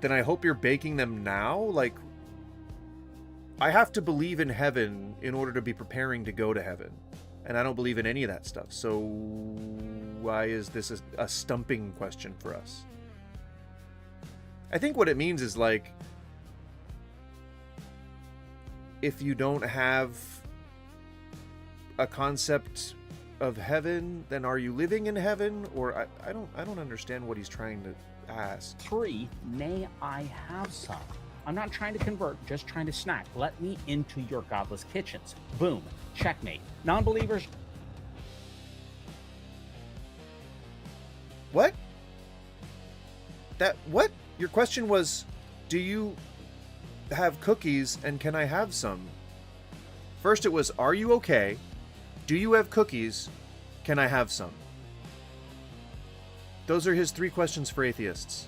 Then I hope you're baking them now? Like, I have to believe in heaven in order to be preparing to go to heaven. And I don't believe in any of that stuff. So why is this a stumping question for us? I think what it means is like, if you don't have a concept of heaven, then are you living in heaven? Or I don't understand what he's trying to ask. 3, may I have some? I'm not trying to convert, just trying to snack. Let me into your godless kitchens. Boom, checkmate. Non-believers. What? What? Your question was, do you have cookies and can I have some? First it was, are you okay? Do you have cookies? Can I have some? Those are his 3 questions for atheists.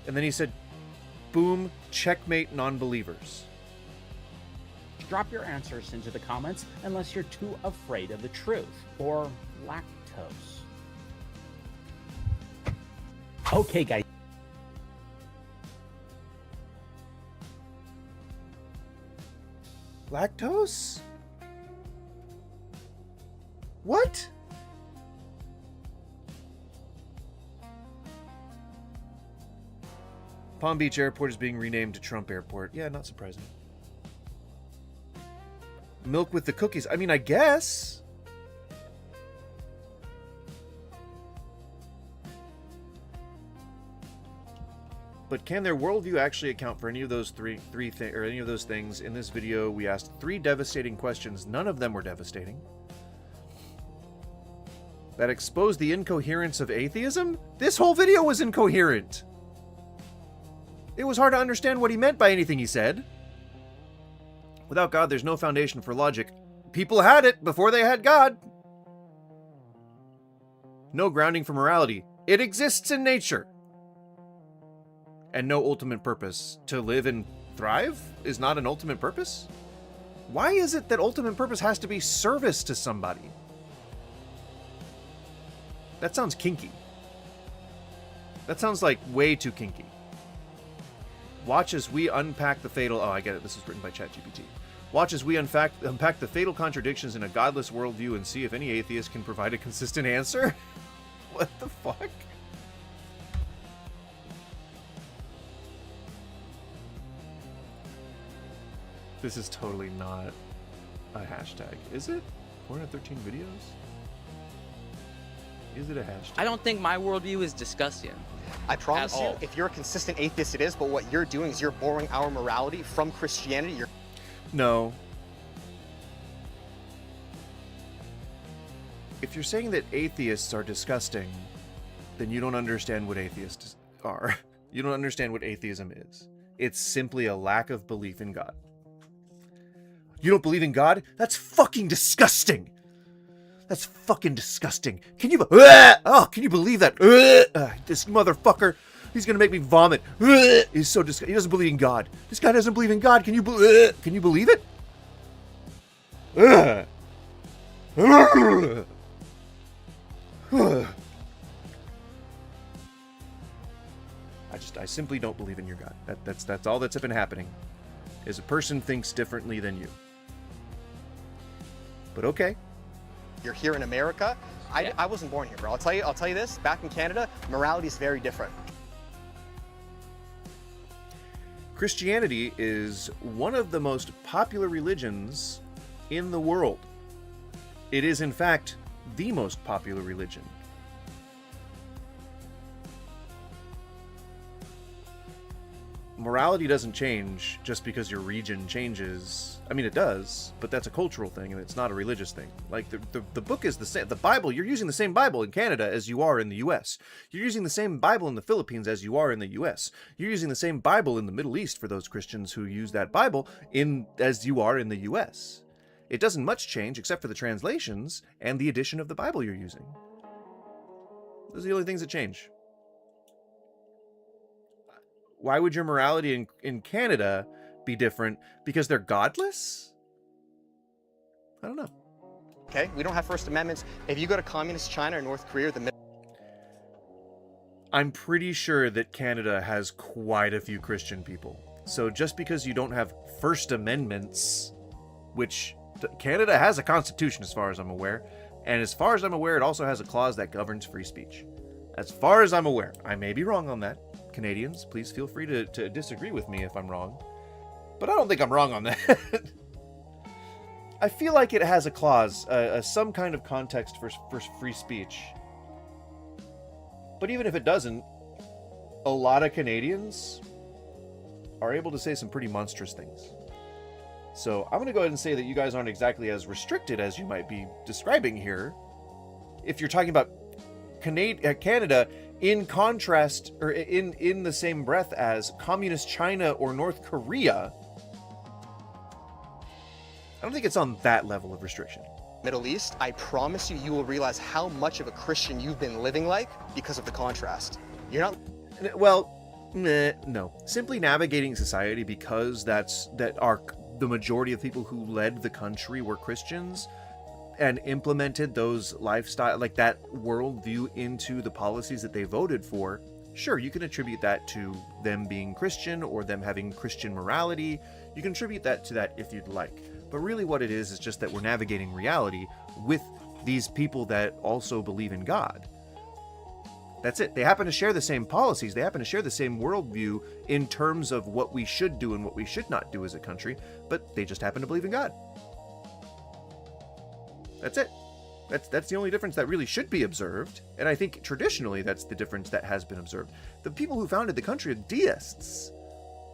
And then he said, boom, checkmate non-believers. Drop your answers into the comments unless you're too afraid of the truth or lactose. Okay, guys. Lactose? What? Palm Beach Airport is being renamed to Trump Airport. Yeah, not surprising. Milk with the cookies. I mean, I guess. But can their worldview actually account for any of those any of those things? In this video, we asked 3 devastating questions. None of them were devastating. That exposed the incoherence of atheism? This whole video was incoherent. It was hard to understand what he meant by anything he said. Without God, there's no foundation for logic. People had it before they had God. No grounding for morality. It exists in nature. And no ultimate purpose. To live and thrive is not an ultimate purpose? Why is it that ultimate purpose has to be service to somebody? That sounds kinky. That sounds like way too kinky. Watch as we unpack the fatal... Oh, I get it. This is written by ChatGPT. Watch as we unpack the fatal contradictions in a godless worldview and see if any atheist can provide a consistent answer. What the fuck? This is totally not a hashtag. Is it? 413 videos? Is it a hashtag? I don't think my worldview is disgusting. I promise you, all. if you're a consistent atheist, it is, but what you're doing is you're borrowing our morality from Christianity. No. If you're saying that atheists are disgusting, then you don't understand what atheists are. You don't understand what atheism is. It's simply a lack of belief in God. You don't believe in God? That's fucking disgusting. That's fucking disgusting. Can you... can you believe that? This motherfucker, he's gonna make me vomit. He's so disgusting. He doesn't believe in God. This guy doesn't believe in God. Can you believe it? I simply don't believe in your God. That's all that's been happening. Is a person thinks differently than you. But okay. You're here in America. I wasn't born here, bro. I'll tell you this. Back in Canada, morality is very different. Christianity is one of the most popular religions in the world. It is, in fact, the most popular religion. Morality doesn't change just because your region changes. I mean, it does, but that's a cultural thing, and it's not a religious thing. Like, the book is the same. The Bible, you're using the same Bible in Canada as you are in the U.S. You're using the same Bible in the Philippines as you are in the U.S. You're using the same Bible in the Middle East for those Christians who use that Bible as you are in the U.S. It doesn't much change except for the translations and the edition of the Bible you're using. Those are the only things that change. Why would your morality in Canada be different? Because they're godless? I don't know. Okay, we don't have First Amendments. If you go to communist China or North Korea, I'm pretty sure that Canada has quite a few Christian people. So just because you don't have First Amendments, which Canada has a constitution as far as I'm aware, and as far as I'm aware, it also has a clause that governs free speech. As far as I'm aware. I may be wrong on that. Canadians, please feel free to disagree with me if I'm wrong. But I don't think I'm wrong on that. I feel like it has a clause, some kind of context for free speech. But even if it doesn't, a lot of Canadians are able to say some pretty monstrous things. So I'm going to go ahead and say that you guys aren't exactly as restricted as you might be describing here. If you're talking about Canada in contrast, or in the same breath as communist China or North Korea, I don't think it's on that level of restriction. Middle East, I promise you, you will realize how much of a Christian you've been living like because of the contrast. You're not... Well, no. Simply navigating society because the majority of people who led the country were Christians and implemented those lifestyle, like that worldview into the policies that they voted for. Sure, you can attribute that to them being Christian or them having Christian morality. You can attribute that to that if you'd like. But really what it is just that we're navigating reality with these people that also believe in God. That's it. They happen to share the same policies. They happen to share the same worldview in terms of what we should do and what we should not do as a country, but they just happen to believe in God. That's it. That's the only difference that really should be observed. And I think traditionally that's the difference that has been observed. The people who founded the country are deists.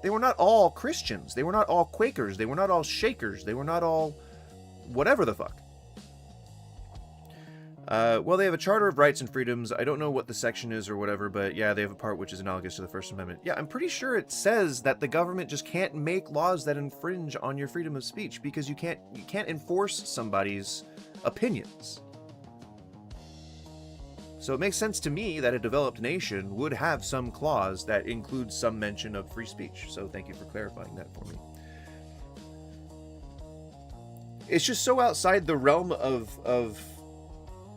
They were not all Christians. They were not all Quakers. They were not all Shakers. They were not all whatever the fuck. Well, they have a Charter of Rights and Freedoms. I don't know what the section is or whatever, but yeah, they have a part which is analogous to the First Amendment. Yeah, I'm pretty sure it says that the government just can't make laws that infringe on your freedom of speech because you can't enforce somebody's opinions. So it makes sense to me that a developed nation would have some clause that includes some mention of free speech. So thank you for clarifying that for me. It's just so outside the realm of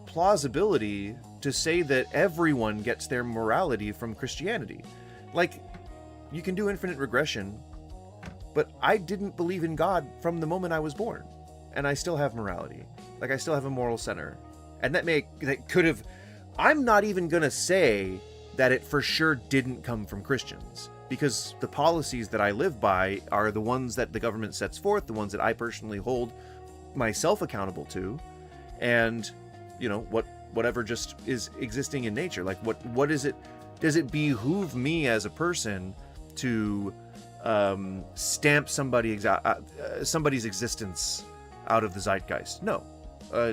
plausibility to say that everyone gets their morality from Christianity. Like, you can do infinite regression, but I didn't believe in God from the moment I was born, and I still have morality. Like, I still have a moral center. And that could have... I'm not even gonna say that it for sure didn't come from Christians, because the policies that I live by are the ones that the government sets forth, the ones that I personally hold myself accountable to, and, you know, whatever just is existing in nature. Like, what is it? Does it behoove me as a person to stamp somebody's existence out of the zeitgeist? No.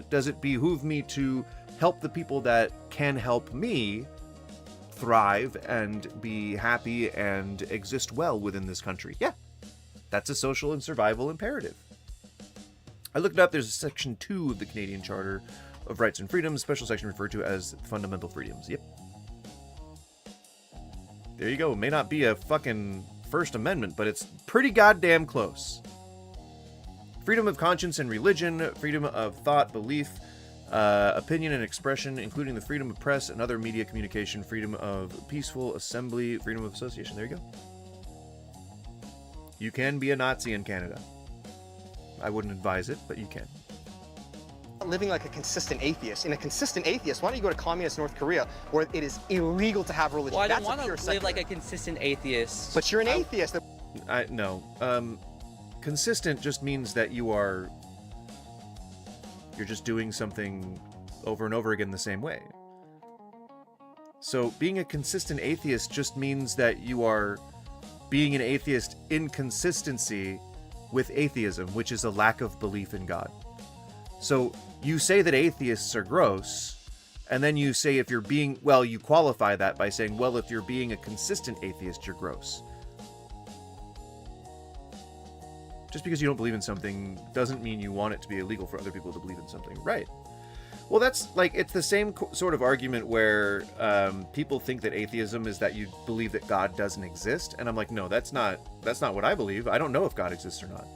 Does it behoove me to help the people that can help me thrive and be happy and exist well within this country? Yeah, that's a social and survival imperative. I looked it up. There's a section 2 of the Canadian Charter of Rights and Freedoms, special section referred to as fundamental freedoms. Yep. There you go. It may not be a fucking First Amendment, but it's pretty goddamn close. Freedom of conscience and religion, freedom of thought, belief, opinion and expression, including the freedom of press and other media communication, freedom of peaceful assembly, freedom of association. There you go. You can be a Nazi in Canada. I wouldn't advise it, but you can. Living like a consistent atheist. In a consistent atheist, why don't you go to communist North Korea, where it is illegal to have religion? Well, I don't That's a want pure to live secular. like a consistent atheist. But you're an atheist. No. Consistent just means that you're just doing something over and over again the same way. So being a consistent atheist just means that you are being an atheist in consistency with atheism, which is a lack of belief in God. So you say that atheists are gross, and then you say if you're being, well, you qualify that by saying, well, if you're being a consistent atheist, you're gross. Just because you don't believe in something doesn't mean you want it to be illegal for other people to believe in something. Right. Well, that's like, it's the same sort of argument where people think that atheism is that you believe that God doesn't exist. And I'm like, no, that's not what I believe. I don't know if God exists or not.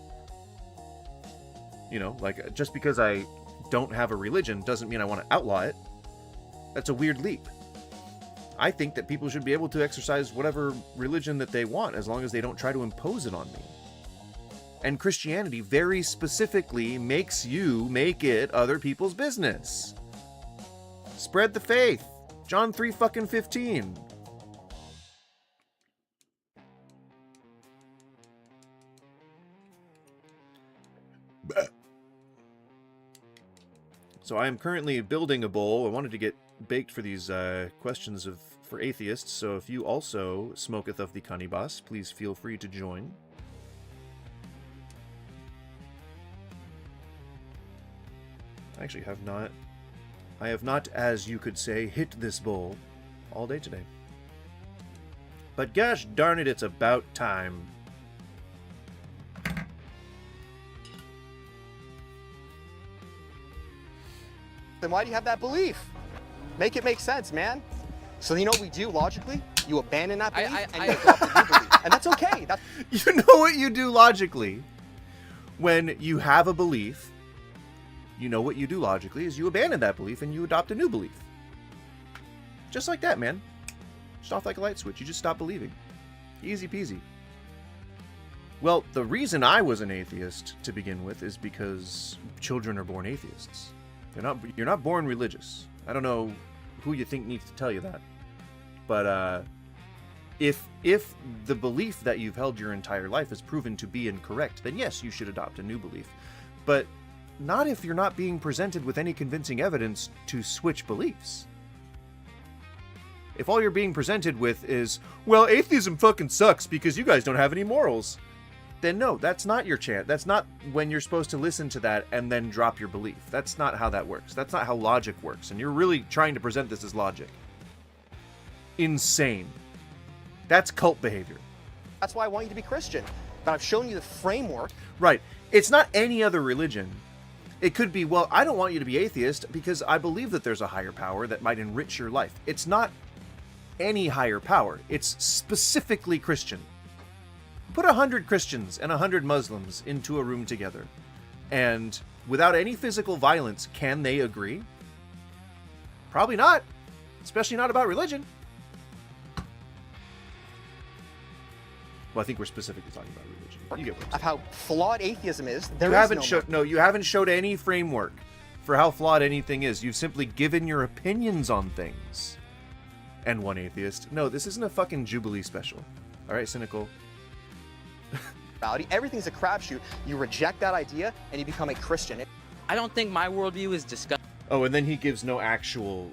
You know, like, just because I don't have a religion doesn't mean I want to outlaw it. That's a weird leap. I think that people should be able to exercise whatever religion that they want as long as they don't try to impose it on me. And Christianity very specifically makes you make it other people's business. Spread the faith. John 3:15. So I am currently building a bowl. I wanted to get baked for these questions for atheists. So if you also smoketh of the Kanibas, please feel free to join. I actually have not. I have not, as you could say, hit this bowl all day today. But gosh darn it, it's about time. Then why do you have that belief? Make it make sense, man. So you know what we do logically? You abandon that belief and you adopt a new belief. And that's okay. You know what you do logically? When you have a belief, you know what you do logically is you abandon that belief and you adopt a new belief. Just like that, man. Just off like a light switch. You just stop believing. Easy peasy. Well, the reason I was an atheist to begin with is because children are born atheists. You're not born religious. I don't know who you think needs to tell you that. But if the belief that you've held your entire life is proven to be incorrect, then yes, you should adopt a new belief. But not if you're not being presented with any convincing evidence to switch beliefs. If all you're being presented with is, well, atheism fucking sucks because you guys don't have any morals, then no, that's not your chance. That's not when you're supposed to listen to that and then drop your belief. That's not how that works. That's not how logic works. And you're really trying to present this as logic. Insane. That's cult behavior. That's why I want you to be Christian. But I've shown you the framework. Right. It's not any other religion. It could be, well, I don't want you to be atheist because I believe that there's a higher power that might enrich your life. It's not any higher power. It's specifically Christian. Put 100 Christians and 100 Muslims into a room together, and without any physical violence, can they agree? Probably not. Especially not about religion. Well, I think we're specifically talking about religion. You get what I'm saying. Of how flawed atheism is. You haven't showed any framework for how flawed anything is. You've simply given your opinions on things. And one atheist. No, this isn't a fucking Jubilee special. All right, cynical. Everything's a crapshoot. You reject that idea and you become a Christian. I don't think my worldview is discussed. Oh, and then he gives no actual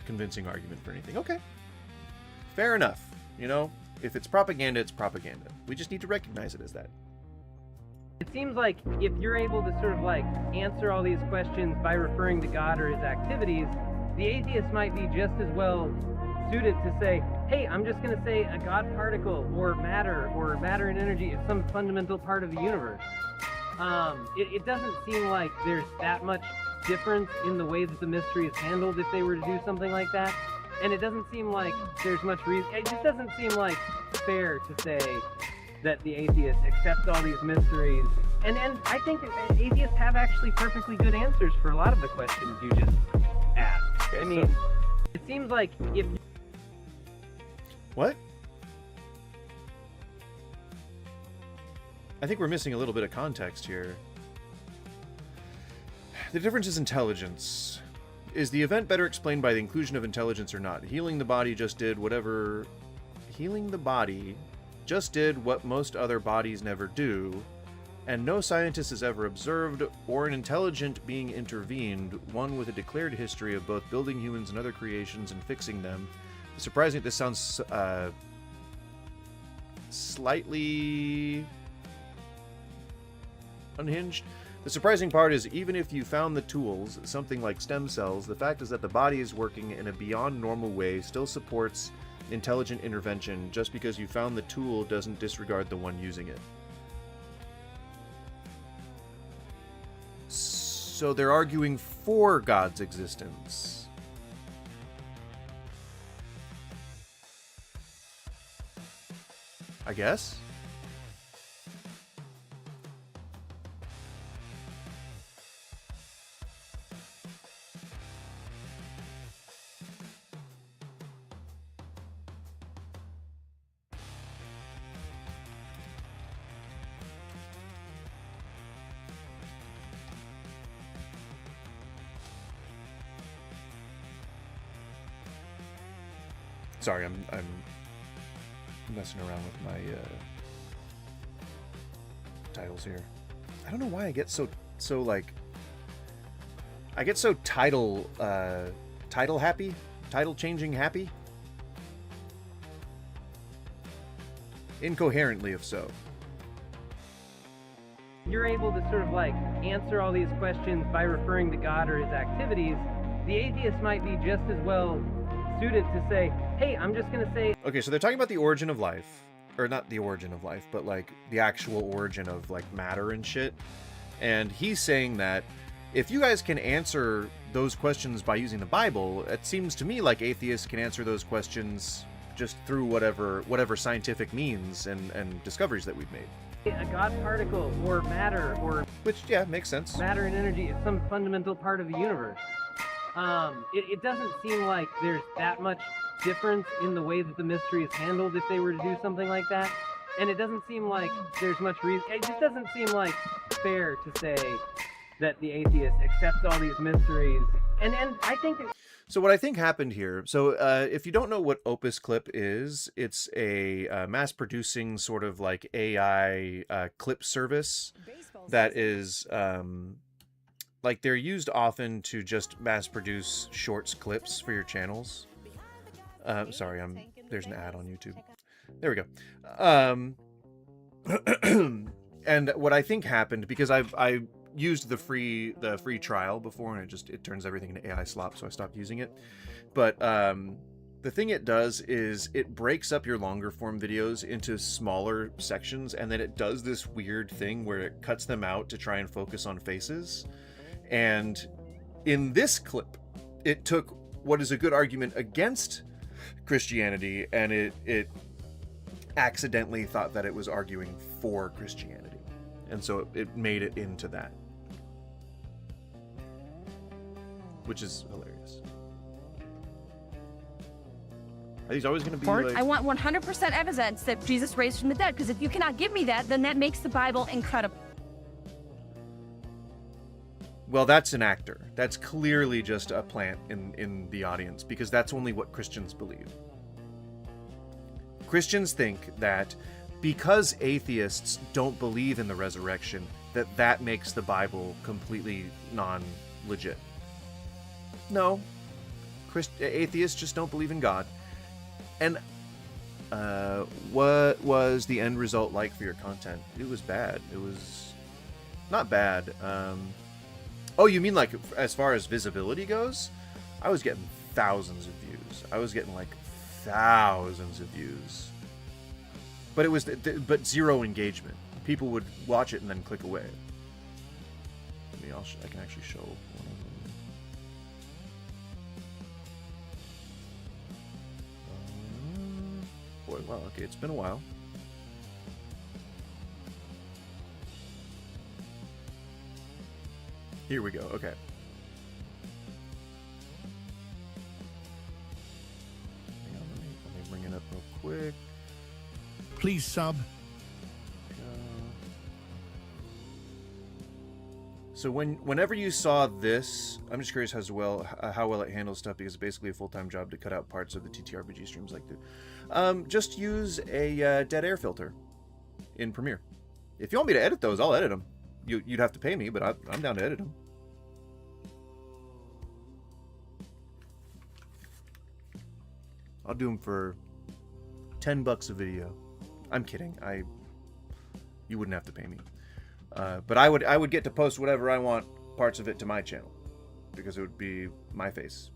convincing argument for anything. Okay. Fair enough. You know, if it's propaganda, it's propaganda. We just need to recognize it as that. It seems like if you're able to sort of like answer all these questions by referring to God or his activities, the atheist might be just as well suited to say, hey, I'm just going to say a God particle or matter and energy is some fundamental part of the universe. It doesn't seem like there's that much difference in the way that the mystery is handled if they were to do something like that. And it doesn't seem like there's much reason. It just doesn't seem like fair to say that the atheists accept all these mysteries. And I think atheists have actually perfectly good answers for a lot of the questions you just asked. I mean, it seems like if... What? I think we're missing a little bit of context here. The difference is intelligence. Is the event better explained by the inclusion of intelligence or not? Healing the body just did whatever... Healing the body just did what most other bodies never do, and no scientist has ever observed or an intelligent being intervened, one with a declared history of both building humans and other creations and fixing them. Surprising, this sounds slightly unhinged. The surprising part is, even if you found the tools, something like stem cells, the fact is that the body is working in a beyond normal way still supports intelligent intervention. Just because you found the tool doesn't disregard the one using it. So they're arguing for God's existence. I guess? Sorry, I'm messing around with my titles here. I don't know why I get so like I get so title happy, title changing happy. Incoherently, if so. You're able to sort of like answer all these questions by referring to God or his activities. The atheist might be just as well suited to say, hey, I'm just going to say... Okay, so they're talking about the origin of life. Or not the origin of life, but like the actual origin of like matter and shit. And he's saying that if you guys can answer those questions by using the Bible, it seems to me like atheists can answer those questions just through whatever scientific means and discoveries that we've made. A God particle or matter or... Which, yeah, makes sense. Matter and energy is some fundamental part of the universe. It doesn't seem like there's that much difference in the way that the mystery is handled if they were to do something like that. And it doesn't seem like there's much reason. It just doesn't seem like fair to say that the atheist accepts all these mysteries. And I think that... So what I think happened here, so if you don't know what Opus Clip is, it's a mass-producing sort of like AI clip service that is... like they're used often to just mass-produce shorts clips for your channels. Sorry, there's an ad on YouTube. There we go. And what I think happened, because I used the free trial before, and it turns everything into AI slop, so I stopped using it. But the thing it does is it breaks up your longer form videos into smaller sections, and then it does this weird thing where it cuts them out to try and focus on faces. And in this clip, it took what is a good argument against Christianity, and it accidentally thought that it was arguing for Christianity. And so it made it into that. Which is hilarious. Are these always going to be like... I want 100% evidence that Jesus raised from the dead, because if you cannot give me that, then that makes the Bible incredible. Well, that's an actor. That's clearly just a plant in the audience, because that's only what Christians believe. Christians think that because atheists don't believe in the resurrection, that makes the Bible completely non-legit. No. Atheists just don't believe in God. And what was the end result like for your content? It was bad. It was not bad. Oh, you mean like as far as visibility goes? I was getting thousands of views. I was getting like thousands of views. But it was but zero engagement. People would watch it and then click away. I mean, I can actually show one of them. Boy, wow, okay, it's been a while. Here we go, okay. Hang on, let me bring it up real quick. Please sub. So whenever you saw this, I'm just curious as well how well it handles stuff, because it's basically a full-time job to cut out parts of the TTRPG streams like that. Just use a dead air filter in Premiere. If you want me to edit those, I'll edit them. You'd have to pay me, but I'm down to edit them. I'll do them for $10 a video. I'm kidding. You wouldn't have to pay me. But I would get to post whatever I want parts of it to my channel, because it would be my face.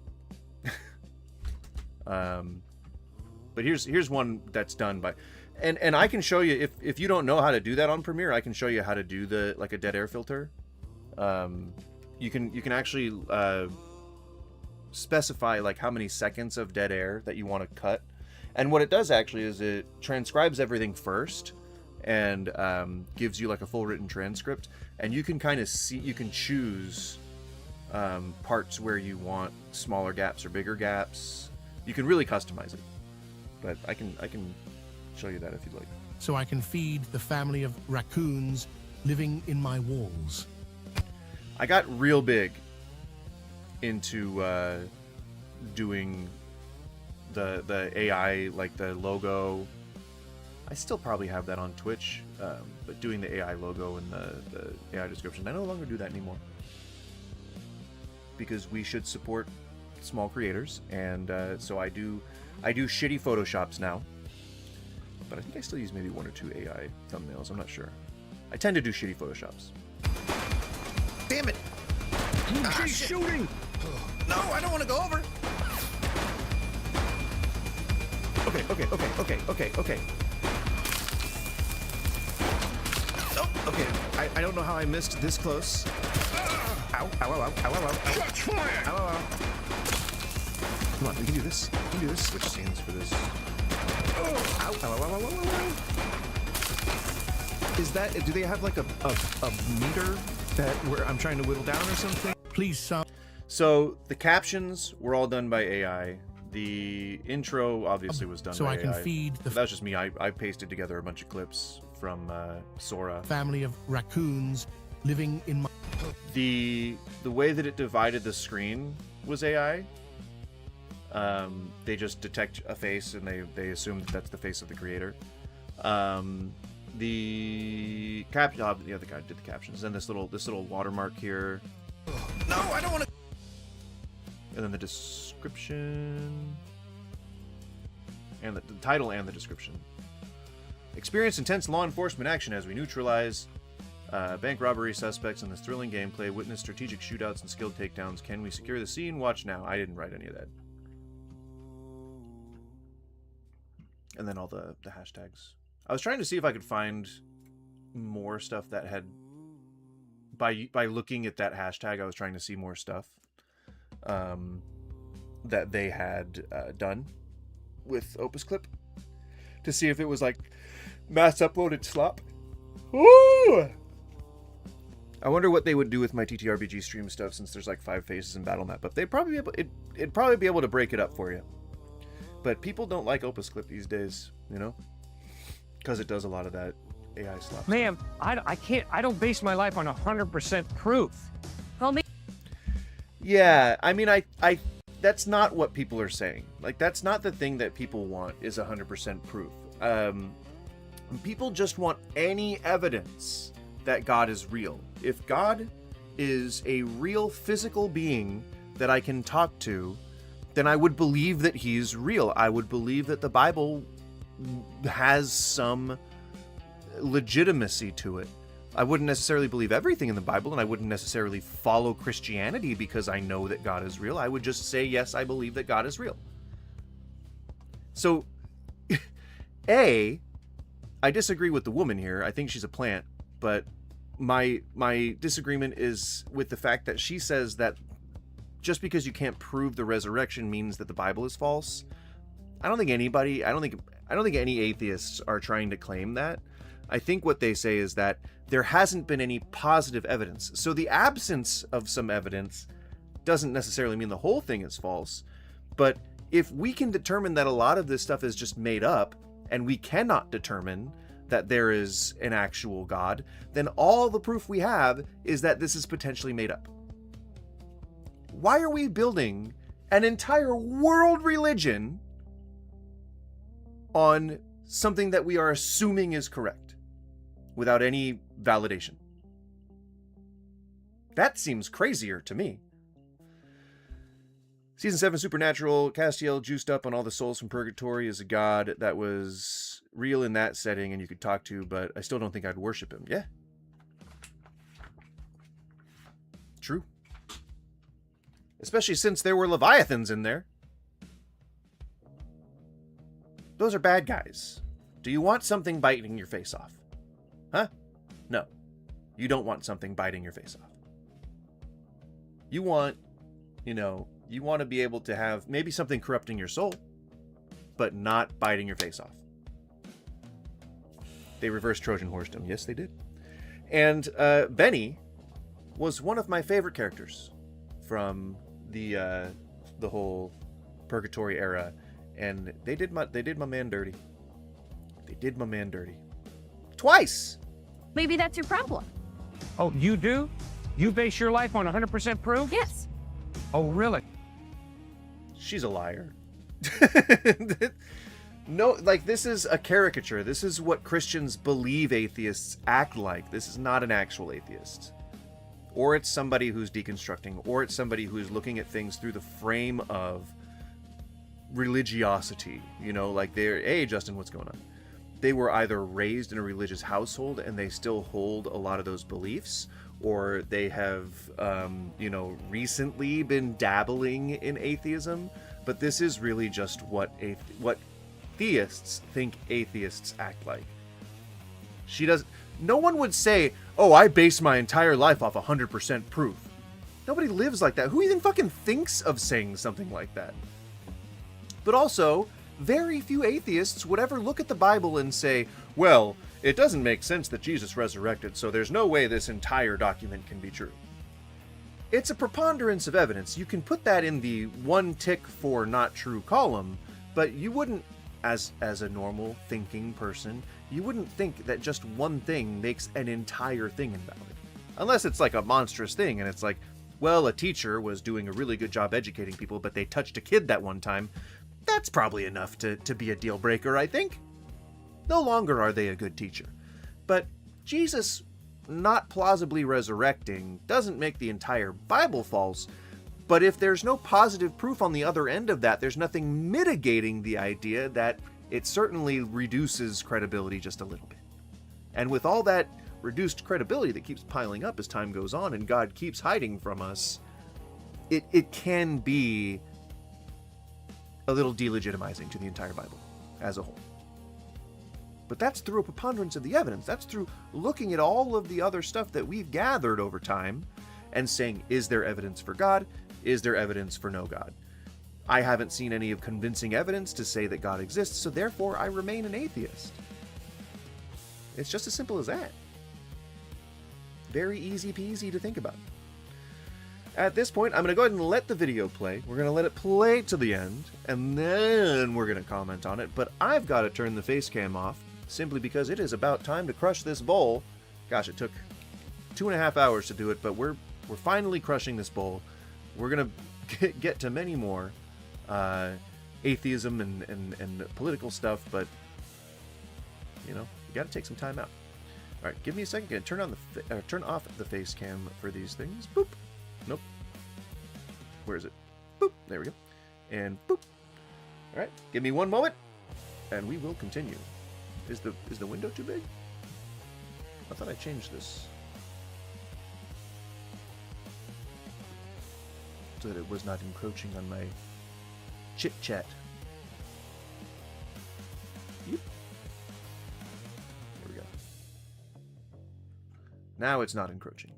But here's one that's done by, and I can show you, if you don't know how to do that on Premiere, I can show you how to do like a dead air filter. You can actually specify like how many seconds of dead air that you want to cut, and what it does actually is it transcribes everything first and gives you like a full written transcript, and you can kind of see, you can choose parts where you want smaller gaps or bigger gaps. You can really customize it, but I can show you that if you'd like. So I can feed the family of raccoons living in my walls. I got real big into doing the AI, like the logo. I still probably have that on Twitch, but doing the AI logo and the AI description, I no longer do that anymore, because we should support small creators, and so I do shitty Photoshops now, but I think I still use maybe 1 or 2 AI thumbnails. I'm not sure. I tend to do shitty Photoshops. Damn it! She's shooting! No, I don't want to go over. Okay. Oh, okay. I don't know how I missed this close. Ow. Shots fired! Ow. Come on, we can do this. Switch scenes for this. Ow. Is that, do they have like a meter that where I'm trying to whittle down or something? Please, So the captions were all done by AI. The intro obviously was done so by I can AI. feed the That was just me. I pasted together a bunch of clips from Sora. family of raccoons living in my... The way that it divided the screen was AI. They just detect a face and they assume that that's the face of the creator. The cap, the other guy did the captions, and this little watermark here. No, I don't want to. And then the description, and the title and the description. Experience intense law enforcement action as we neutralize bank robbery suspects in this thrilling gameplay. Witness strategic shootouts and skilled takedowns. Can we secure the scene? Watch now. I didn't write any of that. And then all the hashtags. I was trying to see if I could find more stuff that had, by looking at that hashtag, I was trying to see more stuff that they had done with Opus Clip, to see if it was like mass uploaded slop. Ooh! I wonder what they would do with my TTRPG stream stuff, since there's like 5 phases in Battle Map, but they'd probably be able, it'd probably be able to break it up for you. But people don't like Opus Clip these days, you know, because it does a lot of that AI slop. Ma'am, I don't base my life on 100% proof. Yeah, I mean, I that's not what people are saying. Like, that's not the thing that people want, is 100% proof. People just want any evidence that God is real. If God is a real physical being that I can talk to, then I would believe that he's real. I would believe that the Bible has some legitimacy to it. I wouldn't necessarily believe everything in the Bible, and I wouldn't necessarily follow Christianity because I know that God is real. I would just say, yes, I believe that God is real. So, I disagree with the woman here. I think she's a plant, but my disagreement is with the fact that she says that just because you can't prove the resurrection means that the Bible is false. I don't think any atheists are trying to claim that. I think what they say is that there hasn't been any positive evidence. So the absence of some evidence doesn't necessarily mean the whole thing is false. But if we can determine that a lot of this stuff is just made up, and we cannot determine that there is an actual God, then all the proof we have is that this is potentially made up. Why are we building an entire world religion on something that we are assuming is correct without any validation? That seems crazier to me. Season 7 Supernatural, Castiel juiced up on all the souls from purgatory is a god that was real in that setting and you could talk to, but I still don't think I'd worship him. Yeah. True. Especially since there were Leviathans in there. Those are bad guys. Do you want something biting your face off? Huh? No. You don't want something biting your face off. You want, you want to be able to have maybe something corrupting your soul, but not biting your face off. They reversed Trojan horsed him. Yes, they did. And Benny was one of my favorite characters from the whole purgatory era, and they did my man dirty. They did my man dirty. Twice! Maybe that's your problem. Oh, you do? You base your life on 100% proof? Yes. Oh, really? She's a liar. No, like, this is a caricature. This is what Christians believe atheists act like. This is not an actual atheist. Or it's somebody who's deconstructing, or it's somebody who's looking at things through the frame of religiosity. Like they're, hey, Justin, what's going on? They were either raised in a religious household and they still hold a lot of those beliefs, or they have, recently been dabbling in atheism. But this is really just what theists think atheists act like. No one would say, oh, I base my entire life off 100% proof. Nobody lives like that. Who even fucking thinks of saying something like that? But also, very few atheists would ever look at the Bible and say, well, it doesn't make sense that Jesus resurrected, so there's no way this entire document can be true. It's a preponderance of evidence. You can put that in the one tick for not true column, but you wouldn't, as a normal thinking person, you wouldn't think that just one thing makes an entire thing invalid. Unless it's like a monstrous thing and it's like, well, a teacher was doing a really good job educating people, but they touched a kid that one time. That's probably enough to be a deal breaker, I think. No longer are they a good teacher. But Jesus not plausibly resurrecting doesn't make the entire Bible false. But if there's no positive proof on the other end of that, there's nothing mitigating the idea that it certainly reduces credibility just a little bit. And with all that reduced credibility that keeps piling up as time goes on and God keeps hiding from us, it can be a little delegitimizing to the entire Bible as a whole. But that's through a preponderance of the evidence. That's through looking at all of the other stuff that we've gathered over time and saying, is there evidence for God? Is there evidence for no God? I haven't seen any of convincing evidence to say that God exists, so therefore I remain an atheist. It's just as simple as that. Very easy peasy to think about. At this point, I'm going to go ahead and let the video play. We're going to let it play to the end, and then we're going to comment on it. But I've got to turn the face cam off, simply because it is about time to crush this bowl. Gosh, it took 2.5 hours to do it, but we're finally crushing this bowl. We're going to get to many more atheism and political stuff, but, you got to take some time out. All right, give me a second. Turn off the face cam for these things. Boop. Nope. Where is it? Boop. There we go. And boop. All right. Give me one moment, and we will continue. Is the window too big? I thought I changed this so that it was not encroaching on my chit chat. Yep. There we go. Now it's not encroaching.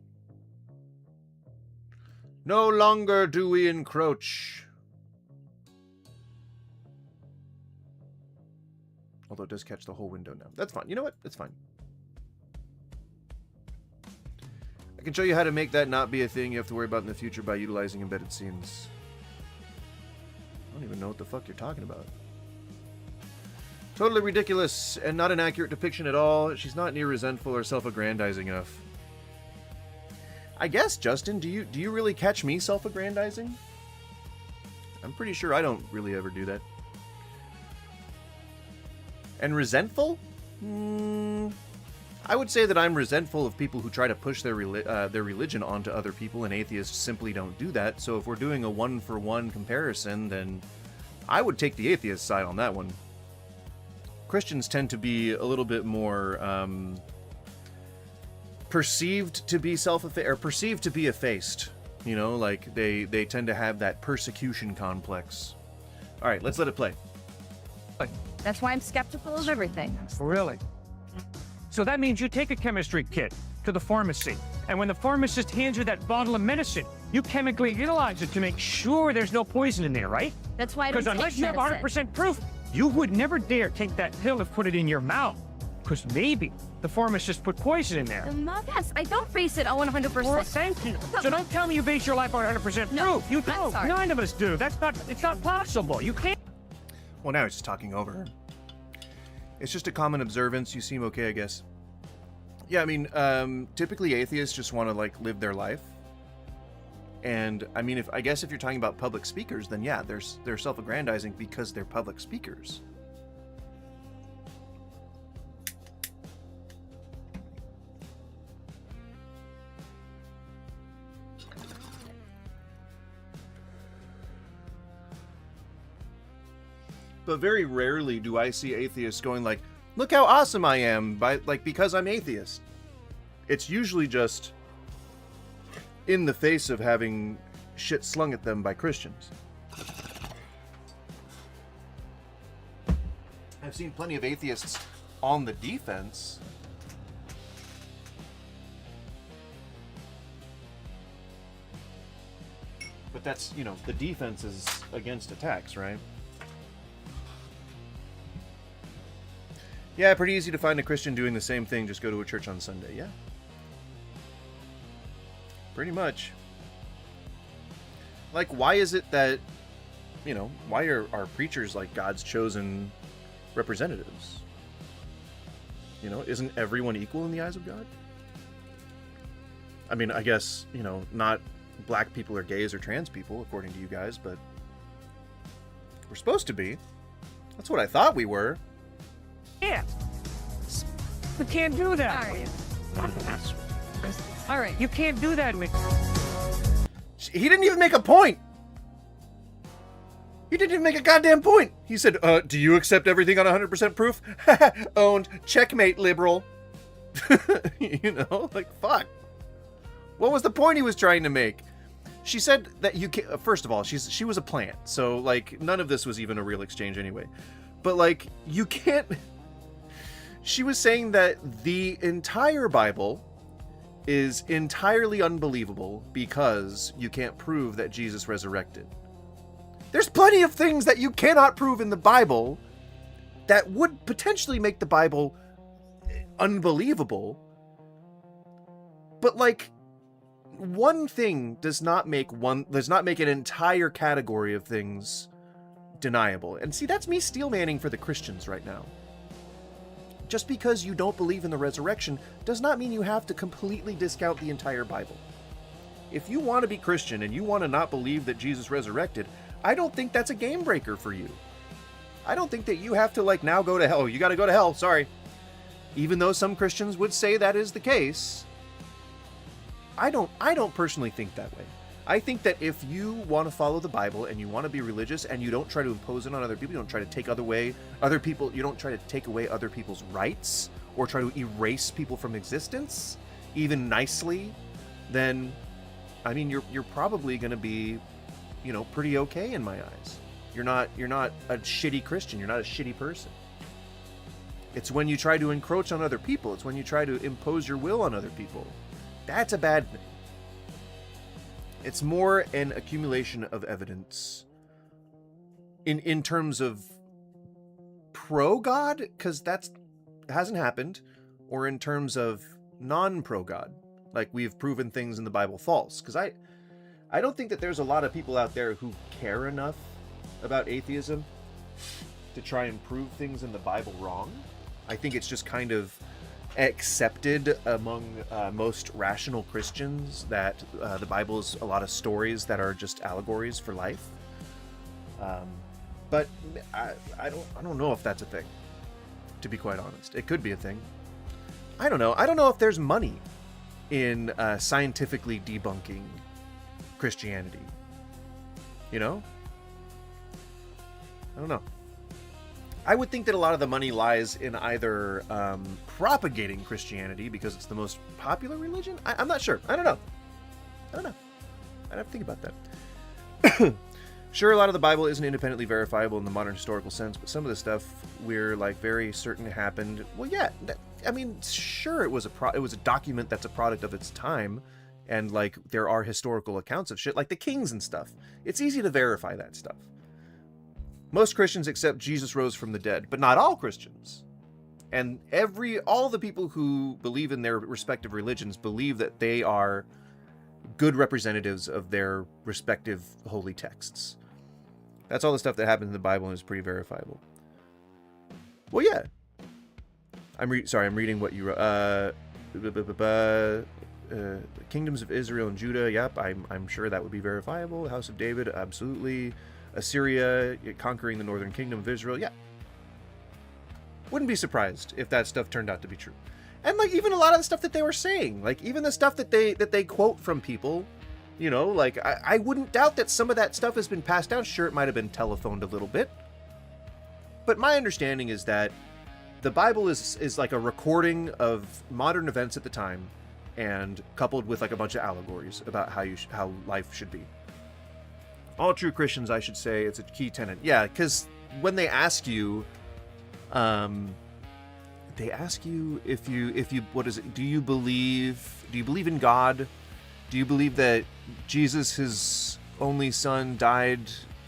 No longer do we encroach. Although it does catch the whole window now. That's fine. You know what? It's fine. I can show you how to make that not be a thing you have to worry about in the future by utilizing embedded scenes. I don't even know what the fuck you're talking about. Totally ridiculous and not an accurate depiction at all. She's not near resentful or self-aggrandizing enough. I guess, Justin, do you really catch me self-aggrandizing? I'm pretty sure I don't really ever do that. And resentful? I would say that I'm resentful of people who try to push their religion onto other people, and atheists simply don't do that. So if we're doing a one-for-one comparison, then I would take the atheist side on that one. Christians tend to be a little bit more perceived to be perceived to be effaced. You know, like they tend to have that persecution complex. All right, let's let it play. That's why I'm skeptical of everything. Really? So that means you take a chemistry kit to the pharmacy, and when the pharmacist hands you that bottle of medicine, you chemically analyze it to make sure there's no poison in there, right? That's why I don't Because take unless you have medicine. 100% proof, you would never dare take that pill and put it in your mouth. Because maybe the pharmacist put poison in there. Yes, I don't base it on 100%. Well, thank you. So don't tell me you base your life on 100% No, proof. You I'm don't. sorry. None of us do. It's not possible. You can't. Well, now he's just talking over her. It's just a common observance. You seem okay, I guess. Yeah, I mean, typically atheists just want to, like, live their life. And, I mean, I guess if you're talking about public speakers, then yeah, they're self-aggrandizing because they're public speakers. But very rarely do I see atheists going like, look how awesome I am because I'm atheist. It's usually just in the face of having shit slung at them by Christians. I've seen plenty of atheists on the defense. But that's, you know, the defense is against attacks, right? Yeah, pretty easy to find a Christian doing the same thing, just go to a church on Sunday, yeah. Pretty much. Like, why is it that, you know, why are preachers like God's chosen representatives? You know, isn't everyone equal in the eyes of God? I mean, I guess, you know, not black people or gays or trans people, according to you guys, but we're supposed to be. That's what I thought we were. Yeah. You can't do that. All right. You can't do that. He didn't even make a point. He didn't even make a goddamn point. He said, do you accept everything on 100% proof? Owned. Checkmate, liberal. You know, like, fuck. What was the point he was trying to make? She said that you can't, first of all, she was a plant. So, like, none of this was even a real exchange anyway. But, like, you can't... She was saying that the entire Bible is entirely unbelievable because you can't prove that Jesus resurrected. There's plenty of things that you cannot prove in the Bible that would potentially make the Bible unbelievable. But, like, one thing does not make an entire category of things deniable. And see, that's me steel-manning for the Christians right now. Just because you don't believe in the resurrection does not mean you have to completely discount the entire Bible. If you want to be Christian and you want to not believe that Jesus resurrected, I don't think that's a game breaker for you. I don't think that you have to, like, now go to hell. You got to go to hell, sorry. Even though some Christians would say that is the case, I don't personally think that way. I think that if you want to follow the Bible and you want to be religious and you don't try to impose it on other people, you don't try to take you don't try to take away other people's rights or try to erase people from existence, even nicely, then, I mean, you're probably going to be, you know, pretty okay in my eyes. You're not a shitty Christian. You're not a shitty person. It's when you try to encroach on other people. It's when you try to impose your will on other people. That's a bad thing. It's more an accumulation of evidence in terms of pro-God, because that hasn't happened, or in terms of non-pro-God, like we've proven things in the Bible false. Because I don't think that there's a lot of people out there who care enough about atheism to try and prove things in the Bible wrong. I think it's just kind of accepted among most rational Christians that the Bible is a lot of stories that are just allegories for life. But I don't know if that's a thing, to be quite honest. It could be a thing. I don't know. I don't know if there's money in scientifically debunking Christianity. You know? I don't know. I would think that a lot of the money lies in either propagating Christianity because it's the most popular religion. I'm not sure. I don't know. I'd have to think about that. Sure, a lot of the Bible isn't independently verifiable in the modern historical sense, but some of the stuff we're like very certain happened. Well, yeah. I mean, sure, it was a document that's a product of its time, and like there are historical accounts of shit like the kings and stuff. It's easy to verify that stuff. Most Christians accept Jesus rose from the dead, but not all Christians. And all the people who believe in their respective religions believe that they are good representatives of their respective holy texts. That's all the stuff that happens in the Bible and is pretty verifiable. Well, yeah. I'm reading what you wrote. Kingdoms of Israel and Judah. Yep, I'm sure that would be verifiable. The House of David, absolutely. Assyria conquering the northern kingdom of Israel. Yeah. Wouldn't be surprised if that stuff turned out to be true. And like even a lot of the stuff that they were saying, like even the stuff that they quote from people, you know, like I wouldn't doubt that some of that stuff has been passed down. Sure, it might have been telephoned a little bit. But my understanding is that the Bible is like a recording of modern events at the time, and coupled with like a bunch of allegories about how life should be. All true Christians, I should say, it's a key tenet. Yeah, because when they ask you, if you what is it? Do you believe in God? Do you believe that Jesus, his only son, died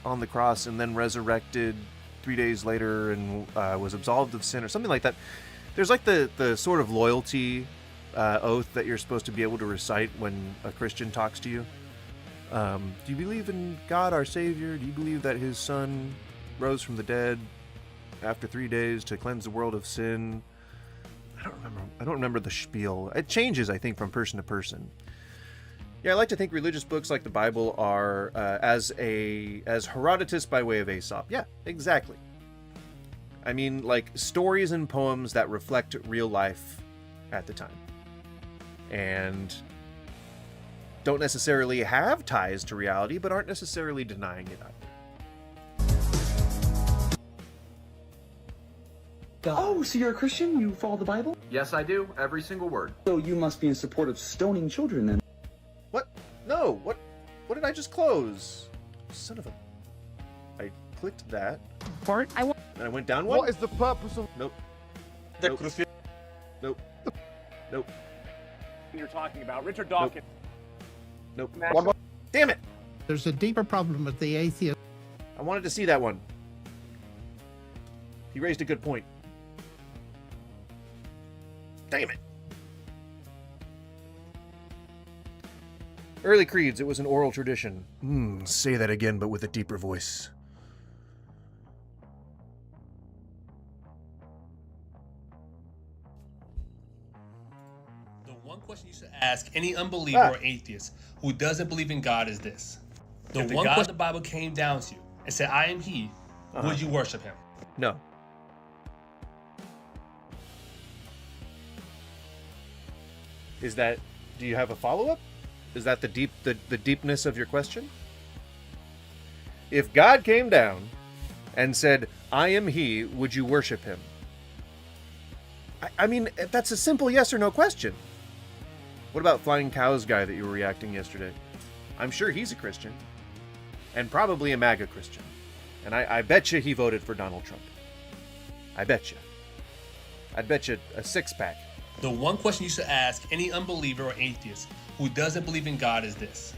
on the cross and then resurrected 3 days later and was absolved of sin or something like that? There's like the sort of loyalty oath that you're supposed to be able to recite when a Christian talks to you. Do you believe in God, our Savior? Do you believe that his son rose from the dead after 3 days to cleanse the world of sin? I don't remember the spiel. It changes, I think, from person to person. Yeah, I like to think religious books like the Bible are as Herodotus by way of Aesop. Yeah, exactly. I mean, like stories and poems that reflect real life at the time. And don't necessarily have ties to reality, but aren't necessarily denying it either. Oh, so you're a Christian? You follow the Bible? Yes, I do. Every single word. So you must be in support of stoning children then. What? No. What did I just close? Son of a... I clicked that. Part? And I went down one? What is the purpose of... Nope. The Nope. Nope. Nope. You're talking about Richard Dawkins. Nope. Damn it! There's a deeper problem with the atheist. I wanted to see that one. He raised a good point. Damn it. Early creeds, it was an oral tradition. Say that again, but with a deeper voice. The one question you should ask any unbeliever or atheist who doesn't believe in God is this. If the God of the Bible came down to you and said, I am he, would you worship him? No. Is that... Do you have a follow-up? Is that the deepness of your question? If God came down and said, I am he, would you worship him? I mean, that's a simple yes or no question. What about Flying Cows guy that you were reacting yesterday? I'm sure he's a Christian. And probably a MAGA Christian. And I bet you he voted for Donald Trump. I bet you. I'd bet you a six-pack. The one question you should ask any unbeliever or atheist who doesn't believe in God is this.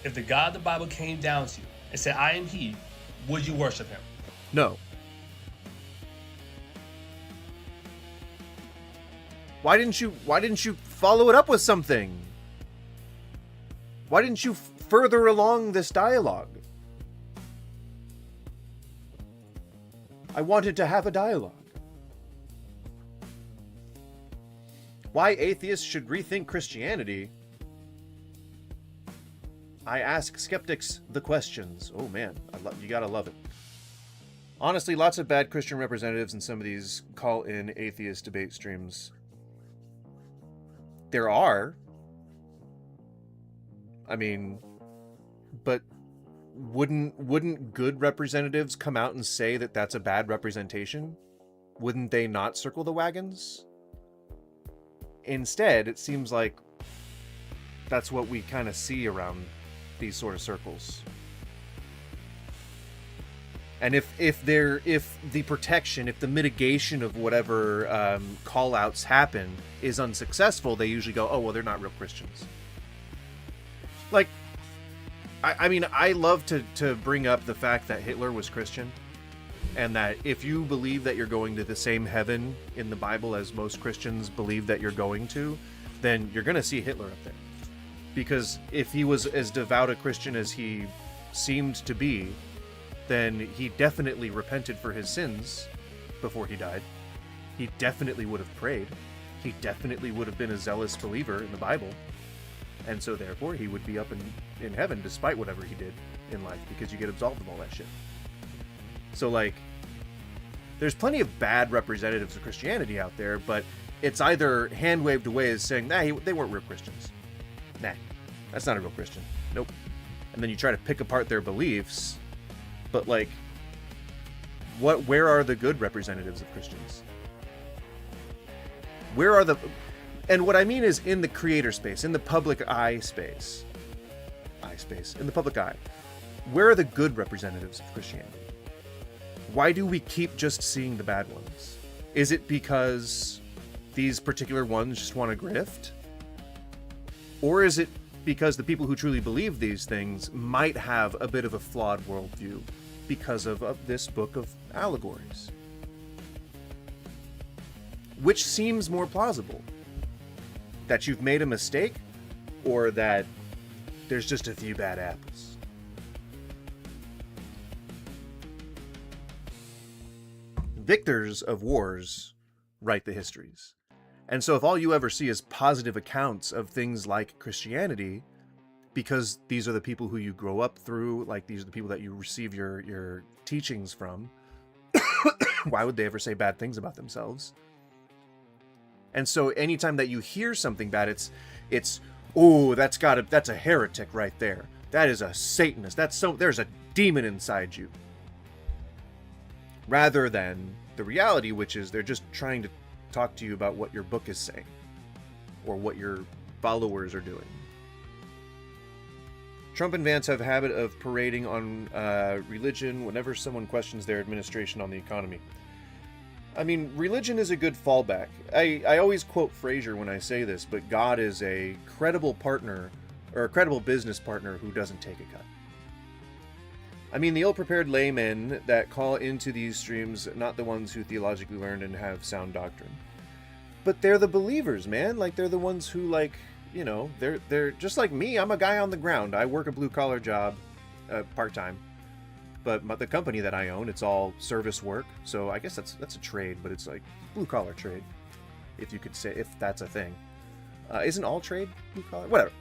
If the God of the Bible came down to you and said, I am he, would you worship him? No. Why didn't you follow it up with something? Why didn't you further along this dialogue? I wanted to have a dialogue. Why atheists should rethink Christianity? I ask skeptics the questions. Oh man, you gotta love it. Honestly, lots of bad Christian representatives in some of these call-in atheist debate streams. There are. I mean, but wouldn't good representatives come out and say that that's a bad representation? Wouldn't they not circle the wagons? Instead, it seems like that's what we kind of see around these sort of circles. And if the protection, if the mitigation of whatever call-outs happen is unsuccessful, they usually go, oh, well, they're not real Christians. Like, I mean, I love to bring up the fact that Hitler was Christian, and that if you believe that you're going to the same heaven in the Bible as most Christians believe that you're going to, then you're going to see Hitler up there. Because if he was as devout a Christian as he seemed to be, then he definitely repented for his sins before he died. He definitely would have prayed. He definitely would have been a zealous believer in the Bible. And so therefore he would be up in heaven despite whatever he did in life, because you get absolved of all that shit. So like, there's plenty of bad representatives of Christianity out there, but it's either hand waved away as saying, nah, they weren't real Christians. Nah, that's not a real Christian. Nope. And then you try to pick apart their beliefs, but like, where are the good representatives of Christians? Where are the... And what I mean is in the creator space, in the public eye space. In the public eye. Where are the good representatives of Christianity? Why do we keep just seeing the bad ones? Is it because these particular ones just want to grift? Or is it because the people who truly believe these things might have a bit of a flawed worldview because of this book of allegories? Which seems more plausible? That you've made a mistake, or that there's just a few bad apples? Victors of wars write the histories. And so if all you ever see is positive accounts of things like Christianity, because these are the people who you grow up through, like these are the people that you receive your teachings from, why would they ever say bad things about themselves? And so anytime that you hear something bad, it's oh, that's a heretic right there. That is a Satanist. There's a demon inside you. Rather than the reality, which is they're just trying to talk to you about what your book is saying or what your followers are doing. Trump and Vance have a habit of parading on religion whenever someone questions their administration on the economy. I mean, religion is a good fallback. I always quote Fraser when I say this, but God is a credible partner, or a credible business partner who doesn't take a cut. I mean, the ill-prepared laymen that call into these streams, not the ones who theologically learned and have sound doctrine. But they're the believers, man. Like, they're the ones who, like, you know, they're just like me. I'm a guy on the ground. I work a blue-collar job, part-time. But the company that I own, it's all service work. So I guess that's a trade, but it's like blue-collar trade, if you could say, if that's a thing. Isn't all trade blue-collar? Whatever.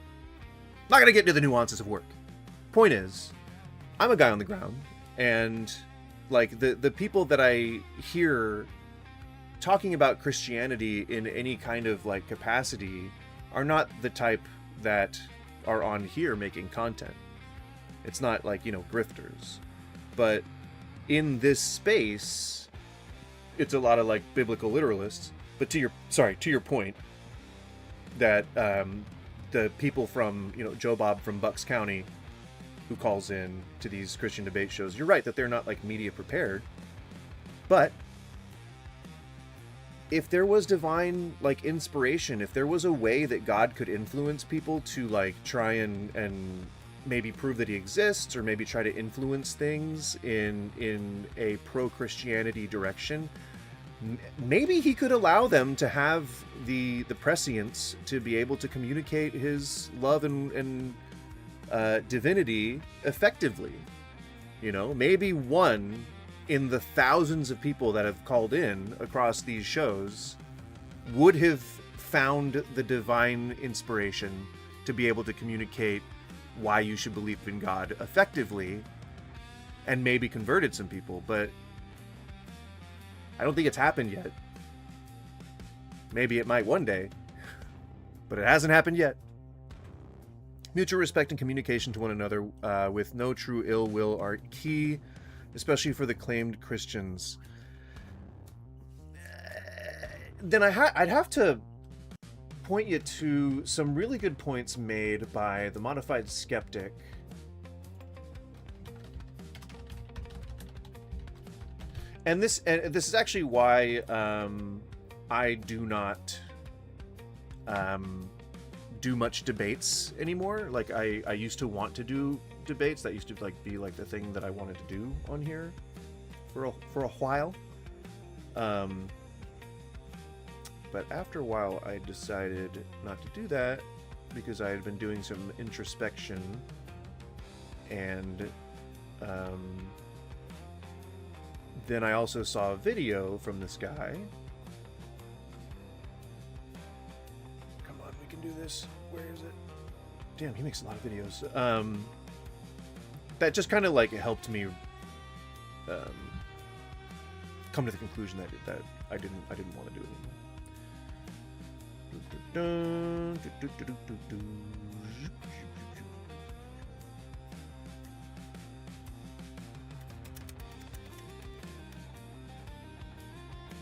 Not going to get into the nuances of work. Point is, I'm a guy on the ground, and like the people that I hear talking about Christianity in any kind of like capacity are not the type that are on here making content. It's not like, you know, grifters. But in this space, it's a lot of like biblical literalists. But to your point, that the people from, you know, Joe Bob from Bucks County, who calls in to these Christian debate shows, you're right that they're not like media prepared. But if there was divine like inspiration, if there was a way that God could influence people to like try and maybe prove that he exists, or maybe try to influence things in a pro-Christianity direction, maybe he could allow them to have the prescience to be able to communicate his love and divinity effectively. You know, maybe one in the thousands of people that have called in across these shows would have found the divine inspiration to be able to communicate why you should believe in God effectively, and maybe converted some people, but I don't think it's happened yet. Maybe it might one day, but it hasn't happened yet. Mutual respect and communication to one another with no true ill will are key, especially for the claimed Christians. Then I'd have to point you to some really good points made by the Modified Skeptic. And this is actually why I do not do much debates anymore. Like I used to want to do debates. That used to be the thing that I wanted to do on here for a while. But after a while, I decided not to do that because I had been doing some introspection, and then I also saw a video from this guy. Come on, we can do this. Where is it? Damn, he makes a lot of videos. That just kind of helped me come to the conclusion that I didn't want to do it anymore.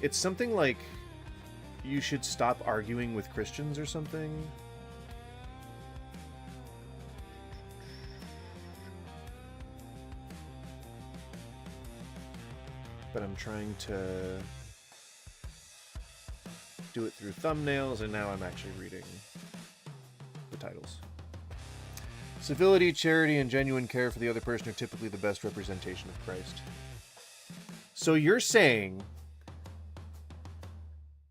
It's something like you should stop arguing with Christians or something. But I'm trying to do it through thumbnails, and now I'm actually reading the titles. Civility, charity, and genuine care for the other person are typically the best representation of Christ. So you're saying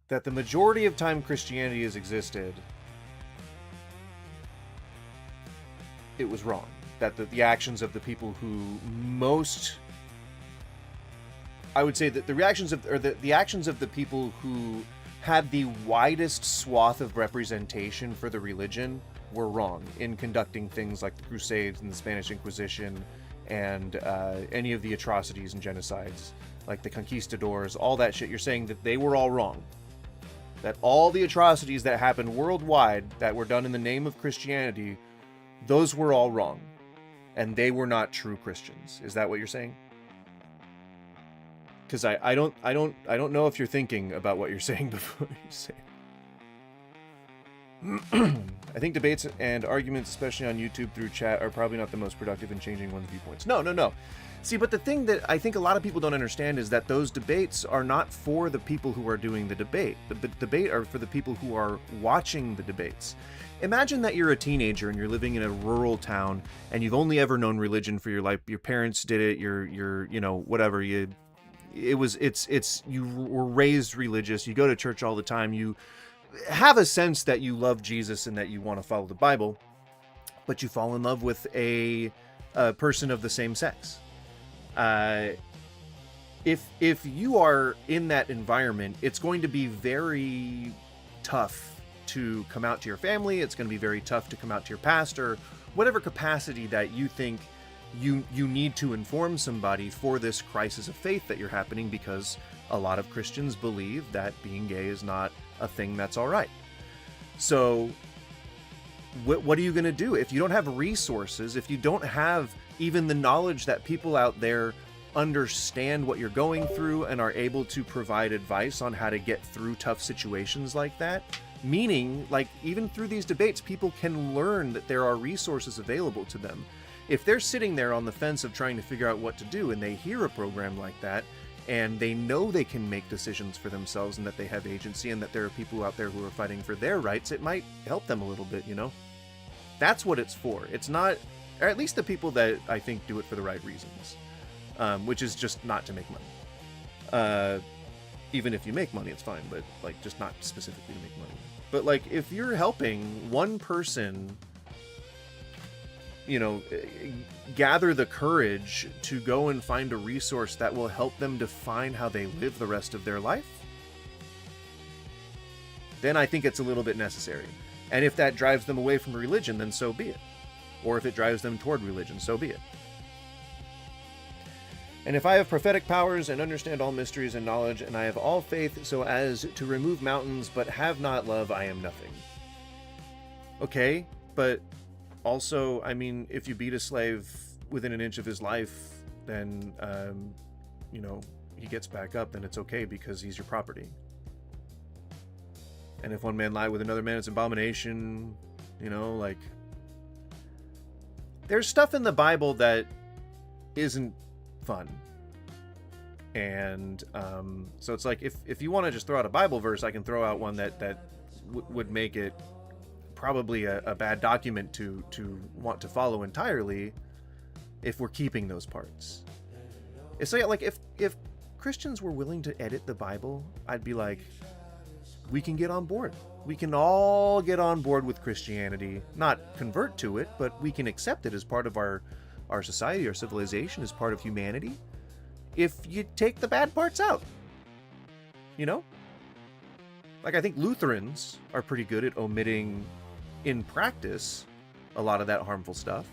that the majority of time Christianity has existed, it was wrong. That the actions of the people who most... I would say that the actions of the people who had the widest swath of representation for the religion were wrong in conducting things like the Crusades and the Spanish Inquisition and any of the atrocities and genocides, like the conquistadors, all that shit. You're saying that they were all wrong. That all the atrocities that happened worldwide that were done in the name of Christianity, those were all wrong. And they were not true Christians. Is that what you're saying? Because I don't know if you're thinking about what you're saying before you say it. I think debates and arguments, especially on YouTube through chat, are probably not the most productive in changing one's viewpoints. No. See, but the thing that I think a lot of people don't understand is that those debates are not for the people who are doing the debate. The debate are for the people who are watching the debates. Imagine that you're a teenager and you're living in a rural town and you've only ever known religion for your life. Your parents did it. You're whatever you. You were raised religious. You go to church all the time. You have a sense that you love Jesus and that you want to follow the Bible, but you fall in love with a person of the same sex. If you are in that environment, it's going to be very tough to come out to your family. It's going to be very tough to come out to your pastor, whatever capacity that you think you need to inform somebody for this crisis of faith that you're happening, because a lot of Christians believe that being gay is not a thing that's all right. So what are you going to do if you don't have resources, if you don't have even the knowledge that people out there understand what you're going through and are able to provide advice on how to get through tough situations like that? Meaning, like, even through these debates, people can learn that there are resources available to them. If they're sitting there on the fence of trying to figure out what to do and they hear a program like that and they know they can make decisions for themselves and that they have agency and that there are people out there who are fighting for their rights, it might help them a little bit, That's what it's for. It's not, or at least the people that I think do it for the right reasons, which is just not to make money. Even if you make money, it's fine, but just not specifically to make money. But if you're helping one person gather the courage to go and find a resource that will help them define how they live the rest of their life, then I think it's a little bit necessary. And if that drives them away from religion, then so be it. Or if it drives them toward religion, so be it. And if I have prophetic powers and understand all mysteries and knowledge, and I have all faith so as to remove mountains, but have not love, I am nothing. Okay, but also, I mean, if you beat a slave within an inch of his life, then, he gets back up, then it's okay because he's your property. And if one man lie with another man, it's abomination, there's stuff in the Bible that isn't fun. And so it's like, if you want to just throw out a Bible verse, I can throw out one that would make it probably a bad document to want to follow entirely if we're keeping those parts. It's like if Christians were willing to edit the Bible, I'd be like, we can get on board. We can all get on board with Christianity, not convert to it, but we can accept it as part of our society, our civilization, as part of humanity, if you take the bad parts out. Like, I think Lutherans are pretty good at omitting in practice a lot of that harmful stuff.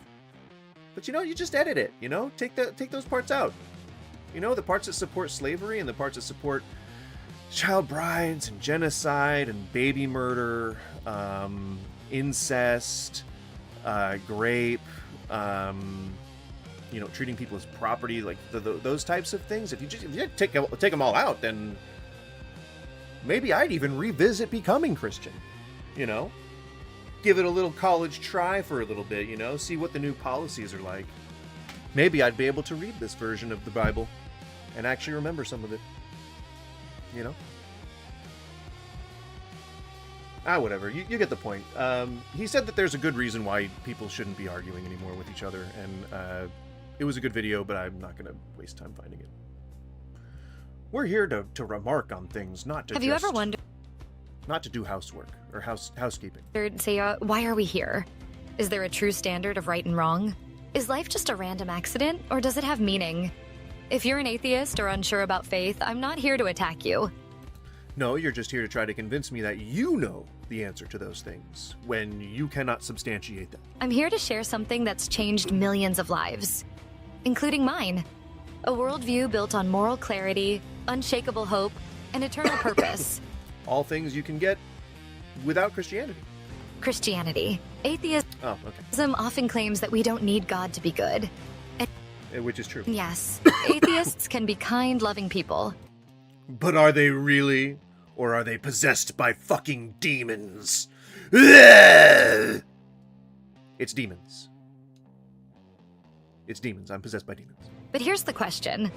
But you just edit it, take those parts out. The parts that support slavery and the parts that support child brides and genocide and baby murder, incest, rape, treating people as property, like those types of things. If you take them all out, then maybe I'd even revisit becoming Christian. Give it a little college try for a little bit. See what the new policies are like. Maybe I'd be able to read this version of the Bible and actually remember some of it. Whatever. You get the point. He said that there's a good reason why people shouldn't be arguing anymore with each other, and it was a good video, but I'm not going to waste time finding it. We're here to remark on things, not to Have you ever wondered? Not to do housework or housekeeping. Say, why are we here? Is there a true standard of right and wrong? Is life just a random accident, or does it have meaning? If you're an atheist or unsure about faith, I'm not here to attack you. No, you're just here to try to convince me that you know the answer to those things, when you cannot substantiate them. I'm here to share something that's changed millions of lives, including mine. A worldview built on moral clarity, unshakable hope, and eternal purpose. All things you can get without Christianity. Christianity. Atheism often claims that we don't need God to be good. Which is true. Yes. Atheists can be kind, loving people. But are they really? Or are they possessed by fucking demons? It's demons. It's demons. I'm possessed by demons. But here's the question.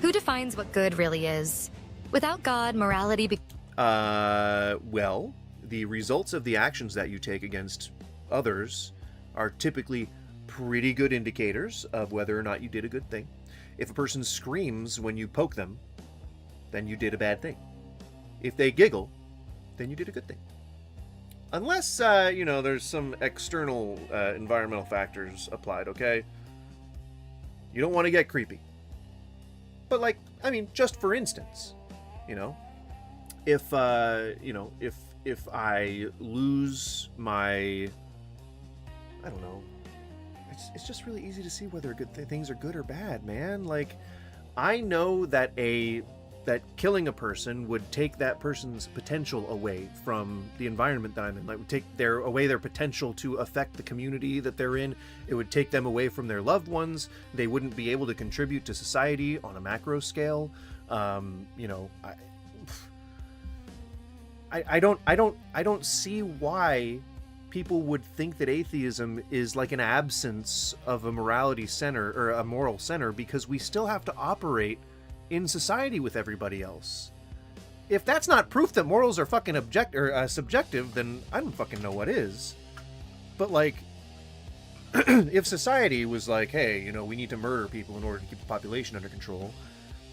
Who defines what good really is? Without God, morality well, the results of the actions that you take against others are typically pretty good indicators of whether or not you did a good thing. If a person screams when you poke them, then you did a bad thing. If they giggle, then you did a good thing. Unless, there's some external environmental factors applied, okay? You don't want to get creepy. But, just for instance, if I lose my, I don't know, it's just really easy to see whether good things are good or bad, man. I know that that killing a person would take that person's potential away from the environment that I'm in. Would take away their potential to affect the community that they're in. It would take them away from their loved ones. They wouldn't be able to contribute to society on a macro scale. I don't see why people would think that atheism is like an absence of a morality center or a moral center, because we still have to operate in society with everybody else. If that's not proof that morals are fucking subjective, then I don't fucking know what is. But if society was like, hey, we need to murder people in order to keep the population under control,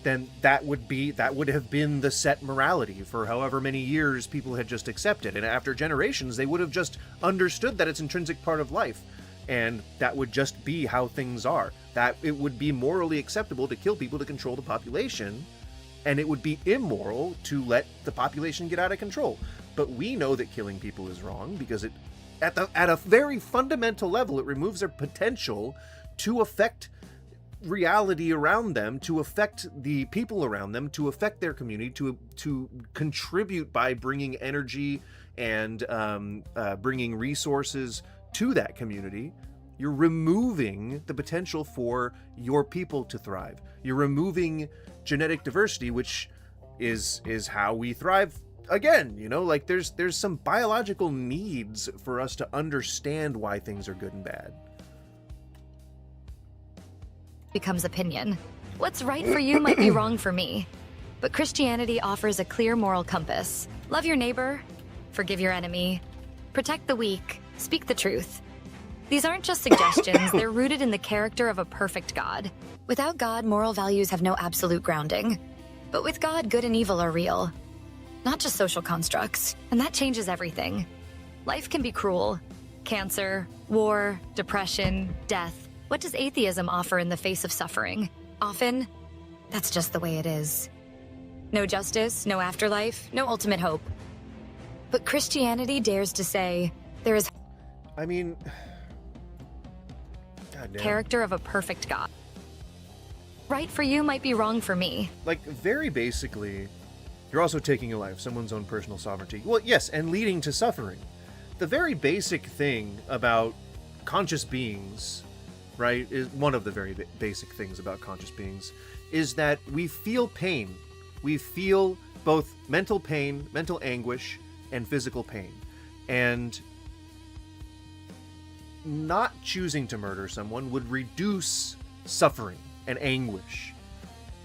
then that would have been the set morality for however many years people had just accepted. And after generations, they would have just understood that it's intrinsic part of life. And that would just be how things are. That it would be morally acceptable to kill people to control the population, and it would be immoral to let the population get out of control. But we know that killing people is wrong because it, at a very fundamental level, it removes their potential to affect reality around them, to affect the people around them, to affect their community, to contribute by bringing energy and bringing resources to that community. You're removing the potential for your people to thrive. You're removing genetic diversity, which is how we thrive. Again, you know, like there's some biological needs for us to understand why things are good and bad. Becomes opinion. What's right for you might be wrong for me. But Christianity offers a clear moral compass. Love your neighbor, forgive your enemy, protect the weak, speak the truth. These aren't just suggestions, they're rooted in the character of a perfect God. Without God, moral values have no absolute grounding. But with God, good and evil are real. Not just social constructs, and that changes everything. Life can be cruel. Cancer, war, depression, death. What does atheism offer in the face of suffering? Often, that's just the way it is. No justice, no afterlife, no ultimate hope. But Christianity dares to say, there is... I mean... Goddamn. Character of a perfect God. Right for you might be wrong for me. Like, very basically, you're also taking a life, someone's own personal sovereignty. Well, yes, and leading to suffering. The very basic thing about conscious beings, right, is one of the very basic things about conscious beings, is that we feel pain. We feel both mental pain, mental anguish, and physical pain. And not choosing to murder someone would reduce suffering and anguish.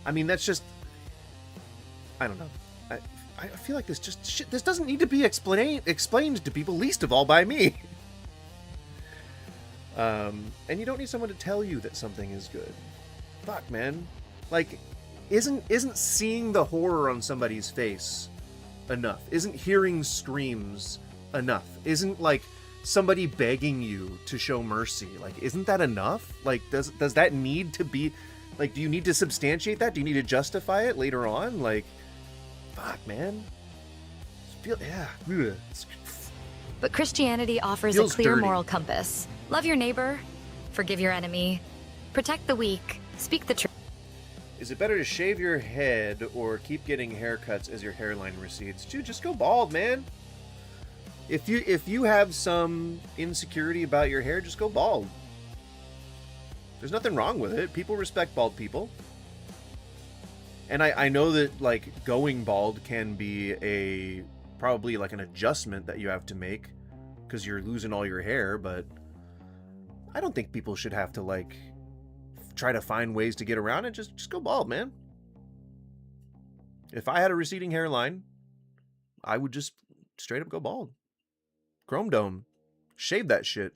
I mean, that's just... I don't know. I feel like this doesn't need to be explained to people, least of all by me. And you don't need someone to tell you that something is good. Fuck, man. Like, isn't seeing the horror on somebody's face enough? Isn't hearing screams enough? Isn't, like, somebody begging you to show mercy, like, isn't that enough? Like, does that need to be, like, do you need to substantiate that? Do you need to justify it later on? Like, fuck, man. But Christianity offers a clear moral compass. Love your neighbor, forgive your enemy, protect the weak, speak the truth. Is it better to shave your head or keep getting haircuts as your hairline recedes? Dude, just go bald, man. If you have some insecurity about your hair, just go bald. There's nothing wrong with it. People respect bald people. And I know that, like, going bald can be probably like an adjustment that you have to make because you're losing all your hair, but I don't think people should have to, like, try to find ways to get around it. Just go bald, man. If I had a receding hairline, I would just straight up go bald. Chrome dome. Shave that shit.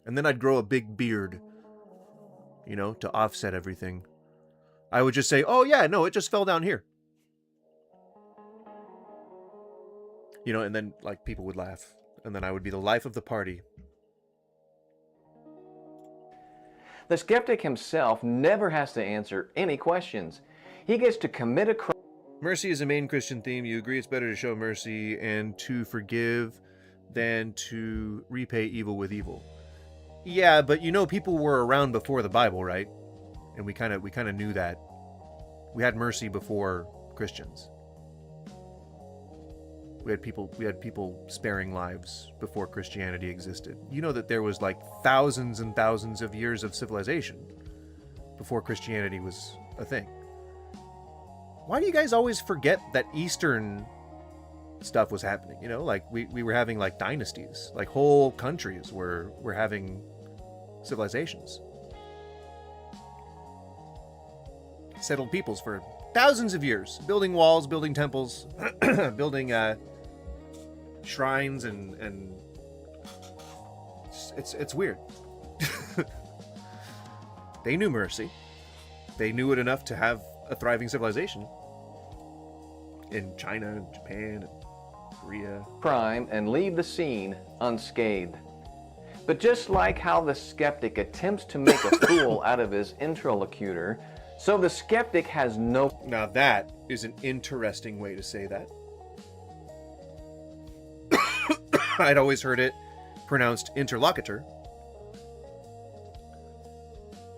And then I'd grow a big beard. You know, to offset everything. I would just say, oh yeah, no, it just fell down here. You know, and then, like, people would laugh. And then I would be the life of the party. The skeptic himself never has to answer any questions. He gets to commit a crime. Mercy is a main Christian theme. You agree it's better to show mercy and to forgive than to repay evil with evil. Yeah, but you know, people were around before the Bible, right? And we kind of knew that. We had mercy before Christians. We had people sparing lives before Christianity existed. You know that there was like thousands and thousands of years of civilization before Christianity was a thing. Why do you guys always forget that Eastern stuff was happening? You know, like we were having like dynasties, like whole countries were having civilizations. Settled peoples for thousands of years, building walls, building temples, building shrines, and it's weird. They knew mercy. They knew it enough to have a thriving civilization in China, and Japan, and Korea. Crime and leave the scene unscathed. But just like how the skeptic attempts to make a fool out of his interlocutor, so the skeptic has no... Now that is an interesting way to say that. I'd always heard it pronounced interlocutor.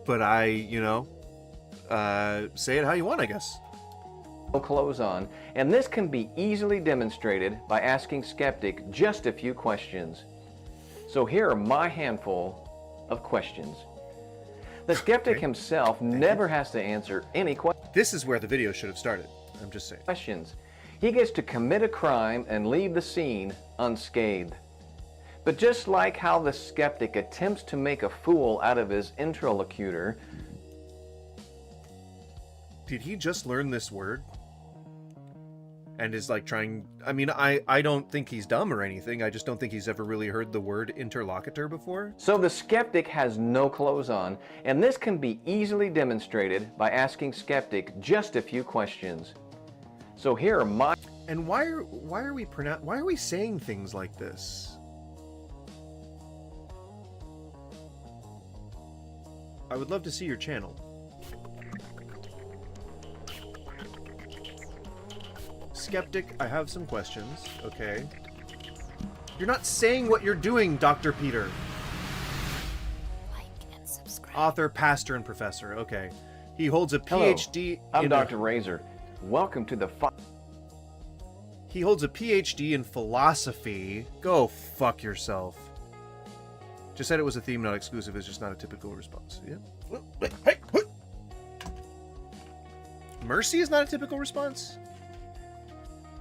But say it how you want, I guess. No clothes on, and this can be easily demonstrated by asking skeptic just a few questions. So here are my handful of questions. The skeptic himself never has to answer any questions. This is where the video should have started. I'm just saying. Questions. He gets to commit a crime and leave the scene unscathed. But just like how the skeptic attempts to make a fool out of his interlocutor... Did he just learn this word? And is like trying... I mean, I don't think he's dumb or anything. I just don't think he's ever really heard the word interlocutor before. So the skeptic has no clothes on, and this can be easily demonstrated by asking skeptic just a few questions. So here are my... And why are we saying things like this? I would love to see your channel. Skeptic, I have some questions. Okay. You're not saying what you're doing, Dr. Peter. Like and subscribe. Author, pastor, and professor. Okay. He holds a Hello, PhD. I'm Dr. Razor. Welcome to the... He holds a PhD in philosophy. Go fuck yourself. Just said it was a theme, not exclusive. It's just not a typical response. Yeah. Hey. Mercy is not a typical response?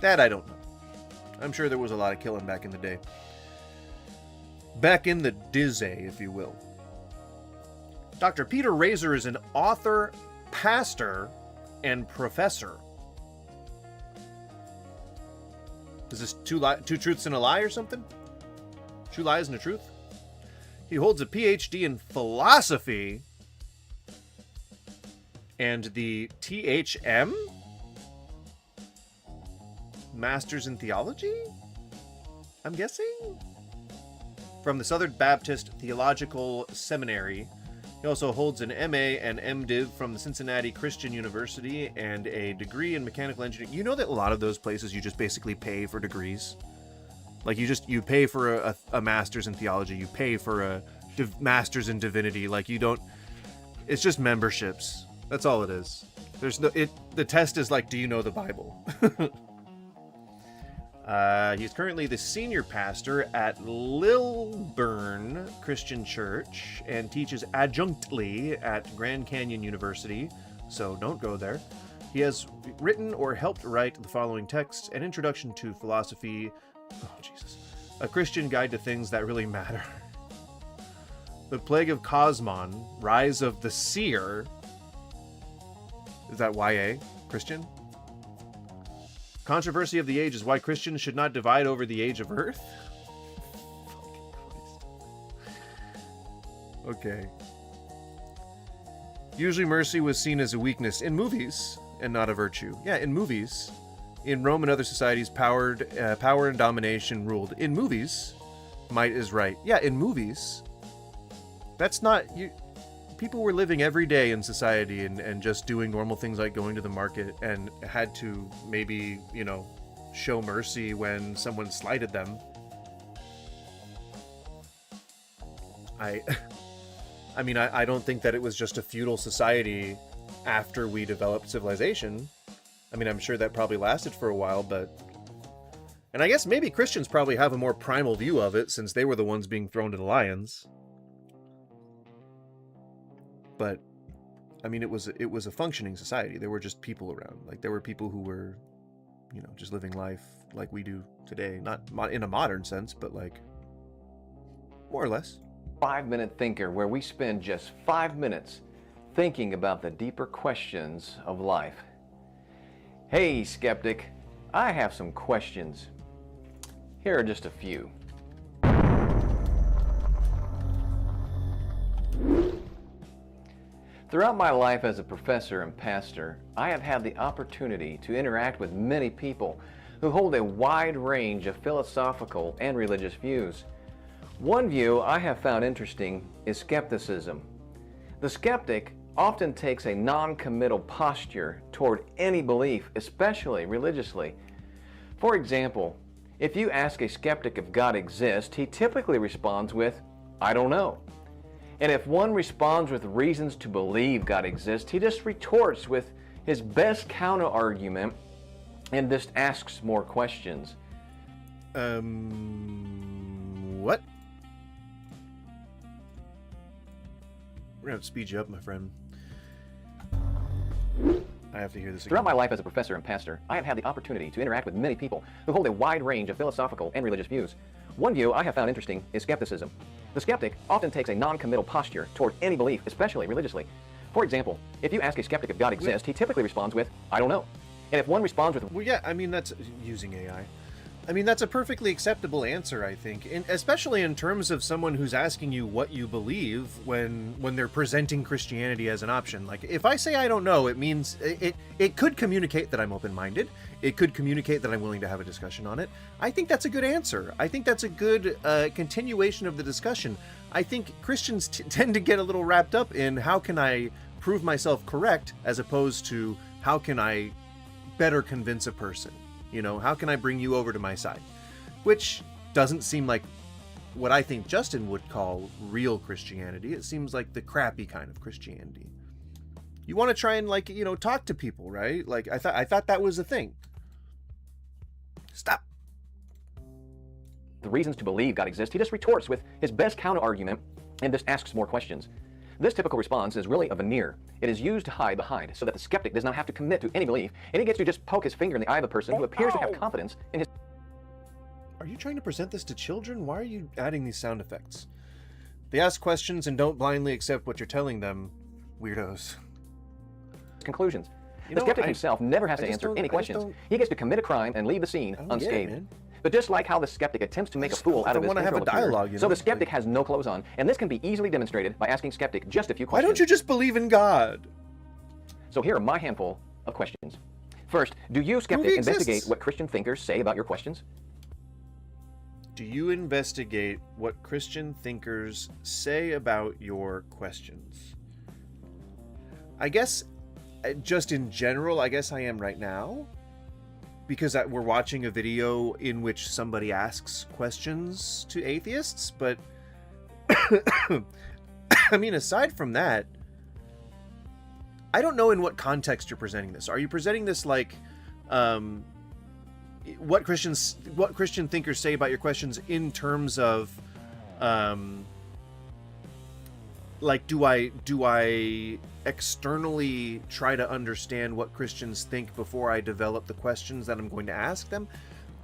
That I don't know. I'm sure there was a lot of killing back in the day. Back in the dizzy, if you will. Dr. Peter Razor is an author, pastor, and professor. Is this two truths and a lie or something? 2 lies and a truth? He holds a PhD in philosophy and the THM? Masters in Theology? I'm guessing? From the Southern Baptist Theological Seminary. He also holds an MA and MDiv from the Cincinnati Christian University and a degree in mechanical engineering. You know that a lot of those places you just basically pay for degrees? Like you pay for a master's in theology, you pay for a master's in divinity. Like you don't, it's just memberships. That's all it is. There's no, the test is like, do you know the Bible? He's currently the senior pastor at Lilburn Christian Church and teaches adjunctly at Grand Canyon University, so don't go there. He has written or helped write the following texts: An Introduction to Philosophy, A Christian Guide to Things That Really Matter, The Plague of Cosmon, Rise of the Seer. Is that YA? Christian? Controversy of the Age is Why Christians Should Not Divide Over the Age of Earth? Okay. Usually mercy was seen as a weakness in movies and not a virtue. Yeah, in movies. In Rome and other societies, power and domination ruled. In movies, might is right. Yeah, in movies. That's not... People were living every day in society and just doing normal things like going to the market and had to maybe, show mercy when someone slighted them. I don't think that it was just a feudal society after we developed civilization. I mean, I'm sure that probably lasted for a while, but... And I guess maybe Christians probably have a more primal view of it since they were the ones being thrown to the lions. But, I mean, it was a functioning society. There were just people around. Like, there were people who were, just living life like we do today. Not in a modern sense, but, like, more or less. 5-minute thinker, where we spend just 5 minutes thinking about the deeper questions of life. Hey, skeptic, I have some questions. Here are just a few. Throughout my life as a professor and pastor, I have had the opportunity to interact with many people who hold a wide range of philosophical and religious views. One view I have found interesting is skepticism. The skeptic often takes a non-committal posture toward any belief, especially religiously. For example, if you ask a skeptic if God exists, he typically responds with, "I don't know." And if one responds with reasons to believe God exists, he just retorts with his best counter-argument and just asks more questions. What? We're gonna have to speed you up, my friend. I have to hear this again. Throughout my life as a professor and pastor, I have had the opportunity to interact with many people who hold a wide range of philosophical and religious views. One view I have found interesting is skepticism. The skeptic often takes a non-committal posture toward any belief, especially religiously. For example, if you ask a skeptic if God exists, he typically responds with, "I don't know." And if one responds with... Well, yeah, I mean, that's using AI. I mean, that's a perfectly acceptable answer, I think, especially in terms of someone who's asking you what you believe when they're presenting Christianity as an option. Like, if I say I don't know, it means it could communicate that I'm open-minded. It could communicate that I'm willing to have a discussion on it. I think that's a good answer. I think that's a good continuation of the discussion. I think Christians tend to get a little wrapped up in how can I prove myself correct as opposed to how can I better convince a person. You know, how can I bring you over to my side? Which doesn't seem like what I think Justin would call real Christianity. It seems like the crappy kind of Christianity. You want to try and, like, you know, talk to people, right? Like, I thought that was a thing. Stop. The reasons to believe God exists, he just retorts with his best counter-argument and just asks more questions. This typical response is really a veneer. It is used to hide behind so that the skeptic does not have to commit to any belief, and he gets to just poke his finger in the eye of a person who appears to have confidence in his... Are you trying to present this to children? Why are you adding these sound effects? They ask questions and don't blindly accept what you're telling them, weirdos. Conclusions. The skeptic himself never has to answer any questions. He gets to commit a crime and leave the scene unscathed. But just like how the skeptic attempts to make a fool out of his interlocutor, so the skeptic has no clothes on, and this can be easily demonstrated by asking skeptic just a few questions. Why don't you just believe in God? So here are my handful of questions. First, do you, skeptic, investigate what Christian thinkers say about your questions? Do you investigate what Christian thinkers say about your questions? I guess, just in general, I guess I am right now. Because we're watching a video in which somebody asks questions to atheists, but I mean, aside from that, I don't know in what context you're presenting this. Are you presenting this like what Christian thinkers say about your questions in terms of like do I externally try to understand what Christians think before I develop the questions that I'm going to ask them?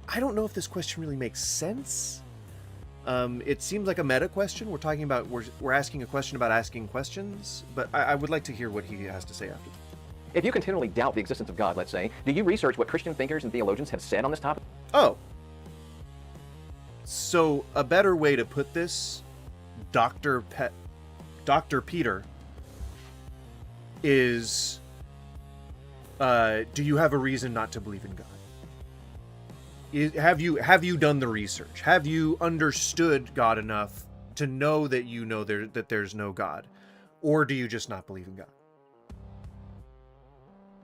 I don't know if this question really makes sense. It seems like a meta question. We're talking about we're asking a question about asking questions, but I would like to hear what he has to say after. If you continually doubt the existence of God, let's say, do you research what Christian thinkers and theologians have said on this topic? Oh. So a better way to put this, Dr. Peter, is do you have a reason not to believe in God? Have you done the research? Have you understood God enough to know that you know that there's no God? Or do you just not believe in God?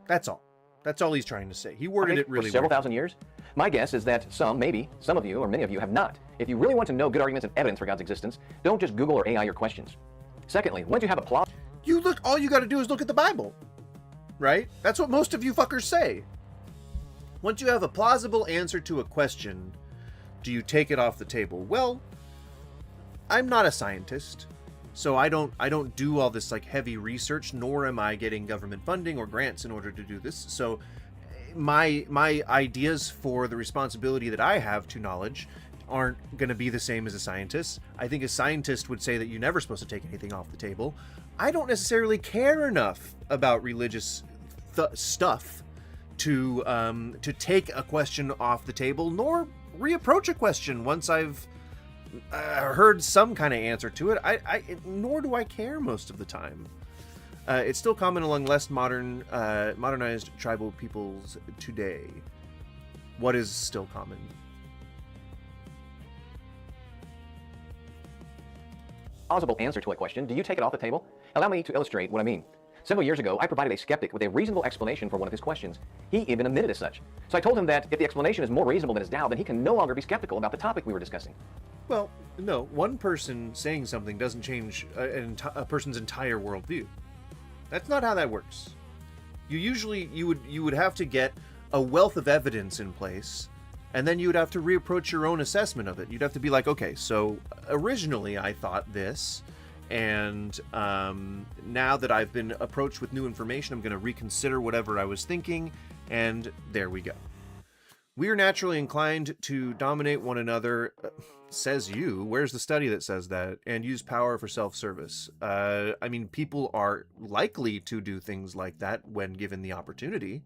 That's all. That's all he's trying to say. He worded it really for several weird. thousand years. My guess is that some of you, or many of you, have not. If you really want to know good arguments and evidence for God's existence, don't just Google or AI your questions. Secondly, once you have a plot... all you got to do is look at the Bible, right? That's what most of you fuckers say. Once you have a plausible answer to a question, do you take it off the table? Well, I'm not a scientist, so I don't do all this like heavy research, nor am I getting government funding or grants in order to do this. So my ideas for the responsibility that I have to knowledge aren't going to be the same as a scientist. I think a scientist would say that you're never supposed to take anything off the table. I don't necessarily care enough about religious stuff to take a question off the table, nor reapproach a question once I've heard some kind of answer to it. Nor do I care most of the time. It's still common among less modernized tribal peoples today. What is still common? plausible answer to a question, do you take it off the table? Allow me to illustrate what I mean. Several years ago, I provided a skeptic with a reasonable explanation for one of his questions. He even admitted as such. So I told him that if the explanation is more reasonable than his doubt, then he can no longer be skeptical about the topic we were discussing. Well, no, one person saying something doesn't change a person's entire worldview. That's not how that works. You would have to get a wealth of evidence in place, and then you would have to reapproach your own assessment of it. You'd have to be like, okay, so originally I thought this, and now that I've been approached with new information, I'm going to reconsider whatever I was thinking, and there we go. We are naturally inclined to dominate one another, says you. Where's the study that says that? And use power for self-service. I mean, people are likely to do things like that when given the opportunity,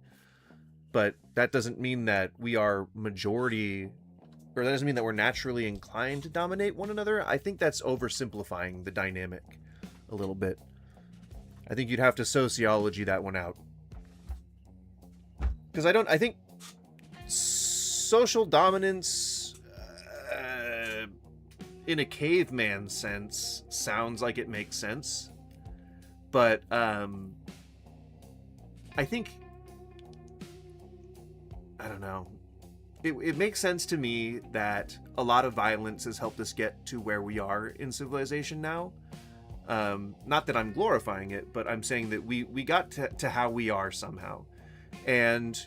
but that doesn't mean that we are majority, or that doesn't mean that we're naturally inclined to dominate one another. I think that's oversimplifying the dynamic a little bit. I think you'd have to sociology that one out. Because I think social dominance in a caveman sense sounds like it makes sense, but I think, I don't know, it makes sense to me that a lot of violence has helped us get to where we are in civilization now. Not that I'm glorifying it, but I'm saying that we got to how we are somehow. And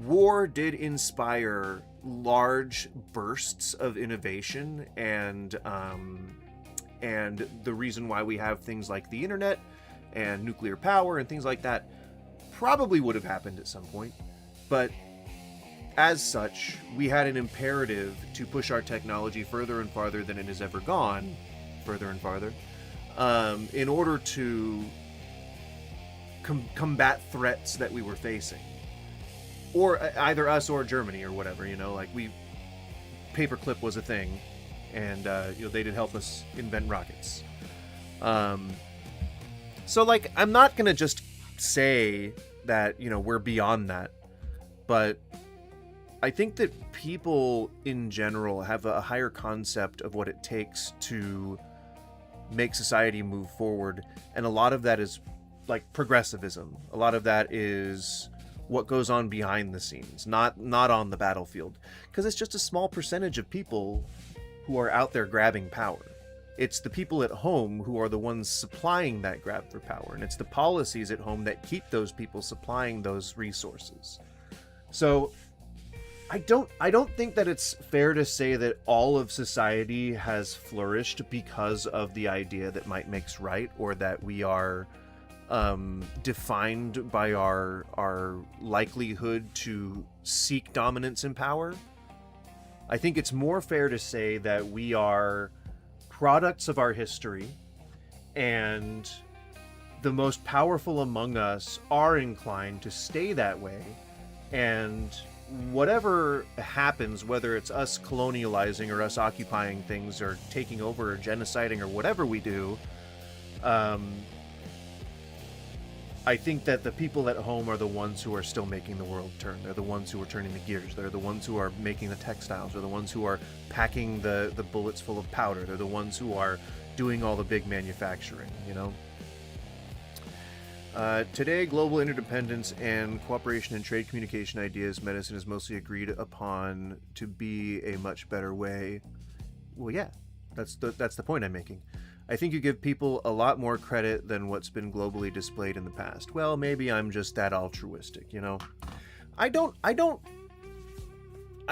war did inspire large bursts of innovation, and the reason why we have things like the internet and nuclear power and things like that probably would have happened at some point. But as such, we had an imperative to push our technology further and farther than it has ever gone, further and farther, in order to combat threats that we were facing. Or either us or Germany or whatever, like paperclip was a thing, and they did help us invent rockets. So like, I'm not gonna just say that we're beyond that, but I think that people in general have a higher concept of what it takes to make society move forward, and a lot of that is like progressivism. A lot of that is what goes on behind the scenes, not on the battlefield, because it's just a small percentage of people who are out there grabbing power. It's the people at home who are the ones supplying that grab for power, and it's the policies at home that keep those people supplying those resources. So I don't think that it's fair to say that all of society has flourished because of the idea that might makes right, or that we are defined by our likelihood to seek dominance and power. I think it's more fair to say that we are products of our history, and the most powerful among us are inclined to stay that way, and whatever happens, whether it's us colonializing or us occupying things or taking over or genociding or whatever we do, I think that the people at home are the ones who are still making the world turn. They're the ones who are turning the gears. They're the ones who are making the textiles. They're the ones who are packing the bullets full of powder. They're the ones who are doing all the big manufacturing, Today, global interdependence and cooperation in trade, communication, ideas, medicine is mostly agreed upon to be a much better way. Well, yeah, that's the point I'm making. I think you give people a lot more credit than what's been globally displayed in the past. Well, maybe I'm just that altruistic, I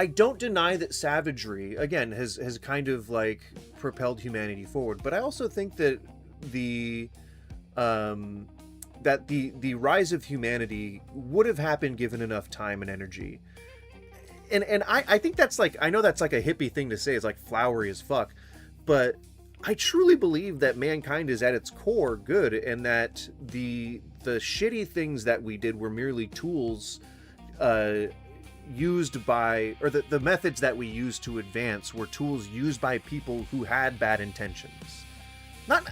don't deny that savagery, again, has kind of like propelled humanity forward, but I also think that the rise of humanity would have happened given enough time and energy. And I think that's like, I know that's like a hippie thing to say, it's like flowery as fuck, but I truly believe that mankind is at its core good, and that the shitty things that we did were merely tools used by, or the methods that we used to advance were tools used by people who had bad intentions. Not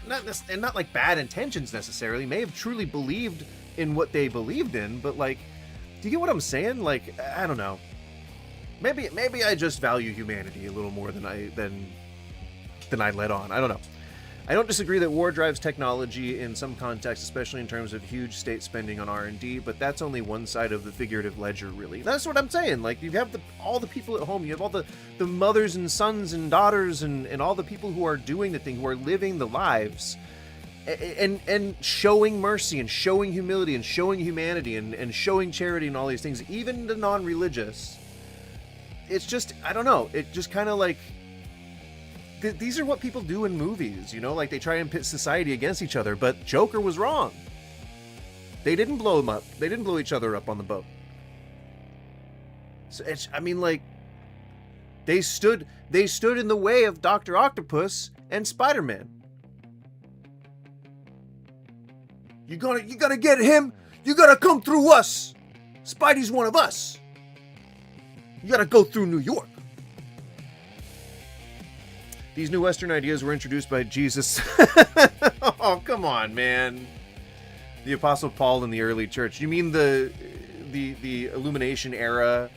like bad intentions necessarily, may have truly believed in what they believed in, but like, do you get what I'm saying? Like, I don't know. Maybe I just value humanity a little more than I let on. I don't know. I don't disagree that war drives technology in some contexts, especially in terms of huge state spending on R&D, but that's only one side of the figurative ledger, really. That's what I'm saying. Like, you have all the people at home, you have all the mothers and sons and daughters and all the people who are doing the thing, who are living the lives, and showing mercy and showing humility and showing humanity and showing charity and all these things, even the non-religious. It's just, I don't know, it just kind of like... These are what people do in movies, you know, like they try and pit society against each other, but Joker was wrong. They didn't blow him up. They didn't blow each other up on the boat. So I mean, like, they stood in the way of Dr. Octopus and Spider-Man. You gotta get him. You gotta come through us. Spidey's one of us. You gotta go through New York. These new Western ideas were introduced by Jesus. Oh, come on, man. The Apostle Paul in the early church. You mean the Illumination era?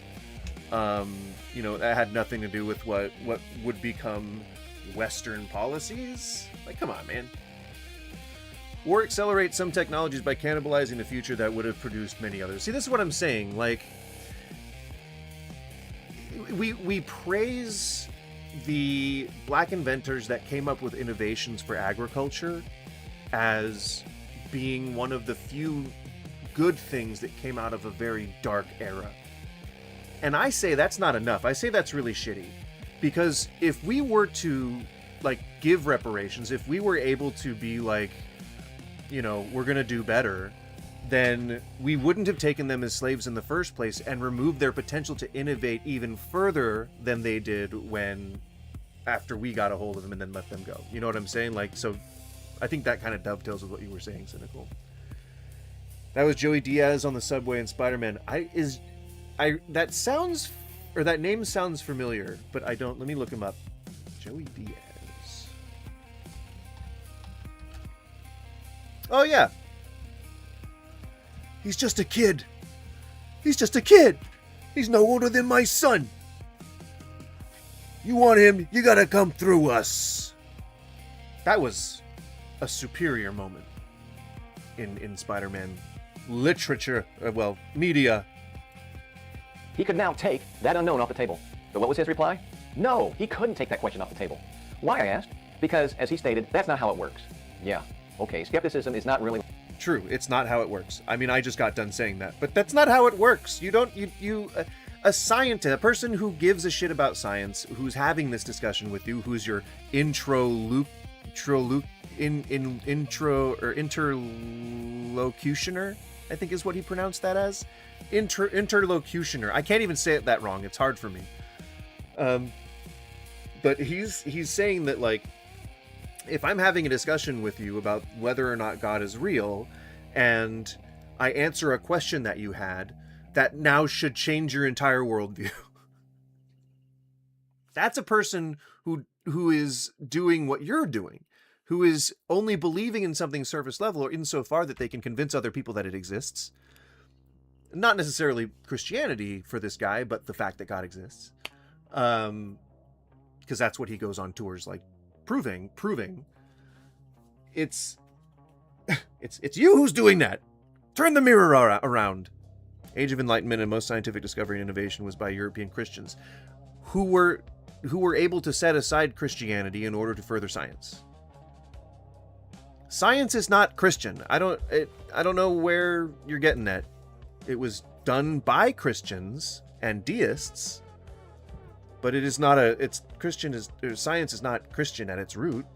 You know, that had nothing to do with what would become Western policies? Like, come on, man. Or accelerate some technologies by cannibalizing the future that would have produced many others. See, this is what I'm saying. Like, we praise the black inventors that came up with innovations for agriculture as being one of the few good things that came out of a very dark era. And I say that's not enough. I say that's really shitty. Because if we were to, like, give reparations, if we were able to be like, you know, we're gonna do better, then we wouldn't have taken them as slaves in the first place and removed their potential to innovate even further than they did after we got a hold of them and then let them go. You know what I'm saying? Like, so I think that kind of dovetails with what you were saying, Cynical. That was Joey Diaz on the subway in Spider-Man. That name sounds familiar, but I don't. Let me look him up. Joey Diaz. Oh yeah. He's just a kid. He's just a kid. He's no older than my son. You want him, you gotta come through us. That was a superior moment in Spider-Man literature, media. He could now take that unknown off the table. So what was his reply? No, he couldn't take that question off the table. Why, I asked? Because, as he stated, that's not how it works. Yeah, okay, skepticism is not really... True, it's not how it works. I mean, I just got done saying that, but that's not how it works. A scientist, a person who gives a shit about science, who's having this discussion with you, who's your interlocutioner, I think is what he pronounced that as. Interlocutioner. I can't even say it that wrong. It's hard for me. But he's saying that, like, if I'm having a discussion with you about whether or not God is real, and I answer a question that you had, that now should change your entire worldview. That's a person who is doing what you're doing, who is only believing in something surface level or insofar that they can convince other people that it exists. Not necessarily Christianity for this guy, but the fact that God exists. Because that's what he goes on tours like proving. It's you who's doing that. Turn the mirror around. Age of Enlightenment and most scientific discovery and innovation was by European Christians who were able to set aside Christianity in order to further science. Science is not Christian. I don't know where you're getting that. It was done by Christians and deists, but it is not science is not Christian at its root.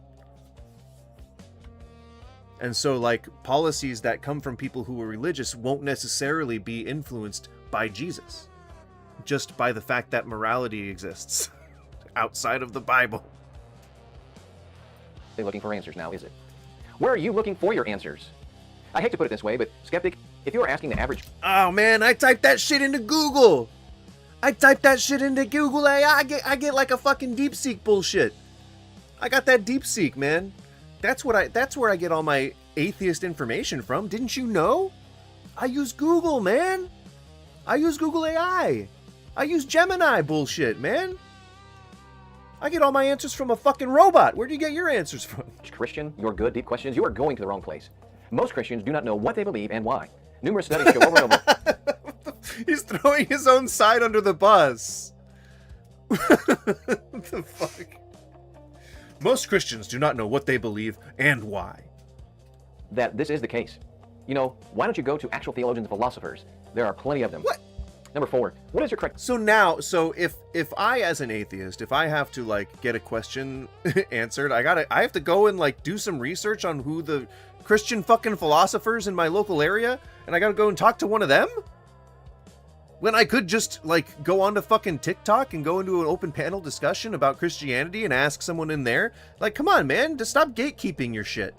And so, like, policies that come from people who are religious won't necessarily be influenced by Jesus, just by the fact that morality exists outside of the Bible. They're looking for answers now, is it? Where are you looking for your answers? I hate to put it this way, but skeptic, if you are asking the average... Oh man, I typed that shit into Google. I get like a fucking DeepSeek bullshit. I got that DeepSeek, man. That's where I get all my atheist information from. Didn't you know? I use Google, man. I use Google AI. I use Gemini bullshit, man. I get all my answers from a fucking robot. Where do you get your answers from? Christian, your good, deep questions, you are going to the wrong place. Most Christians do not know what they believe and why. Numerous studies show over and over. He's throwing his own side under the bus. What the fuck? Most Christians do not know what they believe and why. That this is the case. You know, why don't you go to actual theologians and philosophers? There are plenty of them. What? Number 4, what is your correct... So if I, as an atheist, if I have to, like, get a question answered, I have to go and, like, do some research on who the Christian fucking philosophers in my local area, and I gotta go and talk to one of them? When I could just, like, go onto fucking TikTok and go into an open panel discussion about Christianity and ask someone in there? Like, come on, man, just stop gatekeeping your shit.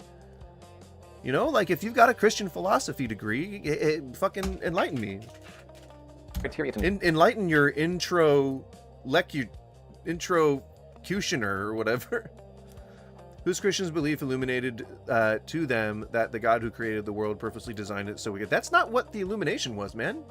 You know, like, if you've got a Christian philosophy degree, fucking enlighten me. Enlighten your introcutioner or whatever. Whose Christians' belief illuminated to them that the God who created the world purposely designed it so we could... That's not what the illumination was, man.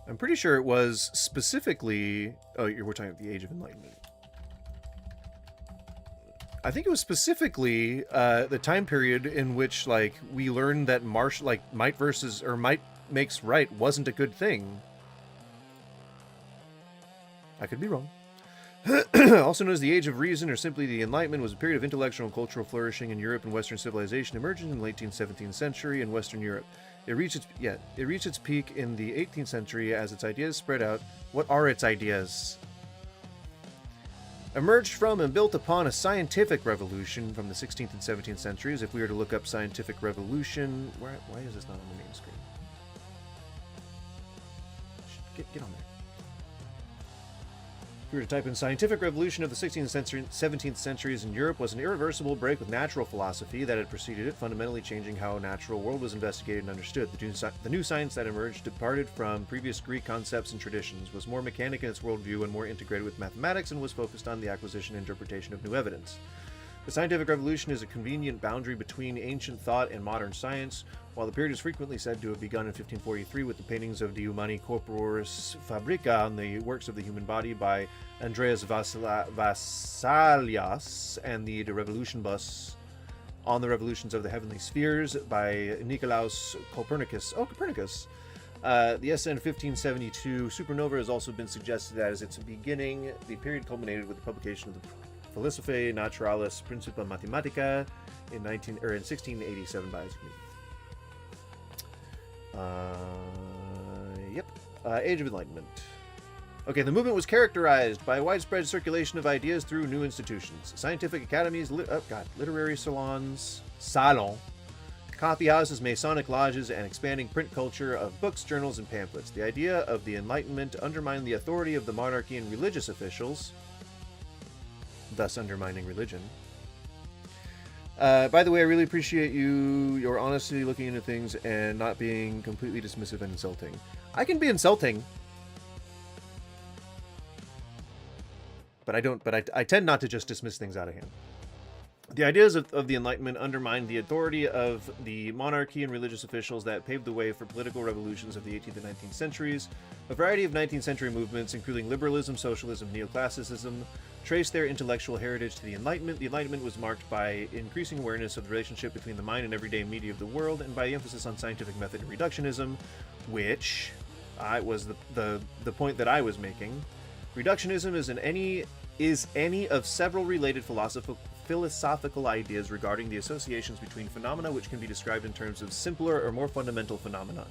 I'm pretty sure it was specifically... Oh, we're talking about the Age of Enlightenment. I think it was specifically the time period in which, like, we learned that might makes right wasn't a good thing. I could be wrong. Also known as the Age of Reason, or simply the Enlightenment, was a period of intellectual and cultural flourishing in Europe and Western civilization, emerging in the late 17th century in Western Europe. It reached its peak in the 18th century as its ideas spread out. What are its ideas? Emerged from and built upon a scientific revolution from the 16th and 17th centuries. If we were to look up scientific revolution, why is this not on the main screen? Get on there. If we were to type in scientific revolution of the 16th and 17th centuries in Europe, was an irreversible break with natural philosophy that had preceded it, fundamentally changing how a natural world was investigated and understood. The new science that emerged departed from previous Greek concepts and traditions, was more mechanic in its worldview and more integrated with mathematics, and was focused on the acquisition and interpretation of new evidence. The scientific revolution is a convenient boundary between ancient thought and modern science. While the period is frequently said to have begun in 1543 with the paintings of De Humani Corporis Fabrica on the works of the human body by Andreas Vesalius, and the De Revolutionibus on the revolutions of the heavenly spheres by Nicolaus Copernicus. Oh, Copernicus. The SN 1572 supernova has also been suggested as its beginning. The period culminated with the publication of the Philosophiae Naturalis Principia Mathematica in 1687 by Isaac Newton. Age of Enlightenment. Okay, the movement was characterized by widespread circulation of ideas through new institutions, scientific academies, literary salons, coffee houses, Masonic lodges, and expanding print culture of books, journals, and pamphlets. The idea of the Enlightenment undermined the authority of the monarchy and religious officials, thus undermining religion. By the way, I really appreciate your honesty looking into things and not being completely dismissive and insulting. I can be insulting, but I tend not to just dismiss things out of hand. The ideas of the Enlightenment undermined the authority of the monarchy and religious officials that paved the way for political revolutions of the 18th and 19th centuries. A variety of 19th century movements, including liberalism, socialism, neoclassicism, trace their intellectual heritage to the Enlightenment. The Enlightenment was marked by increasing awareness of the relationship between the mind and everyday media of the world, and by the emphasis on scientific method and reductionism, which was the point that I was making. Reductionism is any of several related philosophical ideas regarding the associations between phenomena which can be described in terms of simpler or more fundamental phenomena.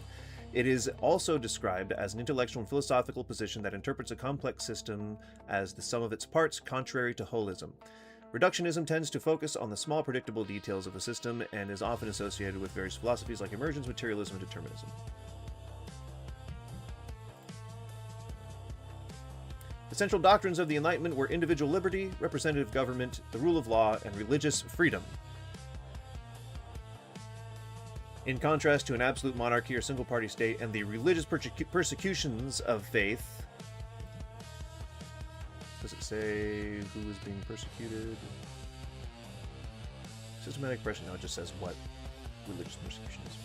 It is also described as an intellectual and philosophical position that interprets a complex system as the sum of its parts, contrary to holism. Reductionism tends to focus on the small, predictable details of a system and is often associated with various philosophies like emergence, materialism, and determinism. The central doctrines of the Enlightenment were individual liberty, representative government, the rule of law, and religious freedom. In contrast to an absolute monarchy or single-party state and the religious persecutions of faith. Does it say who is being persecuted? Systematic oppression. Now it just says what religious persecution is.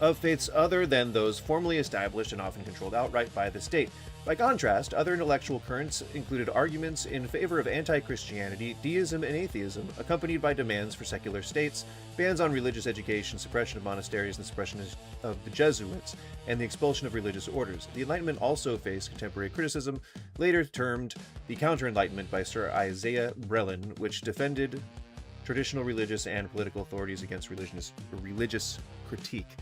Of faiths other than those formally established and often controlled outright by the state. By contrast, other intellectual currents included arguments in favor of anti-Christianity, deism, and atheism, accompanied by demands for secular states, bans on religious education, suppression of monasteries, and suppression of the Jesuits, and the expulsion of religious orders. The Enlightenment also faced contemporary criticism, later termed the Counter-Enlightenment by Sir Isaiah Breslin, which defended traditional religious and political authorities against religious critique.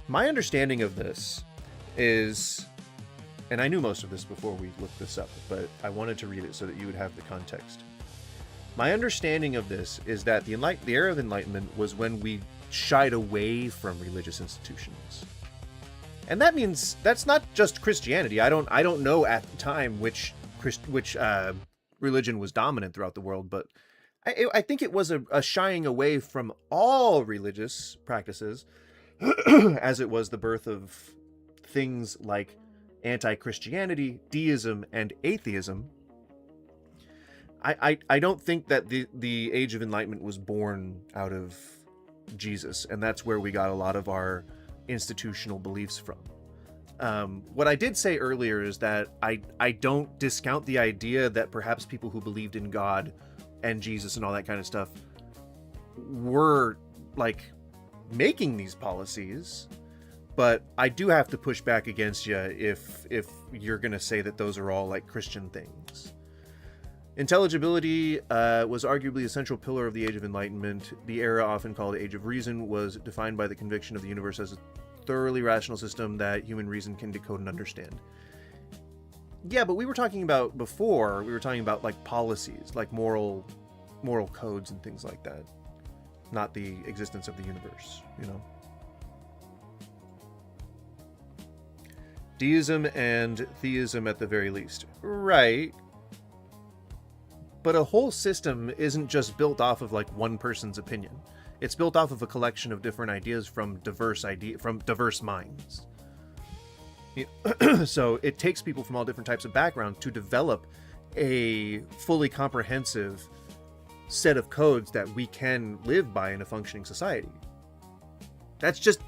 My understanding of this is, and I knew most of this before we looked this up, but I wanted to read it so that you would have the context. My understanding of this is that the era of Enlightenment was when we shied away from religious institutions. And that means that's not just Christianity. I don't know at the time which religion was dominant throughout the world, but I think it was a shying away from all religious practices, as it was the birth of things like anti-Christianity, deism, and atheism. I don't think that the Age of Enlightenment was born out of Jesus, and that's where we got a lot of our institutional beliefs from. What I did say earlier is that I don't discount the idea that perhaps people who believed in God and Jesus and all that kind of stuff were like making these policies, but I do have to push back against you if you're gonna say that those are all like Christian things. Intelligibility was arguably a central pillar of the Age of Enlightenment. The era, often called Age of Reason, was defined by the conviction of the universe as a thoroughly rational system that human reason can decode and understand. Yeah, but we were talking about before, we were talking about like policies, like moral codes and things like that. Not the existence of the universe, you know? Deism and theism at the very least. Right. But a whole system isn't just built off of like one person's opinion. It's built off of a collection of different ideas from diverse minds. So it takes people from all different types of backgrounds to develop a fully comprehensive set of codes that we can live by in a functioning society. That's just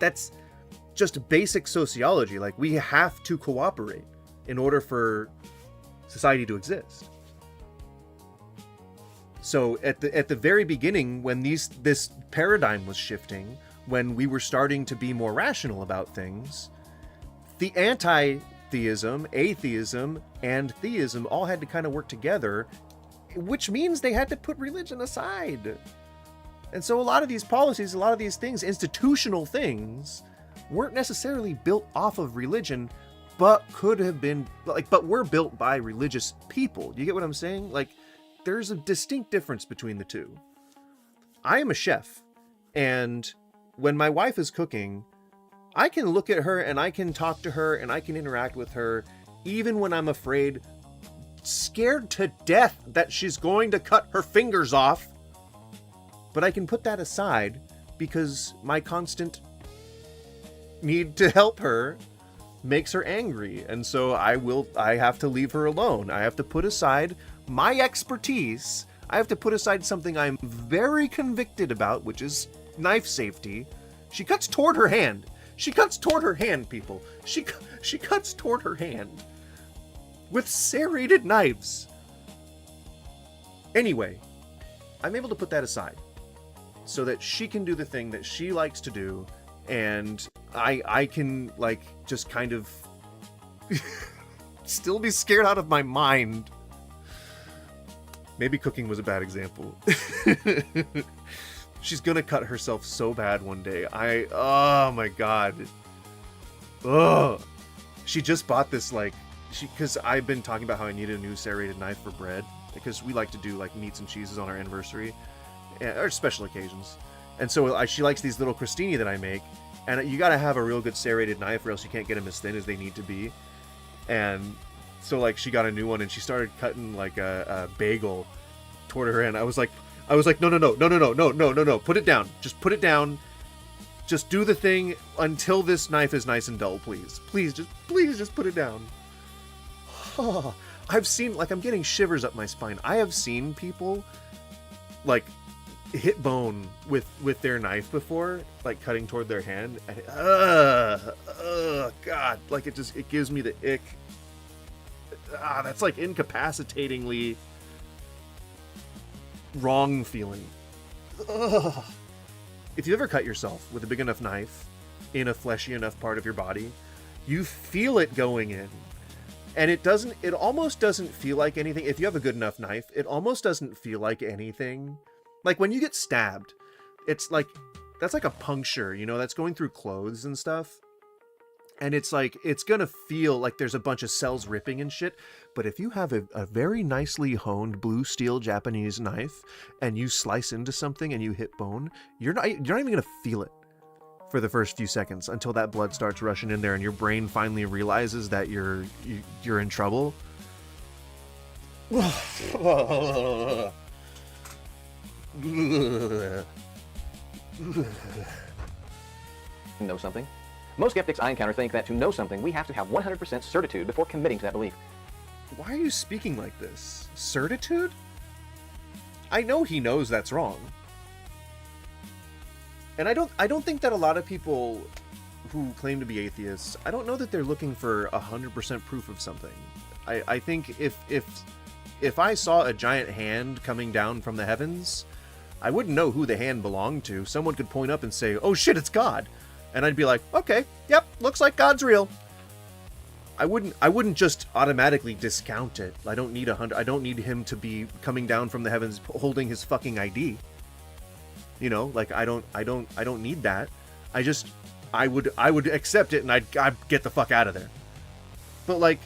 basic sociology. Like, we have to cooperate in order for society to exist. So at the very beginning, when this paradigm was shifting, when we were starting to be more rational about things, the anti-theism, atheism, and theism all had to kind of work together, which means they had to put religion aside. And so a lot of these policies, a lot of these things, institutional things, weren't necessarily built off of religion, but could have been, like, but were built by religious people. Do you get what I'm saying? Like, there's a distinct difference between the two. I am a chef, and when my wife is cooking, I can look at her and I can talk to her and I can interact with her, even when I'm afraid, scared to death that she's going to cut her fingers off. But I can put that aside because my constant need to help her makes her angry. And so I have to leave her alone. I have to put aside my expertise. I have to put aside something I'm very convicted about, which is knife safety. She cuts toward her hand. She cuts toward her hand, people. She cuts toward her hand with serrated knives. Anyway, I'm able to put that aside so that she can do the thing that she likes to do, and I can, like, just kind of still be scared out of my mind. Maybe cooking was a bad example. She's gonna cut herself so bad one day. Oh my god. Ugh. She just bought this, like, because I've been talking about how I need a new serrated knife for bread, because we like to do, like, meats and cheeses on our anniversary, or special occasions. And so she likes these little crostini that I make, and you gotta have a real good serrated knife or else you can't get them as thin as they need to be. And so, like, she got a new one and she started cutting, like, a bagel toward her hand. I was like, no, put it down. Just put it down. Just do the thing until this knife is nice and dull, please. Please just put it down. Oh, I've seen, like, I'm getting shivers up my spine. I have seen people, like, hit bone with their knife before, like cutting toward their hand, and God, like it gives me the ick. That's like incapacitatingly wrong feeling. Ugh. If you ever cut yourself with a big enough knife in a fleshy enough part of your body, you feel it going in. And it almost doesn't feel like anything. If you have a good enough knife, it almost doesn't feel like anything. Like when you get stabbed, it's like, that's like a puncture, you know, that's going through clothes and stuff. And it's like, it's gonna feel like there's a bunch of cells ripping and shit. But if you have a very nicely honed blue steel Japanese knife and you slice into something and you hit bone, you're not even gonna feel it for the first few seconds until that blood starts rushing in there and your brain finally realizes that you're in trouble. Know something? Most skeptics I encounter think that to know something, we have to have 100% certitude before committing to that belief. Why are you speaking like this? Certitude? I know he knows that's wrong. And I don't think that a lot of people who claim to be atheists, I don't know that they're looking for 100% proof of something. I think if I saw a giant hand coming down from the heavens, I wouldn't know who the hand belonged to. Someone could point up and say, "Oh shit, it's God." And I'd be like, "Okay, yep, looks like God's real." I wouldn't just automatically discount it. I don't need him to be coming down from the heavens holding his fucking ID. You know, like I don't need that. I would accept it and I'd get the fuck out of there. But like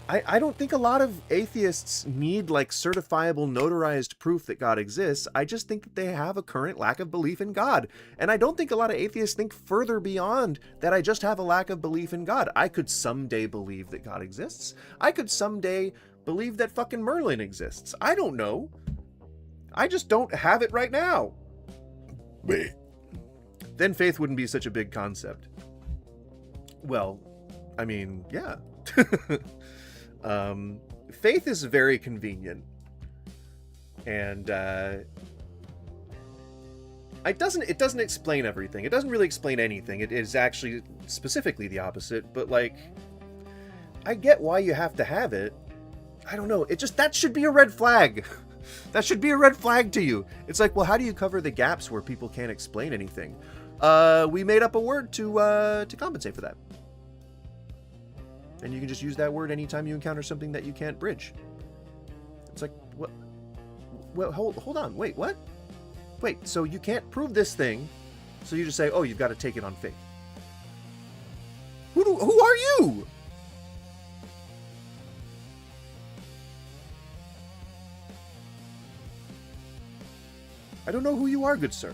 I don't think a lot of atheists need like certifiable notarized proof that God exists. I just think that they have a current lack of belief in God. And I don't think a lot of atheists think further beyond that I just have a lack of belief in God. I could someday believe that God exists. I could someday believe that fucking Merlin exists. I don't know. I just don't have it right now. Then faith wouldn't be such a big concept. Well, I mean, yeah. Faith is very convenient, and it doesn't explain everything. It doesn't really explain anything. It is actually specifically the opposite. But like, I get why you have to have it. I don't know. That should be a red flag. That should be a red flag to you. It's like, well, how do you cover the gaps where people can't explain anything? We made up a word to compensate for that. And you can just use that word anytime you encounter something that you can't bridge. It's like, what? Well, hold on. Wait, what? Wait, so you can't prove this thing, so you just say, oh, you've got to take it on faith. Who are you? I don't know who you are, good sir.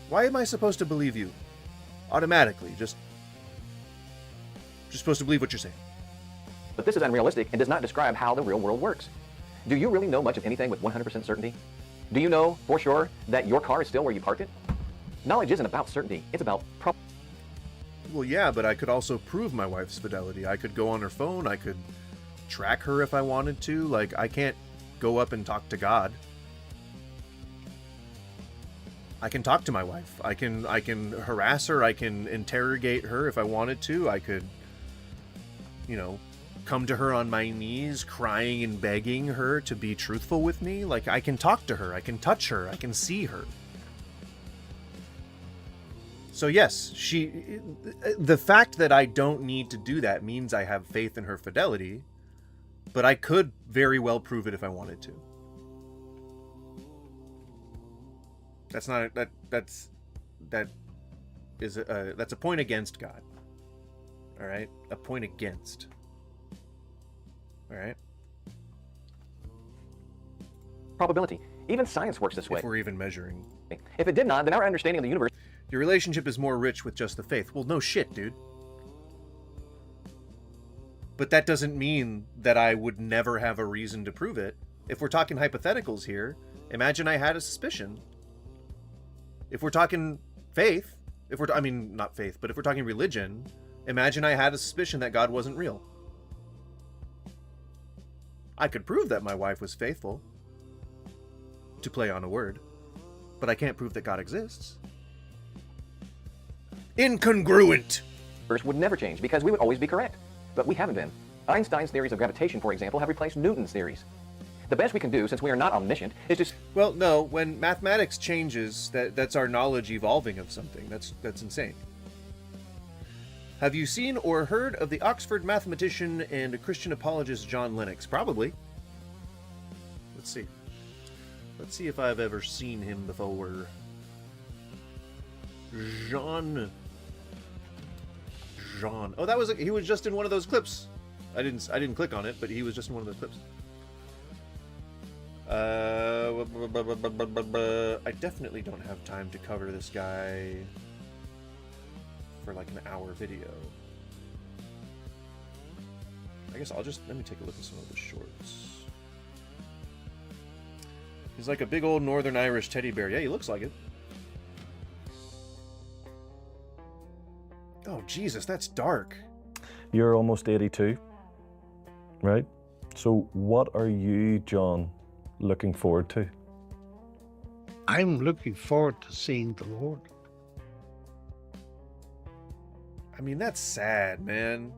Why am I supposed to believe you? Automatically, just supposed to believe what you're saying. But this is unrealistic and does not describe how the real world works. Do you really know much of anything with 100% certainty? Do you know for sure that your car is still where you parked it? Knowledge isn't about certainty, it's about Well, yeah, but I could also prove my wife's fidelity. I could go on her phone, I could track her if I wanted to. Like, I can't go up and talk to God. I can talk to my wife. I can harass her, I can interrogate her if I wanted to. I could, you know, come to her on my knees, crying and begging her to be truthful with me. Like, I can talk to her, I can touch her, I can see her. So yes, the fact that I don't need to do that means I have faith in her fidelity, but I could very well prove it if I wanted to. That's a point against God. All right, a point against. All right. Probability. Even science works this way. If we're even measuring. If it did not, then our understanding of the universe... Your relationship is more rich with just the faith. Well, no shit, dude. But that doesn't mean that I would never have a reason to prove it. If we're talking hypotheticals here, imagine I had a suspicion. If we're talking faith, not faith, but if we're talking religion, imagine I had a suspicion that God wasn't real. I could prove that my wife was faithful. to play on a word, but I can't prove that God exists. Incongruent! Would never change because we would always be correct. But we haven't been. Einstein's theories of gravitation, for example, have replaced Newton's theories. The best we can do, since we are not omniscient, is just... Well, no, when mathematics changes, that's our knowledge evolving of something. That's insane. Have you seen or heard of the Oxford mathematician and Christian apologist John Lennox? Probably. Let's see. Let's see if I've ever seen him before. Jean. Oh, he was just in one of those clips. I didn't click on it, but he was just in one of those clips. I definitely don't have time to cover this guy for like an hour video. I guess let me take a look at some of the shorts. He's like a big old Northern Irish teddy bear. Yeah, he looks like it. Oh, Jesus, that's dark. You're almost 82, right? So what are you, John, looking forward to? I'm looking forward to seeing the Lord. I mean, that's sad, man.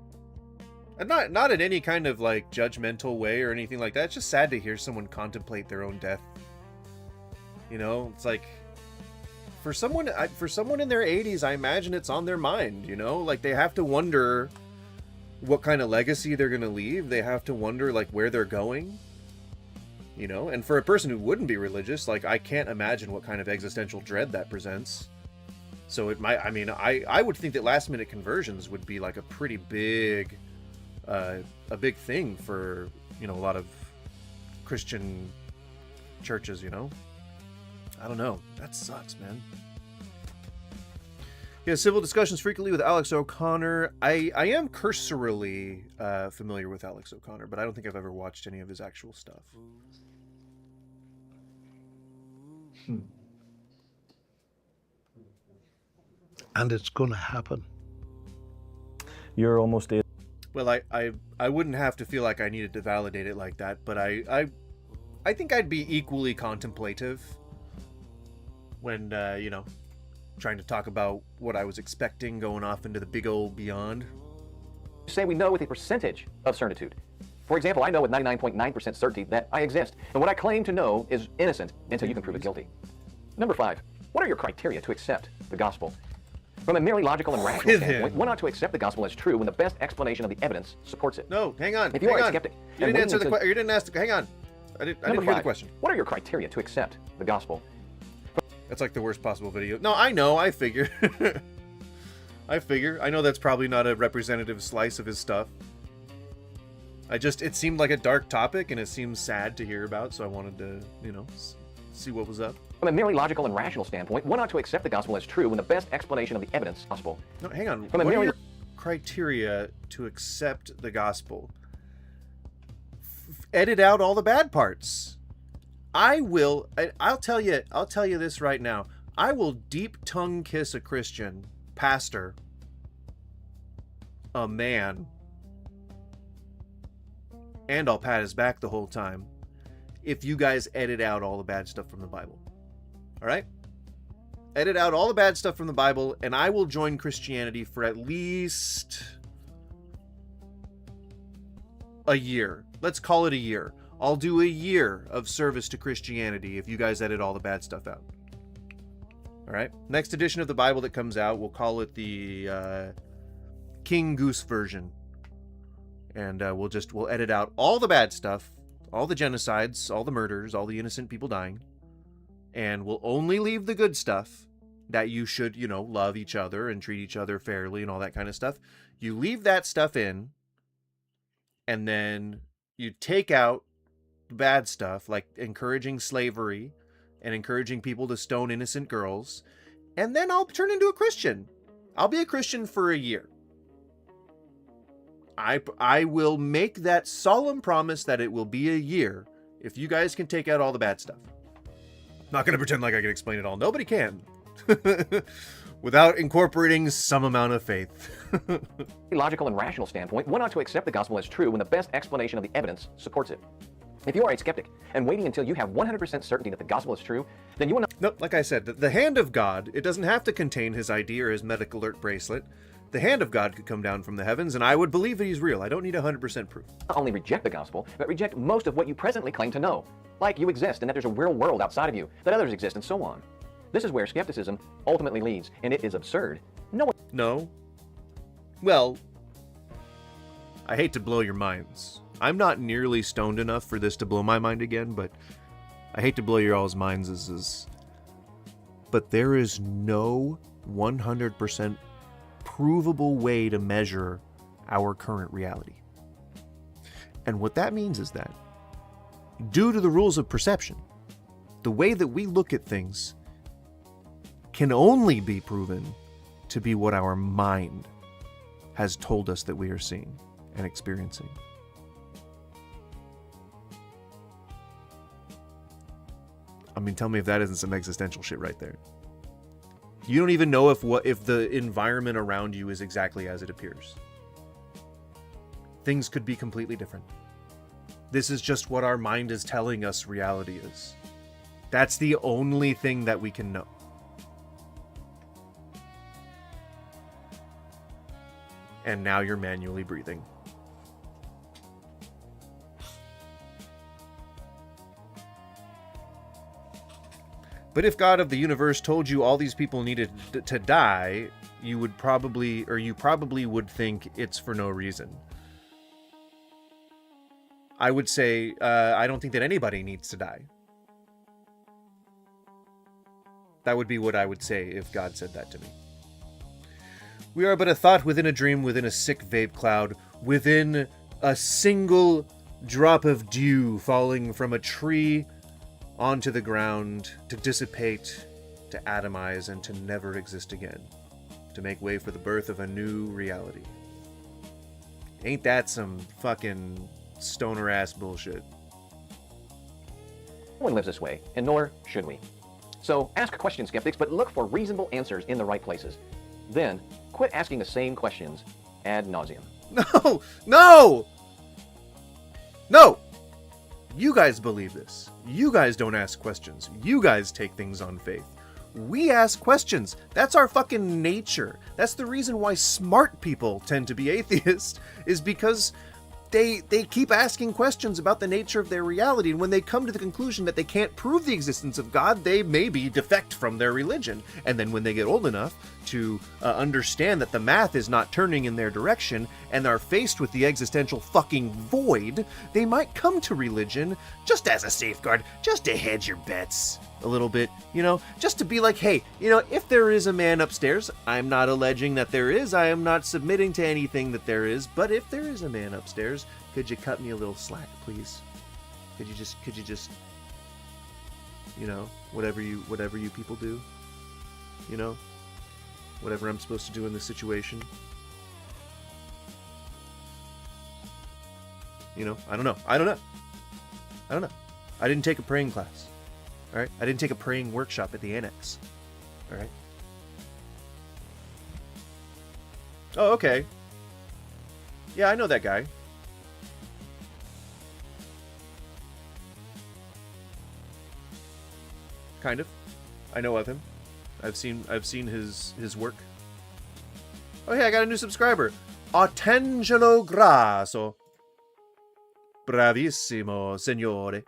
And not in any kind of like judgmental way or anything like that. It's just sad to hear someone contemplate their own death. You know, it's like for someone in their 80s, I imagine it's on their mind, you know? Like they have to wonder what kind of legacy they're going to leave. They have to wonder like where they're going. You know, and for a person who wouldn't be religious, like I can't imagine what kind of existential dread that presents. So it might, I mean, I would think that last minute conversions would be like a pretty big, a big thing for, you know, a lot of Christian churches, you know? I don't know. That sucks, man. Yeah, civil discussions frequently with Alex O'Connor. I am cursorily familiar with Alex O'Connor, but I don't think I've ever watched any of his actual stuff. And it's going to happen. You're almost 80. Well, I wouldn't have to feel like I needed to validate it like that, but I think I'd be equally contemplative when, you know, trying to talk about what I was expecting going off into the big old beyond. Say we know with a percentage of certitude. For example, I know with 99.9% certainty that I exist, and what I claim to know is innocent until you can prove it guilty. Number 5, what are your criteria to accept the gospel? From a merely logical and rational standpoint, one ought to accept the gospel as true when the best explanation of the evidence supports it. No, hang on. If you are a skeptic, you didn't answer the question. You didn't ask the. Hang on. I didn't hear the question. What are your criteria to accept the gospel? That's like the worst possible video. No, I know. I figure. I know that's probably not a representative slice of his stuff. It seemed like a dark topic, and it seems sad to hear about, so I wanted to, you know, see what was up. From a merely logical and rational standpoint, one ought to accept the gospel as true when the best explanation of the evidence gospel. No, hang on. What are your criteria to accept the gospel? Edit out all the bad parts. I'll tell you this right now. I will deep tongue kiss a Christian, pastor, a man, and I'll pat his back the whole time if you guys edit out all the bad stuff from the Bible. All right? Edit out all the bad stuff from the Bible, and I will join Christianity for at least a year. Let's call it a year. I'll do a year of service to Christianity if you guys edit all the bad stuff out. All right? Next edition of the Bible that comes out, we'll call it the King Goose version. And we'll edit out all the bad stuff, all the genocides, all the murders, all the innocent people dying. And we'll only leave the good stuff, that you should, you know, love each other and treat each other fairly and all that kind of stuff. You leave that stuff in, and then you take out the bad stuff, like encouraging slavery and encouraging people to stone innocent girls, and then I'll turn into a Christian. I'll be a Christian for a year. I will make that solemn promise that it will be a year if you guys can take out all the bad stuff. Not going to pretend like I can explain it all. Nobody can. Without incorporating some amount of faith. Logical and rational standpoint, one ought to accept the gospel as true when the best explanation of the evidence supports it. If you are a skeptic and waiting until you have 100% certainty that the gospel is true, then you will not... Nope, like I said, the hand of God, it doesn't have to contain his ID or his medical alert bracelet. The hand of God could come down from the heavens, and I would believe that he's real. I don't need 100% proof. Not only reject the gospel, but reject most of what you presently claim to know. Like you exist and that there's a real world outside of you, that others exist, and so on. This is where skepticism ultimately leads, and it is absurd. No. Well, I hate to blow your minds. I'm not nearly stoned enough for this to blow my mind again, but I hate to blow your all's minds but there is no 100% provable way to measure our current reality. And what that means is that, due to the rules of perception, the way that we look at things can only be proven to be what our mind has told us that we are seeing and experiencing. I mean, tell me if that isn't some existential shit right there. You don't even know if the environment around you is exactly as it appears. Things could be completely different. This is just what our mind is telling us reality is. That's the only thing that we can know. And now you're manually breathing. But if God of the universe told you all these people needed to die, you probably would think it's for no reason. I would say, I don't think that anybody needs to die. That would be what I would say if God said that to me. We are but a thought within a dream, within a sick vape cloud, within a single drop of dew falling from a tree onto the ground to dissipate, to atomize, and to never exist again, to make way for the birth of a new reality. Ain't that some fucking stoner-ass bullshit? No one lives this way, and nor should we. So ask questions, skeptics, but look for reasonable answers in the right places. Then, quit asking the same questions ad nauseum. No! No! No! You guys believe this. You guys don't ask questions. You guys take things on faith. We ask questions. That's our fucking nature. That's the reason why smart people tend to be atheists, is because they keep asking questions about the nature of their reality, and when they come to the conclusion that they can't prove the existence of God, they maybe defect from their religion. And then when they get old enough to understand that the math is not turning in their direction and are faced with the existential fucking void, they might come to religion just as a safeguard, just to hedge your bets a little bit, just to be like, hey, if there is a man upstairs, I'm not alleging that there is, I am not submitting to anything that there is, but if there is a man upstairs, could you cut me a little slack, please? Could you just whatever you people do, whatever I'm supposed to do in this situation, I don't know. I didn't take a praying class. All right, I didn't take a praying workshop at the Annex. All right. Oh, okay. Yeah, I know that guy. Kind of. I know of him. I've seen his work. Oh yeah, I got a new subscriber. Attangelo Grasso. Bravissimo, signore.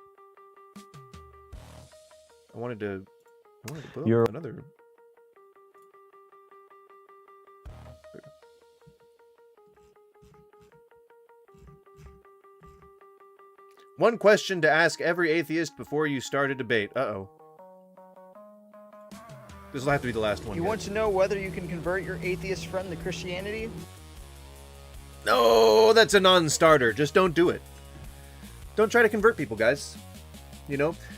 I wanted to put up another. One question to ask every atheist before you start a debate. Uh-oh. This will have to be the last one. You want to know whether you can convert your atheist friend to Christianity? No, that's a non-starter. Just don't do it. Don't try to convert people, guys.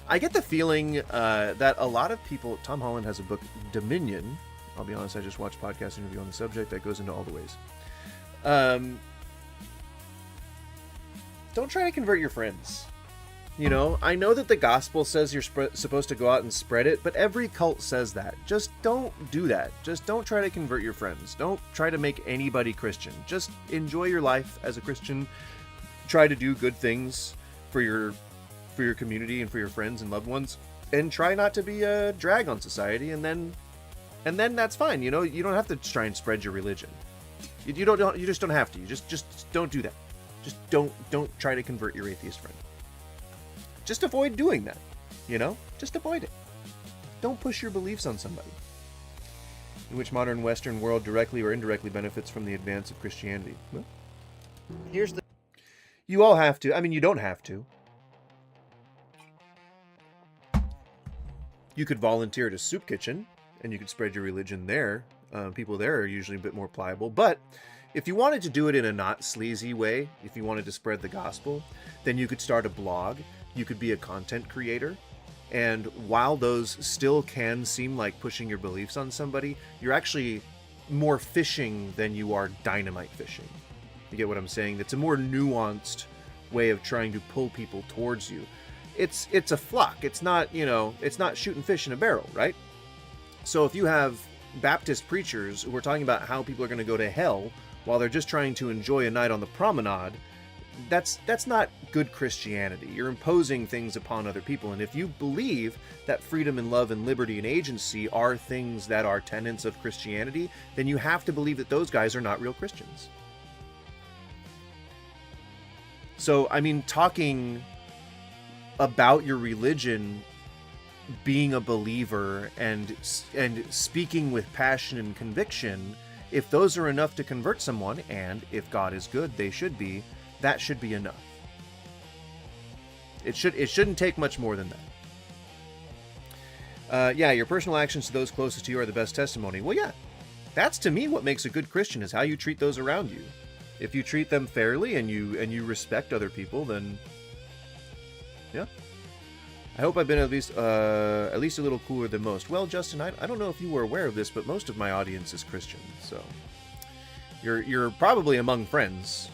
I get the feeling that a lot of people... Tom Holland has a book, Dominion. I'll be honest, I just watched a podcast interview on the subject that goes into all the ways. Don't try to convert your friends. I know that the gospel says you're supposed to go out and spread it, but every cult says that. Just don't do that. Just don't try to convert your friends. Don't try to make anybody Christian. Just enjoy your life as a Christian. Try to do good things for your for your community and for your friends and loved ones, and try not to be a drag on society, and then that's fine. You know, you don't have to try and spread your religion. You just don't have to. You just don't do that. Just don't try to convert your atheist friend. Just avoid doing that. You know, just avoid it. Don't push your beliefs on somebody. In which modern Western world directly or indirectly benefits from the advance of Christianity. Well, Here's the... You all have to. I mean, you don't have to. You could volunteer at a soup kitchen, and you could spread your religion there. People there are usually a bit more pliable. But if you wanted to do it in a not sleazy way, if you wanted to spread the gospel, then you could start a blog. You could be a content creator. And while those still can seem like pushing your beliefs on somebody, you're actually more fishing than you are dynamite fishing. You get what I'm saying? It's a more nuanced way of trying to pull people towards you. It's a flock. It's not, you know, it's not shooting fish in a barrel, right? So if you have Baptist preachers who are talking about how people are going to go to hell while they're just trying to enjoy a night on the promenade, that's not good Christianity. You're imposing things upon other people. And if you believe that freedom and love and liberty and agency are things that are tenets of Christianity, then you have to believe that those guys are not real Christians. So, I mean, talking about your religion, being a believer, and speaking with passion and conviction, if those are enough to convert someone, and if God is good, they should be, that should be enough. It shouldn't take much more than that. Yeah, your personal actions to those closest to you are the best testimony. Well, yeah, that's to me what makes a good Christian, is how you treat those around you. If you treat them fairly and you respect other people, then yeah. I hope I've been at least a little cooler than most. Well, Justin, I don't know if you were aware of this, but most of my audience is Christian, so you're probably among friends,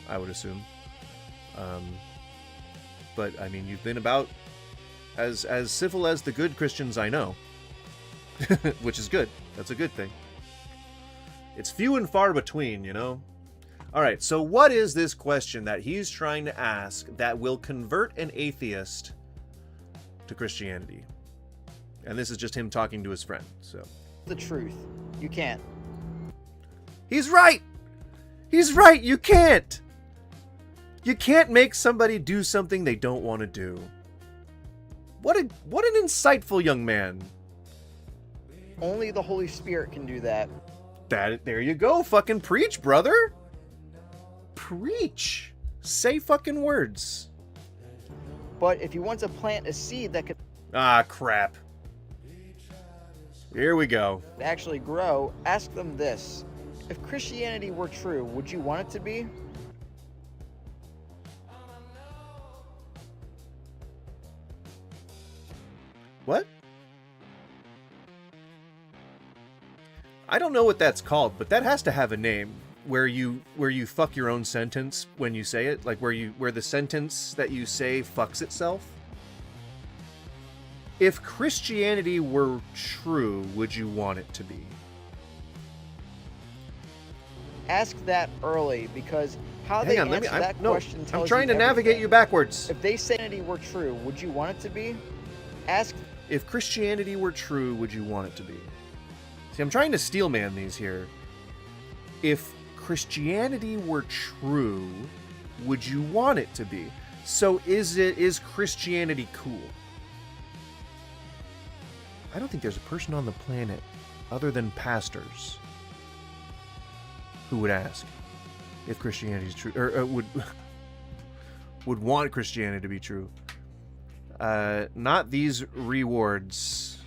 I would assume. But I mean, you've been about as civil as the good Christians I know, which is good. That's a good thing. It's few and far between, you know. All right, so what is this question that he's trying to ask that will convert an atheist to Christianity? And this is just him talking to his friend, so. The truth. You can't. He right! He's right, you can't! You can't make somebody do something they don't want to do. What an insightful young man. Only the Holy Spirit can do that. There you go, fucking preach, brother! Preach! Say fucking words. But if you want to plant a seed that could... Ah, crap. Here we go. ...actually grow, ask them this. If Christianity were true, would you want it to be? What? I don't know what that's called, but that has to have a name. Where you fuck your own sentence when you say it, like where the sentence that you say fucks itself. If Christianity were true, would you want it to be? Ask that early, because how they answer that question tells you I'm trying to navigate you backwards. If they say Christianity were true, would you want it to be? Ask. If Christianity were true, would you want it to be? See, I'm trying to steelman these here. If Christianity were true, would you want it to be? So is Christianity cool? I don't think there's a person on the planet other than pastors who would ask if Christianity is true, or would want Christianity to be true. Not these rewards.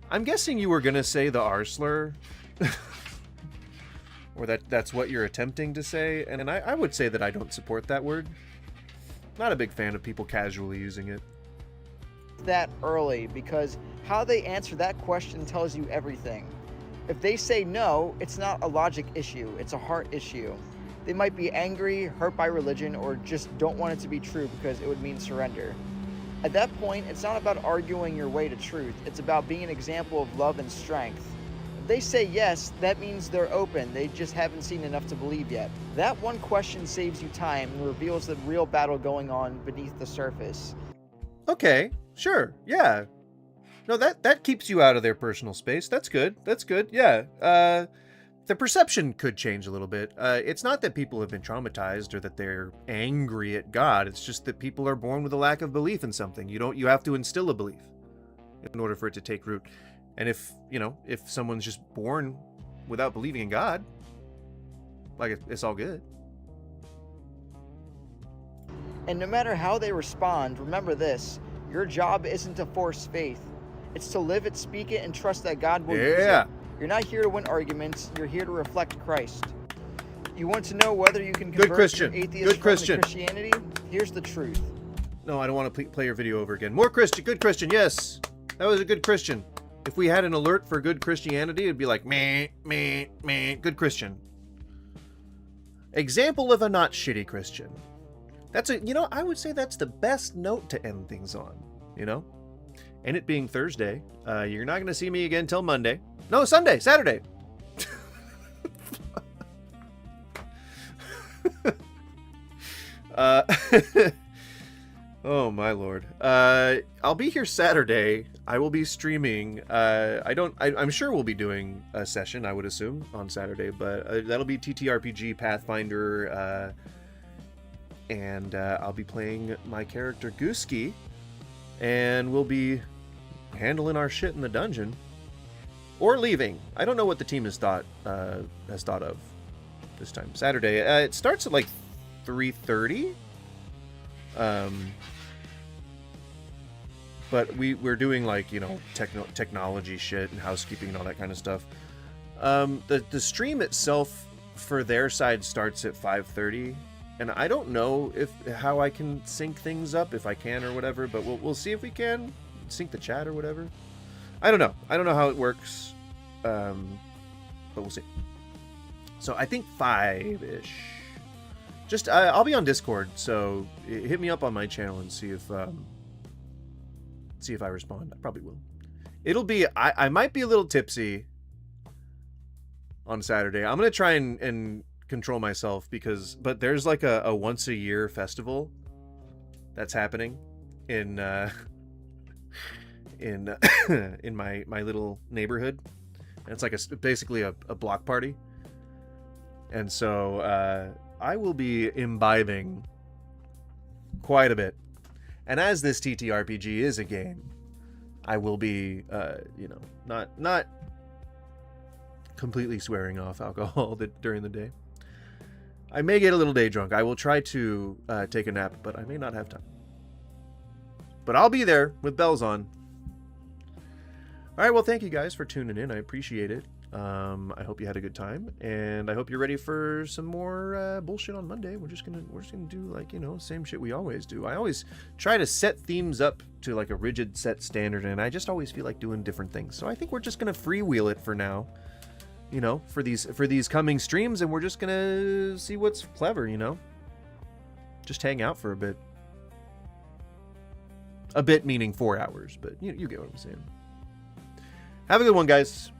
I'm guessing you were gonna say the R slur. Or that's what you're attempting to say, and I would say that I don't support that word. Not a big fan of people casually using it. That early, because how they answer that question tells you everything. If they say no, it's not a logic issue, it's a heart issue. They might be angry, hurt by religion, or just don't want it to be true because it would mean surrender. At that point, it's not about arguing your way to truth, it's about being an example of love and strength. they say yes, that means they're open. They just haven't seen enough to believe yet. That one question saves you time and reveals the real battle going on beneath the surface. Okay, sure, yeah. No, that keeps you out of their personal space. That's good. That's good. Yeah. The perception could change a little bit. It's not that people have been traumatized or that they're angry at God. It's just that people are born with a lack of belief in something. You have to instill a belief in order for it to take root. And if someone's just born without believing in God, like, it's all good. And no matter how they respond, remember this: your job isn't to force faith. It's to live it, speak it, and trust that God will use it. You're not here to win arguments. You're here to reflect Christ. You want to know whether you can convert your atheist friend to Christianity? Here's the truth. No, I don't want to play your video over again. More Christian. Good Christian. Yes. That was a good Christian. If we had an alert for good Christianity, it'd be like, meh, meh, meh, good Christian. Example of a not shitty Christian. That's I would say that's the best note to end things on, And it being Thursday, you're not going to see me again till Monday. No, Saturday. Oh my lord. I'll be here Saturday. I will be streaming. I'm sure we'll be doing a session, I would assume, on Saturday, but that'll be TTRPG Pathfinder, and I'll be playing my character Gooski, and we'll be handling our shit in the dungeon. Or leaving. I don't know what the team has thought of this time. Saturday. It starts at like 3:30. But we're doing like, technology shit and housekeeping and all that kind of stuff. The stream itself for their side starts at 5:30, and I don't know how I can sync things up, if I can or whatever, but we'll see if we can sync the chat or whatever. I don't know how it works, but we'll see. So I think 5-ish. Just I'll be on Discord, so hit me up on my channel and see if I respond. I probably will. It'll be I might be a little tipsy on Saturday. I'm gonna try and control myself but there's like a once a year festival that's happening in in my little neighborhood, and it's like basically a block party, and so I will be imbibing quite a bit. And as this TTRPG is a game, I will be not completely swearing off alcohol during the day. I may get a little day drunk. I will try to take a nap, but I may not have time. But I'll be there with bells on. All right, well, thank you guys for tuning in. I appreciate it. I hope you had a good time, and I hope you're ready for some more bullshit on Monday. We're just gonna do like, same shit we always do. I always try to set themes up to like a rigid set standard, and I just always feel like doing different things. So I think we're just gonna freewheel it for now, for these coming streams, and we're just gonna see what's clever, just hang out for a bit. A bit meaning 4 hours, but you get what I'm saying. Have a good one, guys.